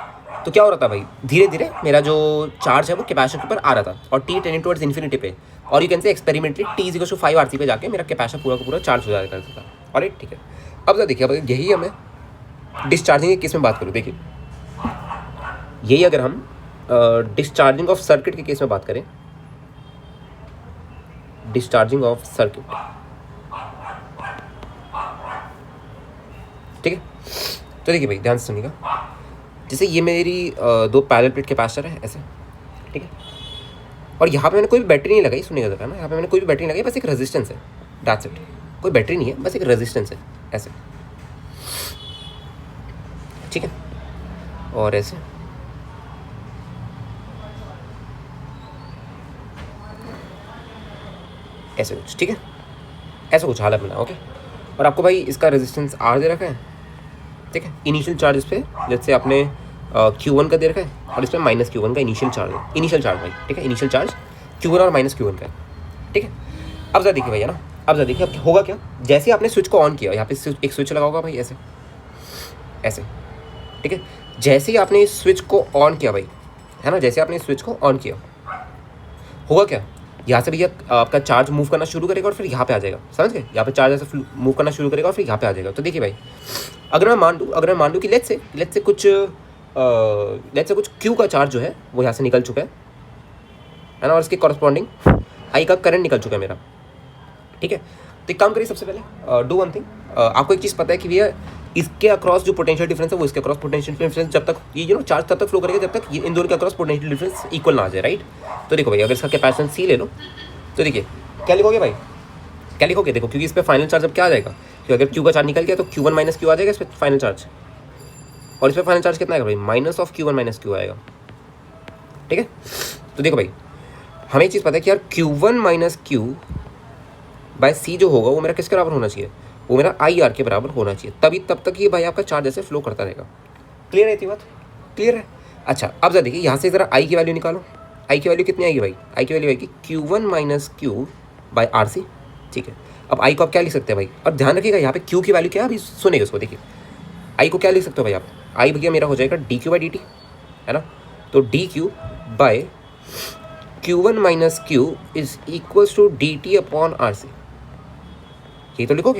तो क्या हो रहा था भाई, धीरे धीरे मेरा जो चार्ज है वो कैपेसिटर के ऊपर आ रहा था, और t टेंडिंग टुवर्ड्स इन्फिनिटी पे, और you can say experimentally t=5RC पे जाके मेरा कैपेसिटर पूरा का पूरा चार्ज हो जाया करता था, ऑलराइट, ठीक है। अब जरा देखिए, अब यही हमें डिस्चार्जिंग के केस में बात करूँ, देखिए यही अगर हम डिस्चार्जिंग ऑफ सर्किट के केस में बात करें, डिस्चार्जिंग ऑफ सर्किट, ठीक है। तो देखिए भाई ध्यान से सुनिएगा, जैसे ये मेरी दो पैरेलल प्लेट कैपेसिटर है ऐसे, ठीक है, और यहाँ पे मैंने कोई भी बैटरी नहीं लगाई, सुनिएगा जरा ना, यहाँ पे मैंने कोई भी बैटरी नहीं लगाई, बस एक रेजिस्टेंस है, दैट्स इट, कोई बैटरी नहीं है, बस एक रेजिस्टेंस है ऐसे, ठीक है, और ऐसे, ऐसे कुछ, ठीक है, ऐसा कुछ हालत बना, ओके। और आपको भाई इसका रेजिस्टेंस R दे रखा है, ठीक है। इनिशियल चार्ज इस पर जैसे आपने Q1 का दे रखा है, और इसमें -Q1 का इनिशियल चार्ज है, इनिशियल चार्ज भाई, ठीक है, इनिशियल चार्ज Q1 और -Q1 का है, ठीक है। अब जरा देखिए भैया ना, अब जरा देखिए अब होगा क्या, जैसे आपने स्विच को ऑन किया, यहाँ पे एक स्विच लगा होगा भाई ऐसे ऐसे, ठीक है। जैसे ही आपने इस स्विच को ऑन किया भाई, है ना, जैसे आपने इस स्विच को ऑन किया, होगा क्या, यहाँ से भैया आपका चार्ज मूव करना शुरू करेगा और फिर यहाँ पे आ जाएगा, समझ गए, यहाँ पे चार्ज ऐसे मूव करना शुरू करेगा और फिर यहाँ पे आ जाएगा। तो देखिए भाई, अगर मैं मान दूँ कि लेट्स से कुछ Q का चार्ज जो है वो यहाँ से निकल चुका है ना, और इसके कॉरस्पॉन्डिंग I का करंट निकल चुका है मेरा, ठीक है। तो एक काम करिए, सबसे पहले डू वन थिंग, आपको एक चीज़ पता है कि भैया इसके अक्रॉस जो पोटेंशियल डिफरेंस है वो इसके अक्रॉस पोटेंशियल डिफरेंस, जब तक ये चार्ज तब तक फ्लो करेगा जब तक ये इन दोनों के अक्रॉस पोटेंशियल डिफरेंस इक्वल ना आ जाए, राइट। तो देखो भाई, अगर इसका कैपेसिटेंस सी ले लो तो देखिए क्या लिखोगे भाई, क्या लिखोगे, देखो क्योंकि इस पर फाइनल चार्ज अब क्या आ जाएगा, क्योंकि अगर क्यू का चार्ज निकल गया तो Q1 माइनस क्यू आ जाएगा इस पर फाइनल चार्ज, और इस पर फाइनल चार्ज कितना आएगा भाई, minus of Q1 minus Q आएगा, ठीक है। तो देखो भाई, हमें एक चीज़ पता है कि यार Q1 माइनस क्यू बाय सी जो होगा वो मेरा किसके बराबर होना चाहिए, वो मेरा IR के बराबर होना चाहिए, तभी तब तक ये भाई आपका चार्ज ऐसे फ्लो करता रहेगा। क्लियर है इतनी बात, क्लियर है। अच्छा अब जरा देखिए यहाँ से ज़रा I की वैल्यू निकालो, I की वैल्यू कितनी आएगी भाई, I की वैल्यू आएगी Q1 minus Q bye RC, ठीक है। अब I को आप क्या लिख सकते हैं भाई, और ध्यान रखिएगा यहाँ पे Q की वैल्यू क्या है, अभी सुनेगा उसको, देखिए I को क्या लिख सकते हो भाई आप, I भैया मेरा हो जाएगा DQ बाई DT, है ना। तो DQ by Q1 minus Q is equals to DT upon RC, यही तो लिखोगे,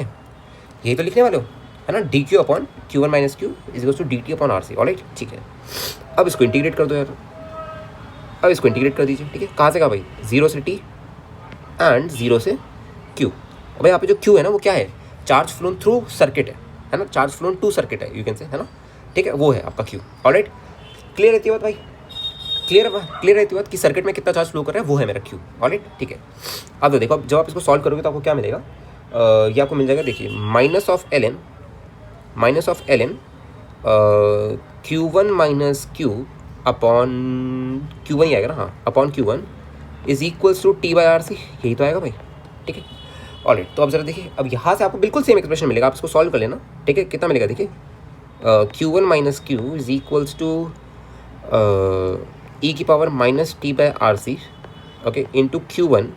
यही तो लिखने वाले हो, है ना। DQ upon Q1 minus Q is equals to DT upon RC, alright, ठीक है। अब इसको इंटीग्रेट कर दो यार, अब इसको इंटीग्रेट कर दीजिए, ठीक है। कहाँ से कहाँ भाई, 0 से T एंड 0 से Q। और भाई यहाँ पे जो Q है ना वो क्या है, चार्ज फ्लोन थ्रू सर्किट है ना, चार्ज फ्लोन टू सर्किट है, यू कैन से, है ना, ठीक है, वो है आपका Q, ऑलराइट। क्लियर रहती है बात भाई, क्लियर रहती है बात कि सर्किट में कितना चार्ज फ्लो कर रहा है, वो है मेरा Q, ऑलराइट, ठीक है। अब तो देखो, जब आप इसको सॉल्व करोगे तो आपको क्या मिलेगा, ये आपको मिल जाएगा, देखिए minus of ln Q1 minus Q upon Q1 ही आएगा ना, हाँ, upon Q1 is equals to T by RC, यही तो आएगा भाई, ठीक है, ऑलराइट। तो अब जरा देखिए, अब यहाँ से आपको बिल्कुल सेम एक्सप्रेशन मिलेगा, आप इसको सॉल्व कर लेना, ठीक है। कितना मिलेगा देखिए, Q1 minus Q is equals to E की power minus T by RC, okay, into Q1।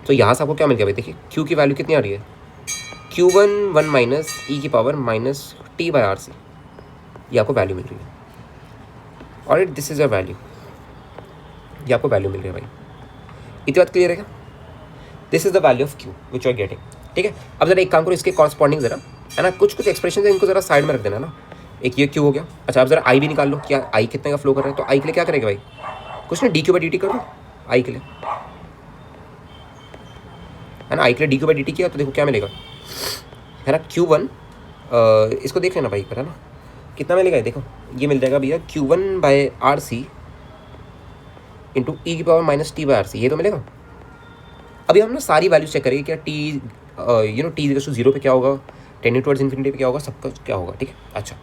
तो यहाँ से आपको क्या मिल गया भाई, देखिए Q की वैल्यू कितनी आ रही है, Q1 1 माइनस ई की power minus T by RC, ये आपको वैल्यू मिल रही है, और दिस इज अ वैल्यू, ये आपको वैल्यू मिल रही है भाई, इतनी बात क्लियर है क्या, this is the value of Q which you are getting, ठीक है। अब जरा एक काम करो, इसके कॉरस्पॉन्डिंग जरा, है ना, कुछ एक्सप्रेशन है इनको जरा साइड में रख देना ना, एक ये Q हो गया। अच्छा अब जरा I भी निकाल लो, क्या I कितने का फ्लो कर रहा है, तो I के लिए क्या करेगा भाई, कुछ नहीं, DQ बाई DT कर दो I के लिए, है ना, I के लिए DQ बाई DT किया तो देखो क्या मिलेगा, है ना, Q1, इसको देख लेना भाई, है ना, कितना मिलेगा, देखो ये मिल जाएगा भैया Q1 bye RC into E की power minus T by RC, ये तो मिलेगा। अभी हम ना सारी वैल्यू चेक करेंगे, क्या T T 0 पे क्या होगा, 10 टुवर्ड्स इन्फिनिटी पे क्या होगा, सबका क्या होगा, ठीक है। अच्छा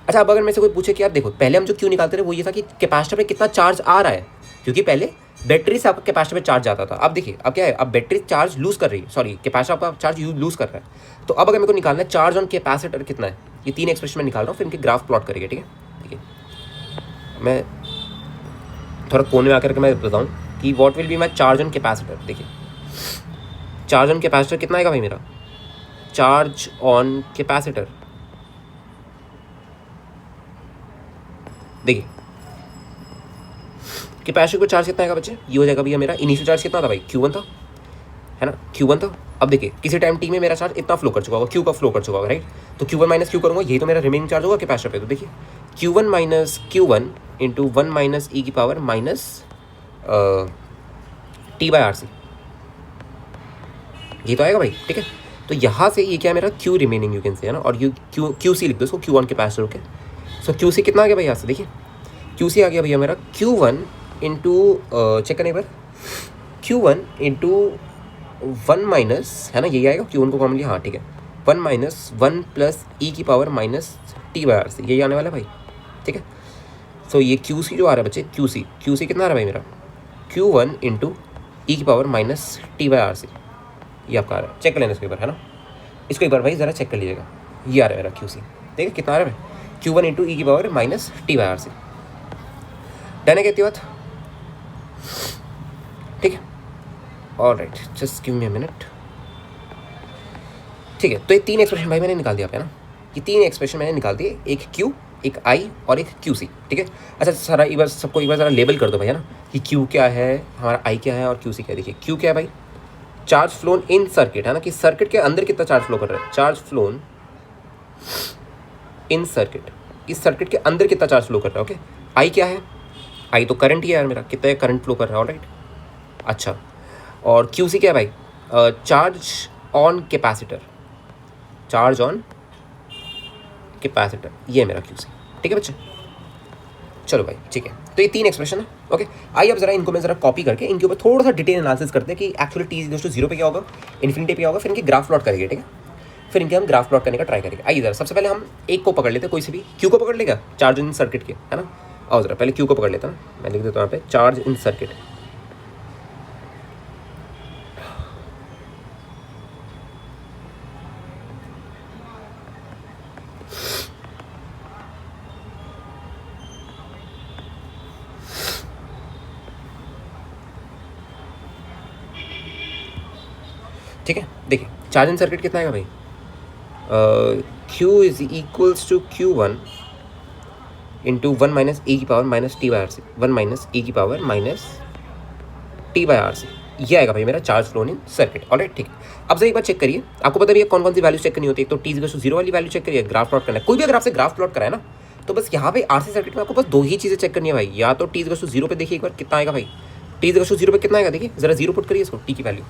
अब अगर मेरे से कोई पूछे कि यार देखो, पहले हम जो क्यों निकालते रहे वो ये था कि कैपेसिटर पे कितना चार्ज आ रहा है, क्योंकि पहले बैटरी से आपका कैपेसिटर पे चार्ज जाता था। अब देखिए अब क्या है, अब बैटरी चार्ज लूज कर रही है, सॉरी कैपेसिटर आपका चार्ज लूज कर रहा है। तो अब अगर मेरे को निकालना है चार्ज ऑन कैपेसिटर कितना है, ये तीन एक्सप्रेशन में निकाल रहा हूँ, फिर इनके ग्राफ प्लॉट करेंगे, ठीक है। देखिए मैं थोड़ा कोने में आकर के मैं बताऊँ कि what will be my charge on capacitor. देखिए चार्ज ऑन कैपेसिटर कितना आएगा भाई मेरा, चार्ज ऑन कैपेसिटर, देखिए कैपेसिटर को चार्ज कितना आएगा बच्चे, ये हो जाएगा भैया मेरा इनिशियल चार्ज कितना था भाई, Q1 था, है ना, Q1 था। अब देखिए किसी टाइम T में मेरा चार्ज इतना फ्लो कर चुका होगा, Q का फ्लो कर चुका होगा, राइट। तो Q1 माइनस क्यू करूँगा, यही तो मेरा रिमेनिंग चार्ज होगा कैपेसिटर पे। तो देखिए Q1 minus Q1 into 1 minus E की power minus T by RC, ये तो आएगा भाई, ठीक है। तो यहाँ से ये क्या है मेरा Q remaining, you can say, है ना, और QC लिख दो इसको, Q1 कैपेसिटर, ओके। सो QC कितना आ गया भाई यहाँ से, देखिए QC आ गया भैया मेरा Q1 इंटू चेक करने पर Q1 इंटू 1 माइनस, है ना, यही आएगा Q1 को कॉमन लिया, हाँ ठीक है, 1 माइनस 1 प्लस ई की power minus T by RC, यही आने वाला है भाई, ठीक है। सो ये QC जो आ रहा है बच्चे, QC कितना आ रहा है भाई मेरा, Q1 इंटू ई की power minus T by RC, ये आपका आ रहा है, चेक कर लेना इसको एक बार, है ना, इसको एक बार भाई ज़रा चेक कर लीजिएगा, ये आ रहा है मेरा QC, देखिए कितना आ रहा है Q1 इंटू ई की power minus T by RC, done है कहती बात, ठीक है, alright, just give me a minute, ठीक है। तो ये तीन एक्सप्रेशन भाई मैंने निकाल दिया, है ना, ये तीन एक्सप्रेशन मैंने निकाल दिए, एक Q, एक I और एक QC, ठीक है। अच्छा सारा एक बार सबको एक बार ज़रा लेबल कर दो भाई, है ना, कि Q क्या है, हमारा I क्या है और QC क्या है। देखिए Q क्या है भाई, चार्ज फ्लोन इन सर्किट, है ना, कि सर्किट के अंदर कितना चार्ज फ्लो कर रहा है, चार्ज फ्लोन इन सर्किट, इस सर्किट के अंदर कितना चार्ज फ्लो कर रहा है, ओके। I क्या है, I तो करंट ही है यार मेरा, कितना करंट फ्लो कर रहा है, ऑलराइट। अच्छा और QC क्या है भाई, charge on capacitor, charge on capacitor, ये है मेरा क्यूसी। ठीक है बच्चे, चलो भाई ठीक है। तो ये 3 एक्सप्रेशन है। ओके, आइए अब जरा इनको मैं जरा कॉपी करके इनके ऊपर थोड़ा सा डिटेल एनालिसिस करते हैं कि एक्चुअली टी इज टू 0 पे क्या होगा, इन्फिनिटी पे क्या होगा, फिर इनके ग्राफ प्लॉट करेंगे। ठीक है, फिर इनके हम ग्राफ प्लॉट करने का ट्राई करेंगे। आइए जरा सबसे पहले हम एक को पकड़ लेते हैं, कोई से भी क्यू को पकड़ लेगा, चार्ज इन सर्किट के, है ना। आओ जरा पहले क्यू को पकड़ लेता हूँ, मैं लिख देता हूँ यहाँ पे चार्ज इन सर्किट। ठीक है, देखिए चार्ज इन सर्किट कितना आएगा भाई, Q is equals to Q1 into 1 minus A की power minus T by R C, 1 minus A की power minus T by R C, ये आएगा भाई मेरा charge flow in circuit. Alright, ठीक है। अब जरा एक बार चेक करिए, आपको पता भी है कौन कौन सी वैल्यू चेक करनी होती है। तो टी इक्वल टू 0 वाली वैल्यू चेक करिए, ग्राफ प्लॉट करना है, कोई भी अगर आपसे ग्राफ प्लॉट कराए ना, तो बस यहाँ पे आरसी सर्किट में आपको बस 2 ही चीज़ें चेक करनी है भाई। या तो टी इक्वल टू 0 पे देखिए एक बार कितना आएगा भाई, टी इक्वल टू 0 पे कितना आएगा, देखिए जरा 0 पुट करिए इसको, टी की वैल्यू।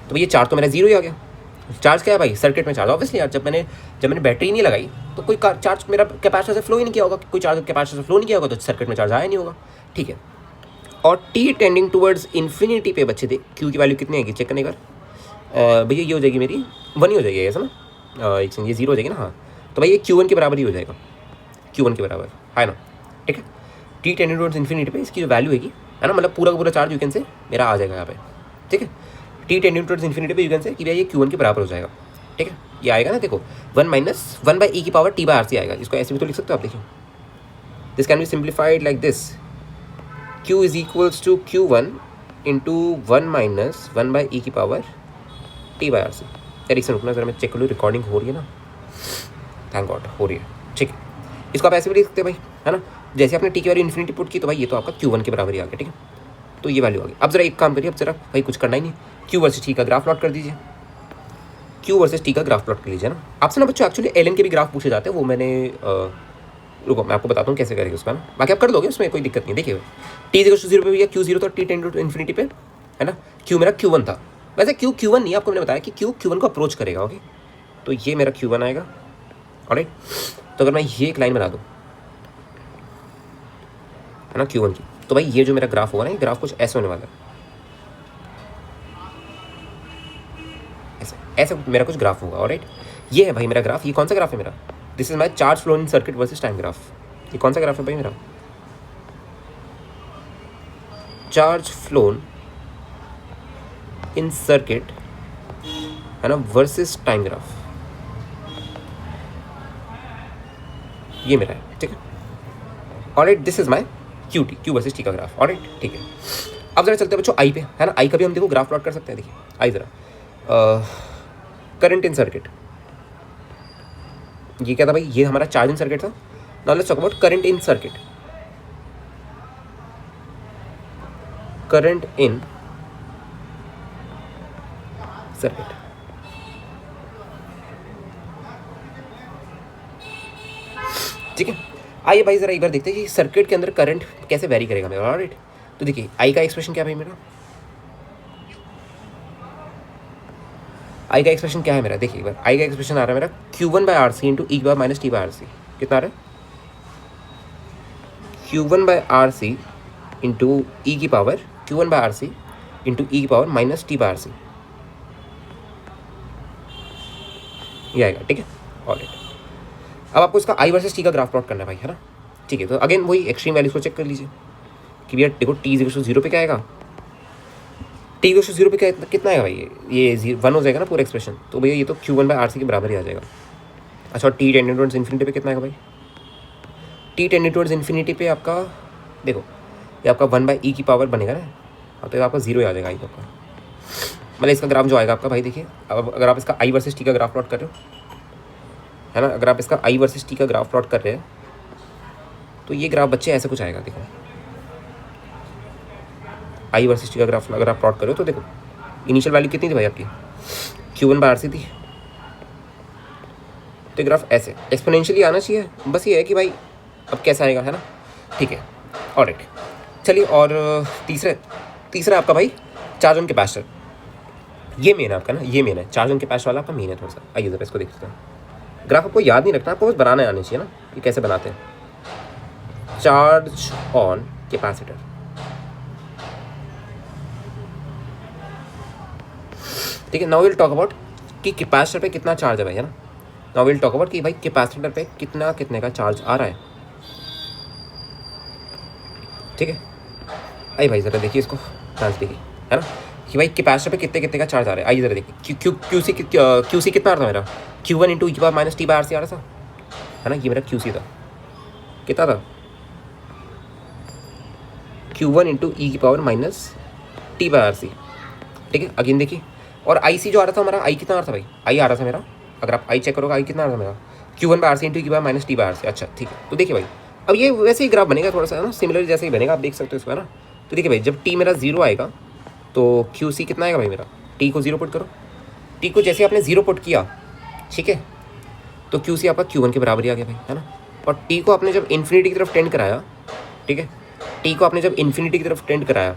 तो ये चार्ज तो मेरा 0 ही आ गया। चार्ज क्या है भाई, सर्किट में चार्ज। ऑब्वियसली यार जब मैंने बैटरी नहीं लगाई तो कोई चार्ज मेरा कैपेसिटर से फ्लो ही नहीं किया होगा, कोई चार्ज कैपेसिटर से फ्लो नहीं किया होगा, तो सर्किट में चार्ज आया नहीं होगा। ठीक है, और टी टेंडिंग टूवर्ड्स इन्फिनिटी पे बच्चे थे, क्यू की वैल्यू कितनी आएगी चेक करने का। भैया ये हो जाएगी मेरी 1 ही हो जाएगी ऐसा ना, एक सेकंड, ये 0 हो जाएगी ना, हाँ। तो भाई ये Q1 के बराबर ही हो जाएगा, Q1 के बराबर है ना। ठीक है, टी टेंडिंग टूवर्ड्स इन्फिनिटी पे इसकी जो वैल्यू हैगी, है ना, मतलब पूरा का पूरा चार्ज यू कैन से मेरा आ जाएगा यहाँ पे। ठीक है, टी टेंडिंग टूवर्ड्स इन्फिनिटी पे यू कैन से कि भाई ये Q1 के बराबर हो जाएगा। ठीक है, ये आएगा ना, देखो 1 माइनस 1 बाई ई की power T by R C आएगा। इसको ऐसे भी तो लिख सकते हो आप, देखिए this can be simplified like this, Q is equals to Q1 into 1 minus 1 by E की power T by R C. यार एक से रुकना जरा, मैं चेक कर लूँ रिकॉर्डिंग हो रही है ना, थैंक गॉड हो रही है। ठीक है, इसको आप ऐसे भी लिख सकते हैं भाई, है ना। जैसे आपने टी की वैल्यू इन्फिनिटी पुट की तो भाई ये तो आपका Q1 के बराबर ही आ गया। ठीक है, तो ये वैल्यू आ गई। अब जरा एक काम करिए, अब जरा भाई कुछ करना ही नहीं, Q वर्सेस टी का ग्राफ प्लॉट कर दीजिए, Q वर्सेस टी का ग्राफ प्लॉट कर लीजिए ना। आपसे ना बच्चों एक्चुअली एल एन के भी ग्राफ पूछे जाते हैं, वो मैंने रुको मैं आपको बताता हूँ कैसे करेंगे उसका ना, बाकी आप कर दोगे उसमें कोई दिक्कत नहीं। देखिए टी इक्वल टू 0 पे भैया Q0 तो टी टेंड टू इन्फिनिटी पे, है ना। Q मेरा Q1 था, वैसे Q1 नहीं, आपको मैंने बताया कि Q1 को अप्रोच करेगा। ओके, तो ये मेरा Q1 आएगा। ऑलराइट, तो अगर मैं ये एक लाइन बना दूँ, है ना, Q1 की, तो भाई ये जो मेरा ग्राफ होगा ना, ये ग्राफ कुछ ऐसे होने वाला है, ऐसे ऐसे मेरा कुछ ग्राफ होगा। ऑलराइट, ये है भाई मेरा ग्राफ। ये कौन सा ग्राफ है मेरा, this is my charge flow in circuit versus time graph. ये कौन सा ग्राफ है भाई मेरा, चार्ज फ्लोन इन सर्किट, है ना, वर्सेस टाइम ग्राफ, ये मेरा है। ठीक है, alright, this is my Q versus T का ग्राफ। ऑलराइट, ठीक है। अब जरा चलते हैं बच्चों आई पे, है ना। आई का भी हम देखो ग्राफ प्लॉट कर सकते हैं। देखिए आई जरा करंट इन सर्किट, ये क्या था भाई, ये हमारा चार्ज इन सर्किट था। Now let's talk about current in circuit, current in circuit. ठीक है, आइए भाई जरा एक बार देखते हैं कि सर्किट के अंदर करंट कैसे वेरी करेगा मेरा। ऑलराइट, तो देखिए आई का एक्सप्रेशन क्या है भाई मेरा, आई का एक्सप्रेशन क्या है मेरा, देखिए एक बार आई का एक्सप्रेशन आ रहा है मेरा Q1 by R C into E की power minus T by R C. कितना आ रहा है, Q1 by R C into E की power, Q1 by R C into E की power minus T by R C, ये आएगा। ठीक है, ऑलराइट, अब आपको इसका आई वर्सेस टी का ग्राफ प्लॉट करना है भाई, है ना। ठीक है, तो अगेन वही एक्सट्रीम वैल्यूज को चेक कर लीजिए कि भैया देखो टी इक्वल टू 0 पे क्या आएगा, टी इक्वल टू 0 पे क्या कितना आएगा भाई, ये 1 हो जाएगा ना पूरा एक्सप्रेशन। तो भैया ये तो Q1 बाई आर सी के बराबर ही आ जाएगा। अच्छा, और टी टेंडिंग टुवर्ड्स इन्फिनिटी पे कितना आएगा भाई, टी टेंडिंग टुवर्ड्स इन्फिनिटी पे आपका देखो ये आपका 1 बाई ई की पावर बनेगा ना, तो आपका 0 आ जाएगा आई आपका, मतलब इसका ग्राफ जो आएगा आपका भाई। देखिए अब अगर आप इसका आई वर्सेस टी का ग्राफ प्लॉट कर रहे हो, है ना, अगर आप इसका आई वर्सेस टी का ग्राफ प्लॉट कर रहे हैं तो ये ग्राफ बच्चे ऐसे कुछ आएगा। देखो आई वर्सेस टी का ग्राफ अगर आप प्लॉट करो तो देखो इनिशियल वैल्यू कितनी थी भाई आपकी, Q1 बाई आर सी थी, तो ग्राफ ऐसे एक्सपोनेंशियली आना चाहिए। बस ये है कि भाई अब कैसा आएगा, है ना। ठीक है, ऑलराइट, चलिए। और तीसरा आपका भाई चार्ज ऑन कैपेसिटर, ये मेन है आपका ना, ये मेन है, चार्ज ऑन कैपेसिटर वाला आपका मेन है थोड़ा सा। आइए जरा इसको देखते हैं। ग्राफ आपको याद नहीं रखना, आपको बस बनाने आने चाहिए ना कि कैसे बनाते हैं। चार्ज ऑन कैपेसिटर, ठीक है। नाउ विल टॉक अबाउट कि कैपेसिटर पे कितना चार्ज है भाई, है ना। नाउ विल टॉक अबाउट कि भाई कैपेसिटर पे कितने का चार्ज आ रहा है, ठीक है। आइए भाई ज़रा देखिए इसको, ध्यान से देखिए, है ना, कि भाई कैपेसिटर पे कितने का चार्ज आ रहा है। आइए ज़रा देखिए, क्यू सी कितना आ रहा था मेरा, Q1 into E power minus T by R C आ रहा था, है ना। ये मेरा QC था, कितना था, Q1 इंटू ई की power minus T by R C, ठीक है। अगेन देखिए, और IC जो आ रहा था हमारा, आई कितना आ रहा था भाई, आई आ रहा था मेरा, अगर आप आई चेक करोगे आई कितना आ रहा था मेरा, Q1 by R C into E की power minus T by R C. अच्छा ठीक है, तो देखिए भाई अब ये वैसे ही ग्राफ बनेगा थोड़ा सा, है ना, सिमिलर जैसे ही बनेगा, आप देख सकते हो इसको, है ना। तो देखिए भाई जब टी मेरा 0 आएगा तो QC कितना आएगा भाई मेरा, टी को 0 पुट करो, टी को जैसे आपने 0 पुट किया, ठीक है, तो QC आपका Q1 के बराबर ही आ गया भाई, है ना। और टी को आपने जब इन्फिनिटी की तरफ टेंड कराया, ठीक है, टी को आपने जब इन्फिनिटी की तरफ टेंड कराया,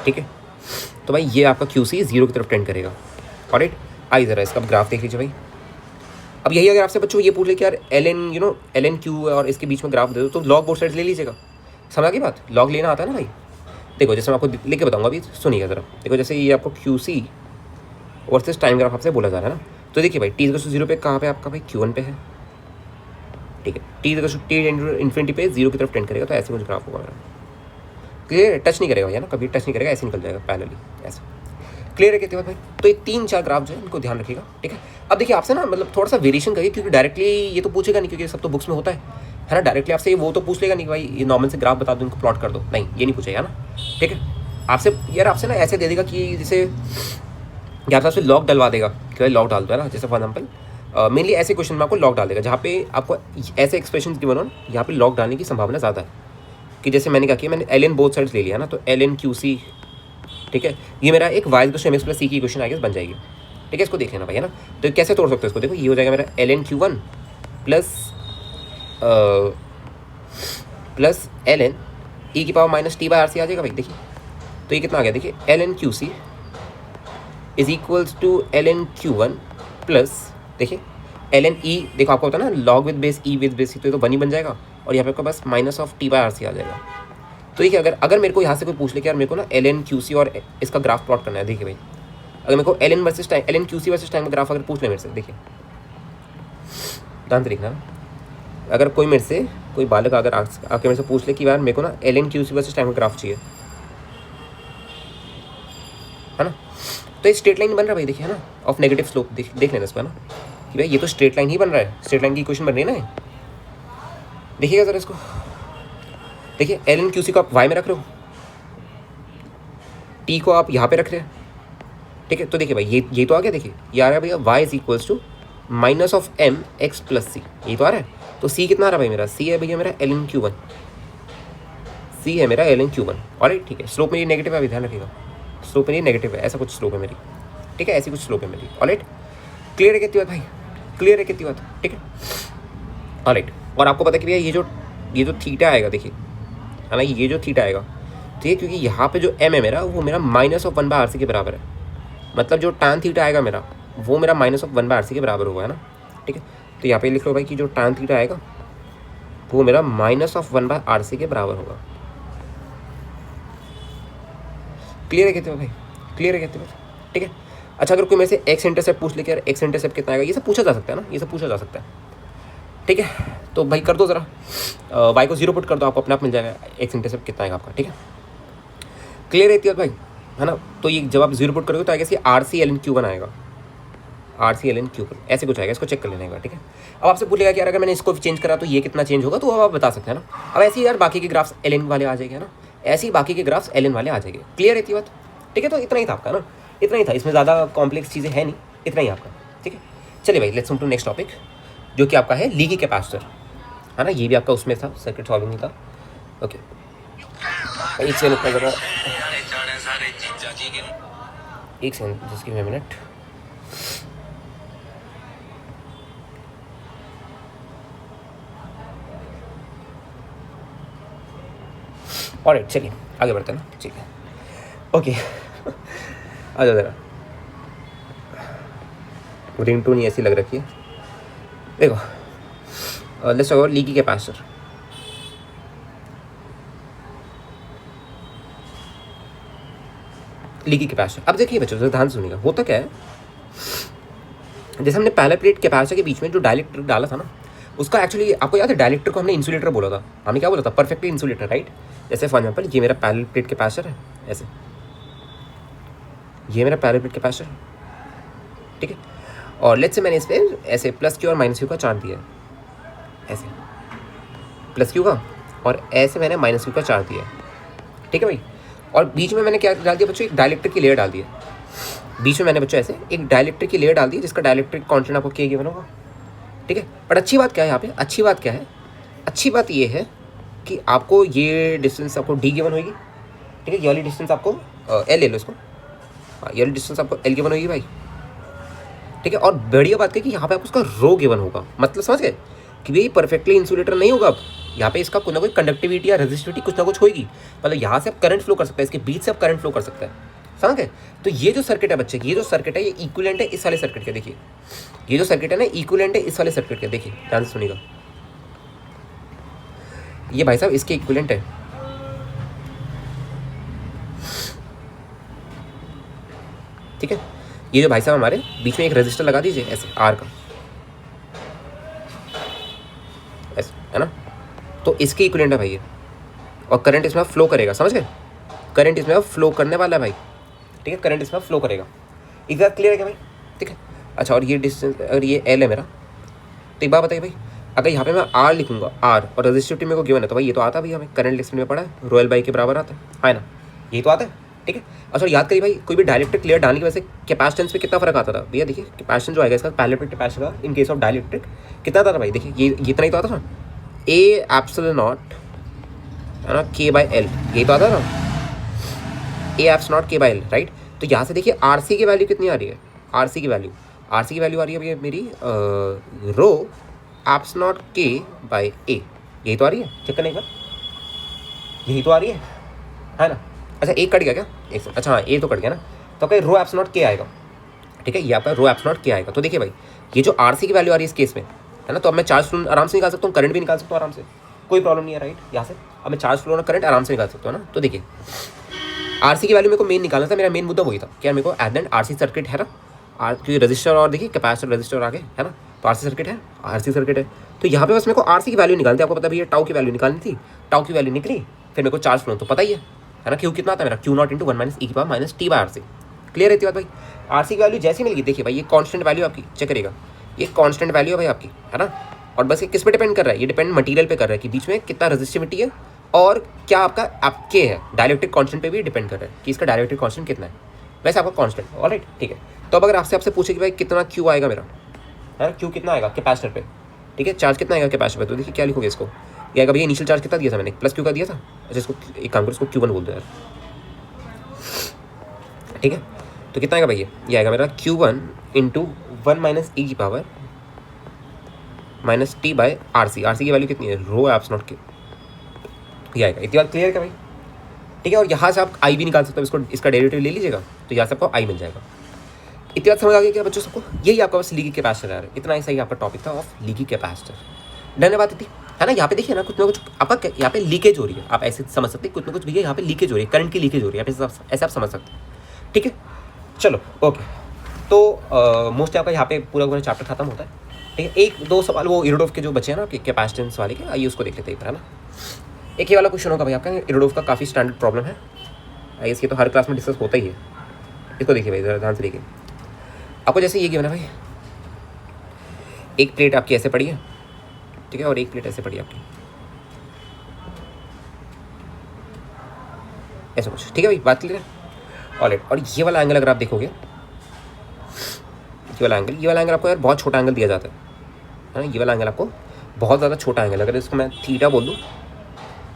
ठीक है, तो भाई ये आपका QC 0 की तरफ टेंड करेगा। और आइए ज़रा इसका ग्राफ देख लीजिए भाई। अब यही अगर आपसे बच्चों ये पूछ ले कि यार एल एन क्यू और इसके बीच में ग्राफ दे दो, तो लॉग बोथ साइड्स ले लीजिएगा, समझ की बात, लॉग लेना आता है ना भाई। देखो जैसे मैं आपको लिख के बताऊंगा अभी, सुनिएगा ज़रा। देखो जैसे ये आपको QC वर्सेस टाइम ग्राफ आपसे बोला जा रहा है ना, तो देखिए भाई टी 0 पे कहाँ पे आपका भाई Q1 पे है, ठीक है। टी इन्फिनिटी पे 0 की तरफ टेंड करेगा, तो ऐसे कुछ ग्राफ होगा मेरा, क्लियर, टच नहीं करेगा भैया ना, कभी टच नहीं करेगा, ऐसे निकल जाएगा पैरेलली, ऐसे क्लियर है कहते हैं भाई। तो ये 3-4 ग्राफ जो है इनको ध्यान रखिएगा, ठीक है। अब देखिए आपसे ना मतलब थोड़ा सा वेरिएशन करिए, क्योंकि डायरेक्टली ये तो पूछेगा नहीं, क्योंकि सब तो बुक्स में होता है ना। डायरेक्टली आपसे वो तो पूछ लेगा नहीं भाई ये नॉर्मल से ग्राफ बता दो, इनको प्लॉट कर दो, नहीं ये नहीं पूछेगा ना, ठीक है। आपसे यार आपसे ना ऐसे दे देगा कि जैसे यार आपसे लॉग डलवा देगा कि भाई लॉग डाल दो, है ना। जैसे फॉर एग्जाम्पल मेनली ऐसे क्वेश्चन में आपको लॉग डाल देगा जहाँ पे आपको ऐसे एक्सप्रेशन गिवन हो, यहाँ पे लॉग डालने की संभावना ज़्यादा है। कि जैसे मैंने क्या किया, मैंने एल एन बोथ साइड्स ले लिया ना, तो एल एन QC, ठीक है, ये मेरा एक y question MX plus C की क्वेश्चन आगे बन जाएगी, ठीक है। इसको देख लेना भाई, है ना। तो कैसे तोड़ सकते हो इसको, देखो ये हो जाएगा मेरा ln Q1 plus ln e की power minus T by R C आ जाएगा भाई। देखिए तो ये कितना आ गया, देखिए ln QC is equals to ln Q1 plus, देखिए ln e, देखो आपको होता है ना log with base e with base, तो ये तो 1 ही बन जाएगा, और यहाँ पे आपका बस minus of T by R C आ जाएगा। तो देखिए अगर मेरे को यहाँ से कोई पूछ ले कि यार मेरे को ना ln QC और इसका ग्राफ प्लॉट करना है, देखिए भाई अगर मेरे को ln QC वर्सेस टाइम का ग्राफ अगर पूछ ले मेरे से, देखिए ध्यान से देखना, अगर कोई मेरे से कोई बालक अगर आके मेरे से पूछ ले कि यार मेरे को ना ln QC वर्सेस टाइम का ग्राफ चाहिए, है ना, तो ये स्ट्रेट लाइन बन रहा है भाई, देखिए, है ना, ऑफ नेगेटिव स्लोप, देख लेना इसको, है ना, कि भाई ये तो स्ट्रेट लाइन ही बन रहा है, स्ट्रेट लाइन की इक्वेशन बन रही है ना। देखिएगा जरा इसको, देखिए ln QC को आप y में रख रहे हो, t को आप यहाँ पे रख रहे हैं, ठीक है। तो देखिए भाई ये तो आ गया, देखिए ये आ रहा है भैया y is equals to minus of m x plus c, ये तो आ रहा है। तो c कितना आ रहा है भाई मेरा, c है भैया मेरा ln Q1, c है मेरा ln Q1, और ठीक है। स्लोप मेरी नेगेटिव है, अभी ध्यान रखिएगा, स्लोप मेरी नेगेटिव है, ऐसा कुछ स्लोप है मेरी, ठीक है, ऐसी कुछ स्लोप है मेरी, ऑलराइट। क्लियर है कितनी बात भाई, क्लियर है कितनी बात, ठीक है, ऑलराइट। और आपको पता है कि भैया ये जो थीटा आएगा, देखिए, है ना, ये जो थीटा आएगा, ठीक है, क्योंकि यहाँ पे जो m है मेरा, वो मेरा minus of 1 by R C के बराबर है, मतलब जो tan थीटा आएगा मेरा, वो मेरा minus of 1 by R C के बराबर होगा, है ना, ठीक है। तो यहाँ पे लिख लो भाई कि जो tan थीटा आएगा वो मेरा minus of 1 by R C के बराबर होगा। क्लियर है कहते हो भाई, क्लियर है कहते हो, ठीक है। अच्छा अगर कोई मेरे से एक्स इंटरसेप्ट पूछ ले कि यार एक्स इंटरसेप्ट कितना आएगा, ये सब पूछा जा सकता है ना, ये सब पूछा जा सकता है, ठीक है। तो भाई कर दो ज़रा, y को 0 पुट कर दो, आपको अपने आप मिल जाएगा एक्स इंटरसेप्ट कितना आएगा आपका, ठीक है। क्लियर रहती है भाई, है ना। तो ये जब आप 0 पुट करोगे तो आएगा सी RC ln Q1 आएगा, RC ln Q1 ऐसे कुछ आएगा, इसको चेक कर लेने का, ठीक है। अब आपसे पूछेगा कि यार अगर मैंने इसको चेंज करा तो ये कितना चेंज होगा, तो अब आप बता सकते हैं ना। अब ऐसे ही यार बाकी के ग्राफ्स ln वाले आ जाएंगे, है ना, ऐसे ही बाकी के ग्राफ्स ln वाले आ जाएंगे। क्लियर रहती है बात, ठीक है। तो इतना ही था आपका ना, इतना ही था, इसमें ज़्यादा कॉम्प्लेक्स चीज़ें हैं नहीं, इतना ही आपका, ठीक है। चलिए भाई let's move to next topic, जो कि आपका है लीकी कैपेसिटर, है ना। ये भी आपका उसमें था, सर्किट सॉल्विंग नहीं था, ओके। एक सेकंड इतना ज़रा, एक second just give me a minute. Alright चलिए आगे बढ़ते हैं ना, ठीक है, ओके। आ जाओ ज़रा, रिंगटोन ही ऐसी लग रखी है, देखो let's talk about leaky capacitor. Leaky capacitor, अब देखिए बच्चों ध्यान सुनिएगा, होता क्या है, जैसे हमने पहला प्लेट कैपेसिटर के बीच में जो डायलेक्टर डाला था ना, उसका एक्चुअली आपको याद है डायलेक्टर को हमने इंसुलेटर बोला था, हमने क्या बोला था, परफेक्टली इंसुलेटर, राइट। जैसे फॉर एग्जाम्पल ये मेरा पैरेलल प्लेट कैपेसिटर है, ऐसे ये मेरा पैरेलल प्लेट कैपेसिटर है, ठीक है। और लेट्स से मैंने इस पर ऐसे प्लस क्यू और माइनस क्यू का चार्ज दिया है, ऐसे प्लस क्यू का, और ऐसे मैंने माइनस क्यू का चार्ज दिया है, ठीक है भाई। और बीच में मैंने क्या डाल दिया बच्चों, एक डायलेक्ट्रिक की लेयर डाल दी है, बीच में मैंने बच्चों ऐसे एक डायलेक्ट्रिक की लेयर डाल दी जिसका डायलेक्ट्रिक कांस्टेंट आपको के गिवन होगा, ठीक है। बट अच्छी बात क्या है यहाँ पे, अच्छी बात क्या है, अच्छी बात ये है कि आपको ये डिस्टेंस आपको डी गिवन होगी, ठीक है। ये वाली डिस्टेंस आपको एल ले लो इसको, ये वाली डिस्टेंस आपको एल गिवन होगी भाई, ठीक है। और बढ़िया बात है कि यहाँ पे आपको उसका रो गिवन होगा, मतलब समझ गए कि भाई परफेक्टली इंसुलेटर नहीं होगा, अब यहाँ पे इसका कोई ना कोई कंडक्टिविटी या रेजिस्टिविटी कुछ ना कुछ होगी, मतलब यहाँ से आप करंट फ्लो कर सकते हैं, इसके बीच से आप करंट फ्लो कर सकते हैं, समझ गए। तो ये जो सर्किट है बच्चे, ये जो सर्किट है ये इक्विवेलेंट है इस वाले सर्किट के, देखिए ये जो सर्किट है ना इक्विवेलेंट है इस वाले सर्किट के, देखिए ध्यान से सुनिएगा, ये भाई साहब इसके इक्विवेलेंट है, ठीक है। ये जो भाई साहब हमारे बीच में एक रेजिस्टर लगा दीजिए ऐसे आर का, ऐसे है ना, तो इसके इक्विवेलेंट है भाई ये, और करंट इसमें फ्लो करेगा, समझ गए, करंट इसमें फ्लो करने वाला है भाई, ठीक है, करंट इसमें फ्लो करेगा, एक बात क्लियर है क्या भाई, ठीक है। अच्छा, और ये डिस्टेंस, अगर ये एल है मेरा, तो एक बात बताइए भाई, अगर यहाँ पे मैं आर लिखूंगा, आर और रेजिस्टिविटी मेरे को गिवन है, तो भाई ये तो आता है भाई, हमें करंट लिखने में पड़ा है, रोयल बाई के बराबर आता है ना, ये तो आता है, ठीक है। अच्छा याद करिए भाई, कोई भी डायलेक्ट्रिक लेयर डालने की वजह से कैपेसिटेंस पे कितना फर्क आता था भैया, देखिए कैपेसिटेंस जो आएगा इसका पहले पे कैपेसिटर का इन केस ऑफ डायलेक्ट्रिक कितना आता था भाई, देखिए ये इतना ही तो आता था, ए एप्सिलॉन नॉट है ना के बाई एल, यही तो आता था, ए एप्सिलॉन नॉट के बाई एल, राइट। तो यहाँ से देखिए आर सी की वैल्यू कितनी आ रही है, आर सी की वैल्यू आ रही है भैया मेरी रो एप्सिलॉन नॉट के बाई ए, यही तो आ रही है, चेक करने एक बार, यही तो आ रही है ना। अच्छा एक कट गया क्या, एक अच्छा हाँ ए तो कट गया ना, तो आपका रो एप्सिलॉन नॉट के आएगा, ठीक है, ये आपका रो एप्सिलॉन नॉट के आएगा। तो देखिए भाई ये जो आर सी की वैल्यू आ रही है इस केस में, है ना, तो अब मैं चार्ज फ्लो आराम से निकाल सकता हूँ, करंट भी निकाल सकता हूँ आराम से, कोई प्रॉब्लम नहीं है, राइट। यहाँ से अब मैं चार्ज फ्लो और करंट आराम से निकाल सकता हूँ ना। तो देखिए आर सी की वैल्यू मेरे को मेन निकालना था, मेरा मेन मुद्दा वही था क्या, मेरे को at the end R C circuit है ना, आर क्योंकि रजिस्टर और देखिए कैपेसिटर रजिस्टर आगे है ना, तो आर सी सर्किट है, आर सी सर्किट है, तो यहाँ पे बस मेरे को आर सी की वैल्यू निकालनी थी, आपको पता भैया टाउ की वैल्यू निकालनी थी, टाउ की वैल्यू निकली, फिर मेरे को चार्ज फ्लो तो पता ही है ना, क्यू कितना आता है मेरा, Q naught into one minus E की power minus T by R C, clear रहती बात भाई। आर सी की वैल्यू जैसी मिलेगी, देखिए भाई ये कांस्टेंट वैल्यू आपकी, चेक करेगा, ये कांस्टेंट वैल्यू है भाई आपकी, है ना, और बस ये किस पे डिपेंड कर रहा है, ये डिपेंड मटेरियल पे कर रहा है कि बीच में कितना रेजिस्टिविटी है, और क्या आपका आपके है डायलेक्ट्रिक कांस्टेंट पे भी डिपेंड कर रहा है कि इसका डायलेक्ट्रिक कांस्टेंट कितना है, वैसे आपका कांस्टेंट, ऑलराइट, ठीक है। तो अब अगर आपसे पूछे कि भाई कितना क्यू आएगा मेरा, है ना, क्यू कितना आएगा कैपेसिटर पे, ठीक है, चार्ज कितना आएगा कैपेसिटर पे, तो देखिए क्या लिखोगे इसको, ये आएगा भैया इनिशियल चार्ज कितना दिया था मैंने, प्लस क्यू का दिया था, अच्छा इसको एक काम करो इसको क्यू वन बोल दो यार, ठीक है। तो कितना आएगा भैया, ये आएगा मेरा Q one into one minus E की power minus T by R C, R C की वैल्यू कितनी है, रो एप्सिलॉन नॉट के, ये आएगा, इतनी बात क्लियर क्या भाई, ठीक है। और यहाँ से आप आई भी निकाल सकते हो, इसको इसका डेरिवेटिव ले लीजिएगा, तो यहाँ से आपको आई मिल जाएगा। इतनी बात समझ आ गई क्या बच्चों सबको, यही आपका बस लीकी कैपेसिटर है, इतना ही सही आपका टॉपिक था ऑफ लीकी कैपेसिटर, धन्यवाद थी, है ना। यहाँ पे देखिए ना कुछ ना कुछ आपका यहाँ पे लीकेज हो रही है, आप ऐसे समझ सकते हैं, कुछ ना कुछ भैया यहाँ पे लीकेज हो रही है, करंट की लीकेज हो रही है, ऐसे आप समझ सकते हैं, ठीक है। चलो ओके, तो मोस्टली आपका यहाँ पे पूरा चैप्टर खत्म होता है, ठीक है। एक दो सवाल वो इरोडोव के जो बचे हैं ना कैपेसिटेंस वाले के, आइए उसको देख लेते हैं, है ना। एक ही वाला क्वेश्चन होगा भाई आपका, इरोडोव का काफ़ी स्टैंडर्ड प्रॉब्लम है, आई इसकी तो हर क्लास में डिस्कस होता ही है, इसको देखिए भाई ज़रा ध्यान से देखिए, आपको जैसे ये गिवन है भाई, एक प्लेट आपकी ऐसे पड़ी है, ठीक है, और एक प्लेट ऐसे पड़ी है आपकी, ऐसा कुछ, ठीक है भाई, बात क्लियर है, ऑलराइट। और ये वाला एंगल अगर आप देखोगे, ये वाला एंगल आपको यार बहुत छोटा एंगल दिया जाता है ना, ये वाला एंगल आपको बहुत ज़्यादा छोटा एंगल, अगर इसको मैं थीटा बोल दूँ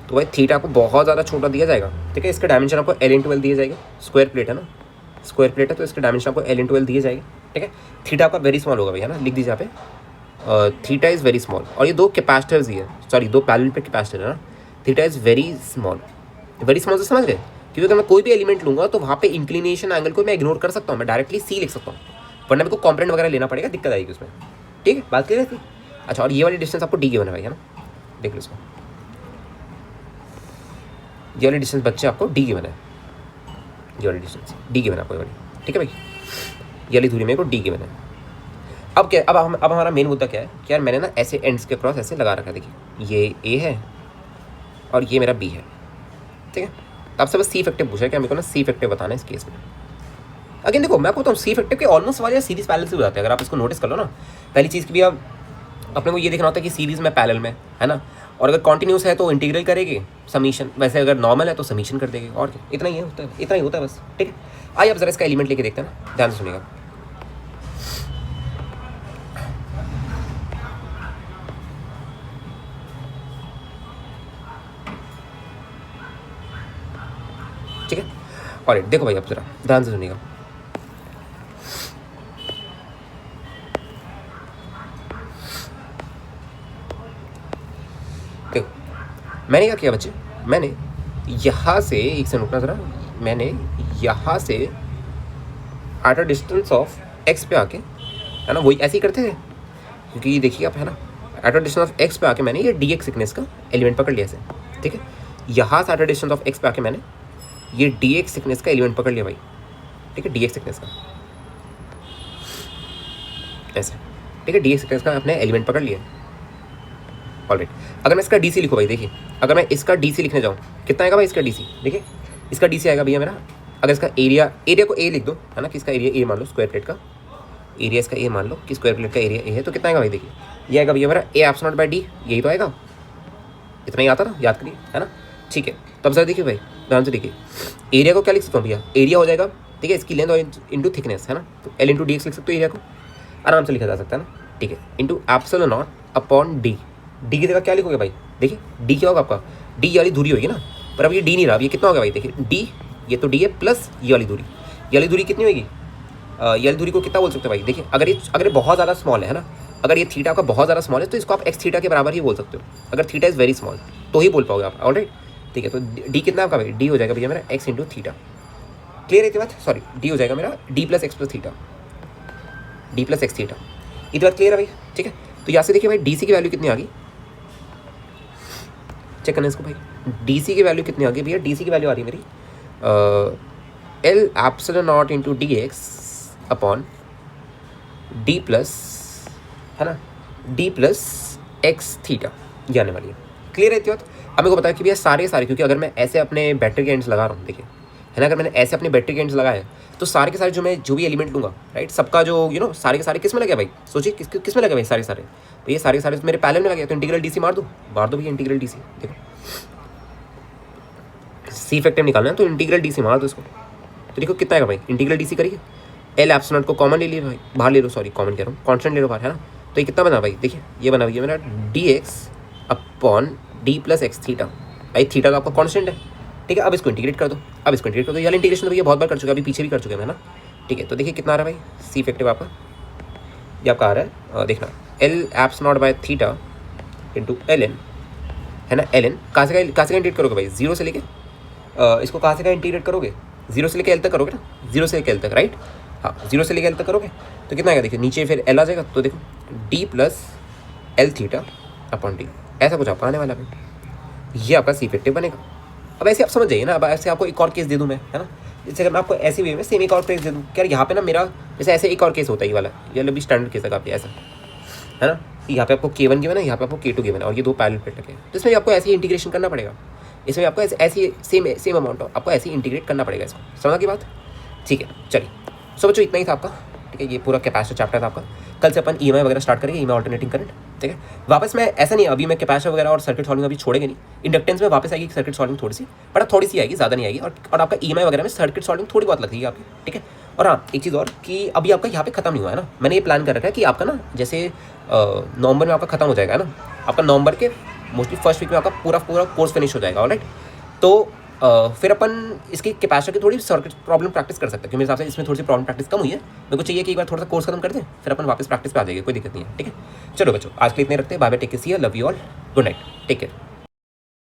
तो भाई थीटा आपको बहुत ज़्यादा छोटा दिया जाएगा, ठीक है। इसके डायमेंशन आपको एल इंटू एल दिए जाएगा, स्क्वायर प्लेट है ना, स्क्वायर प्लेट है तो इसके डायमेंशन आपको एल इंटू एल दिए जाएंगे, ठीक है। थीटा आपका वेरी स्मॉल होगा भैया ना, लिख दीजिए यहाँ पे थीटा इज़ वेरी स्मॉल, और ये दो कैपेसिटर्स ही है, सॉरी दो पैरेलल पे कैपेसिटर है ना, थीटा इज़ वेरी स्मॉल से समझ गए, क्योंकि अगर मैं कोई भी एलिमेंट लूँगा तो वहाँ पे इंक्लिनेशन एंगल को मैं इग्नोर कर सकता हूँ, मैं डायरेक्टली सी लिख सकता हूँ, वरना मेरे को कॉम्पोनेंट वगैरह लेना पड़ेगा, दिक्कत आएगी उसमें, ठीक है, बात क्लियर है। अच्छा, और ये वाली डिस्टेंस आपको डी गिवन है भाई, है ना, देख लो इसको, ये वाली डिस्टेंस बच्चे आपको डी गिवन है, ये वाली डिस्टेंस डी गिवन है आपको ये वाली, ठीक है भाई, ये वाली दूरी मेरे को डी गिवन है। अब क्या, अब हमारा मेन मुद्दा क्या है कि यार मैंने ना ऐसे एंड्स के क्रॉस ऐसे लगा रखा है, देखिए ये ए है और ये मेरा बी है, ठीक है। आपसे बस सी इफेक्टिव पूछा है कि मेरे को ना सी इफेक्टिव बताना है इस केस में। अगेन देखो मैं आपको बताऊँ, सी इफेक्टिव के ऑलमोस्ट वाले सीरीज पैरेलल से हो जाते हैं, अगर आप इसको नोटिस कर लो ना। पहली चीज़ की भी आप अपने को ये देखना होता है कि सीरीज में पैरेलल में है ना, और अगर कॉन्टिन्यूस है तो इंटीग्रल करेगी समीशन, वैसे अगर नॉर्मल है तो समीशन कर देगी, और क्या, इतना ही होता है, इतना ही होता है बस, ठीक है। आइए अब जरा इसका एलिमेंट लेके देखते हैं ना, ध्यान से सुनिएगा। ठीक है, और देखो भाई अब जरा ध्यान से सुनिएगा। देखो मैंने क्या किया बच्चे, मैंने यहाँ से एक से रुकना ज़रा, मैंने यहाँ से at a distance of x पे आके, है ना, वही ऐसे ही करते थे, क्योंकि ये देखिए आप, है ना, at a distance of x पे आके मैंने ये डी एक्स थिकनेस का एलिमेंट पकड़ लिया ऐसे, ठीक है। यहाँ से at a distance of x पे आके मैंने ये डी एक्स थिकनेस का एलिमेंट पकड़ लिया भाई, ठीक है, डी एक्स थिकनेस का ऐसे, ठीक है, डी एक्स थिकनेस का अपने एलिमेंट पकड़ लिया। ऑलराइट, अगर मैं इसका डी सी लिखूँ भाई, देखिए अगर मैं इसका डी सी लिखने जाऊँ कितना आएगा भाई इसका डी सी, देखिए इसका डी सी आएगा भैया मेरा, अगर इसका एरिया को ए लिख दो, है ना, कि इसका एरिया ए मान लो, स्क्वायर प्लेट का एरिया इसका ए मान लो कि स्क्वायर प्लेट का एरिया ए है, तो कितना आएगा भाई, देखिए ये आएगा भैया मेरा ए एप्सिलॉन बाय डी, यही तो आएगा, इतना ही आता ना, याद करिए, है ना, ठीक है। तो अब सर देखिए भाई ध्यान से देखिए, एरिया को क्या लिख सकता हूँ भैया, एरिया हो जाएगा, ठीक है, इसकी लेंथ और इंटू थिकनेस, है ना, तो एल इंटू डी एक्स लिख सकते हो, एरिया को आराम से लिखा जा सकता है ना, ठीक है, into epsilon not upon D, D की जगह क्या लिखोगे भाई, देखिए डी क्या होगा आपका, डी वाली दूरी होगी ना, पर अब ये डी नहीं रहा, अब ये कितना होगा भाई, देखिए डी, ये तो डी है प्लस ये वाली दूरी, ये वाली दूरी कितनी होगी, ये वाली दूरी को कितना बोल सकते हो भाई, देखिए अगर ये बहुत ज़्यादा स्मॉल है ना, अगर ये थीटा का बहुत ज़्यादा स्मॉल है तो इसको आप एक्स थीटा के बराबर ही बोल सकते हो, अगर थीटा इज़ वेरी स्मॉल तो ही बोल पाओगे आप, ऑलराइट, ठीक है। तो डी कितना आपका भाई, डी हो जाएगा भैया मेरा एक्स इंटू थीटा, क्लियर है ये बात, सॉरी डी हो जाएगा मेरा D plus x plus theta, D plus x theta, ये बात क्लियर है भाई, ठीक है। तो यहाँ से देखिए भाई डी सी की वैल्यू कितनी आ गई, चेक करना इसको भाई, डी सी की वैल्यू कितनी आ गई भैया, डी सी की वैल्यू आ रही है मेरी L epsilon not into D x upon D plus, है ना, डी प्लस एक्स थीटा, ये आने वाली है, क्लियर है इतनी बात। अब मेरे को बताया कि भैया सारे क्योंकि अगर मैं ऐसे अपने बैटरी के एंड्स लगा रहा हूँ, देखिए है ना, अगर मैंने ऐसे अपने बैटरी के एंड्स लगाए तो सारे के सारे जो भी एलिमेंट लूँगा, राइट, सबका जो सारे के सारे किस में लगे भाई, सोचिए किस में लगे भाई, सारे तो ये सारे मेरे पैरेलल में लगे, तो इंटीग्रल डी सी मार दो भैया, इंटीग्रल डी सी, देखो सी इफेक्टिव निकालना है तो इंटीग्रल डी सी मार दो इसको, तो देखो कितना आएगा भाई, इंटीग्रल डी सी करिए, एल एप्सिलॉन को कॉमन ले लिए भाई, बाहर ले लो, सॉरी कॉमन कह रहा हूँ, कॉन्स्टेंट ले लो बाहर, है ना, तो ये कितना बना भाई, देखिए ये बना भैया मेरा D x upon D plus x theta, भाई थीटा का आपका कॉन्स्टेंट है, ठीक है। अब इसको इंटीग्रेट कर दो, यार इंटीग्रेशन तो भैया बहुत बार कर चुके हैं, अभी पीछे भी कर चुके हैं ना, ठीक है। तो देखिए कितना आ रहा है भाई सी इफेक्टिव आपका, ये आपका आ रहा है, देखना L eps naught by theta into L N, है ना, एल एन कहाँ से इंटीग्रेट करोगे भाई, जीरो से लेके इसको कहाँ से इंटीग्रेट करोगे, जीरो से लेके एल तक करोगे ना, जीरो से लेके एल तक, राइट, हाँ जीरो से लेके एल तक करोगे तो कितना आएगा, देखिए नीचे फिर एल आ जाएगा, तो देखो D plus L theta upon D, ऐसा कुछ आपका आने वाला है, ये आपका सी इफेक्टिव बनेगा। अब ऐसे आप समझ जाइए ना, अब ऐसे आपको एक और केस दे दूँ मैं, है ना, जैसे अगर मैं आपको ऐसे वे में सेम एक और केस दे दूँ, क्या यहाँ पे ना मेरा जैसे ऐसे एक और केस होता है, ये वाला ये भी स्टैंडर्ड केस है काफ़ी ऐसा, है ना, यहाँ पे आपको K1 गिवन है, यहाँ पे आपको K2 गिवन है, और ये दो पैरेलल प्लेट लगे, तो इसमें आपको ऐसे ही इंटीग्रेशन करना पड़ेगा, इसमें आपको ऐसे सेम अमाउंट आपको ऐसे ही इंटीग्रेट करना पड़ेगा इसको, समझा की बात, ठीक है। चलिए सो बच्चों इतना ही था आपका, ठीक है, ये पूरा कैपेसिटर चैप्टर था आपका। कल से अपन ईएमआई वगैरह स्टार्ट करेंगे, ईएमआई ऑल्टरनेटिंग करंट, ठीक है। वापस मैं ऐसा नहीं, अभी मैं कैपेसिटर वगैरह और सर्किट सॉल्विंग अभी छोड़ेंगे नहीं, इंडक्टेंस में वापस आएगी सर्किट सॉल्विंग थोड़ी सी, बट थोड़ी सी आएगी, ज़्यादा नहीं आएगी, और आपका ईएमआई वगैरह में सर्किट सॉल्विंग थोड़ी बहुत लगेगी आपकी, ठीक है। और हाँ एक चीज़ और कि अभी आपका यहाँ पे खत्म नहीं हुआ है ना, मैंने ये प्लान कर रखा है कि आपका ना जैसे नवंबर में आपका खत्म हो जाएगा ना, आपका नवंबर के मोस्टली फर्स्ट वीक में आपका पूरा कोर्स फिनिश हो जाएगा, ऑलराइट। तो फिर अपन इसकी कैपेसिटर की थोड़ी सर्किट प्रॉब्लम प्रैक्टिस कर सकते हैं, क्योंकि मेरे हिसाब से इसमें थोड़ी सी प्रॉब्लम प्रैक्टिस कम हुई है, मेरे को चाहिए कि एक बार थोड़ा सा कोर्स खत्म कर दें, फिर अपन वापस प्रैक्टिस पे आ जाएगी, कोई दिक्कत नहीं है, ठीक है। चलो बच्चों आज के लिए इतने रखते हैं, bye bye, take care, see you, love you all, good night, take care.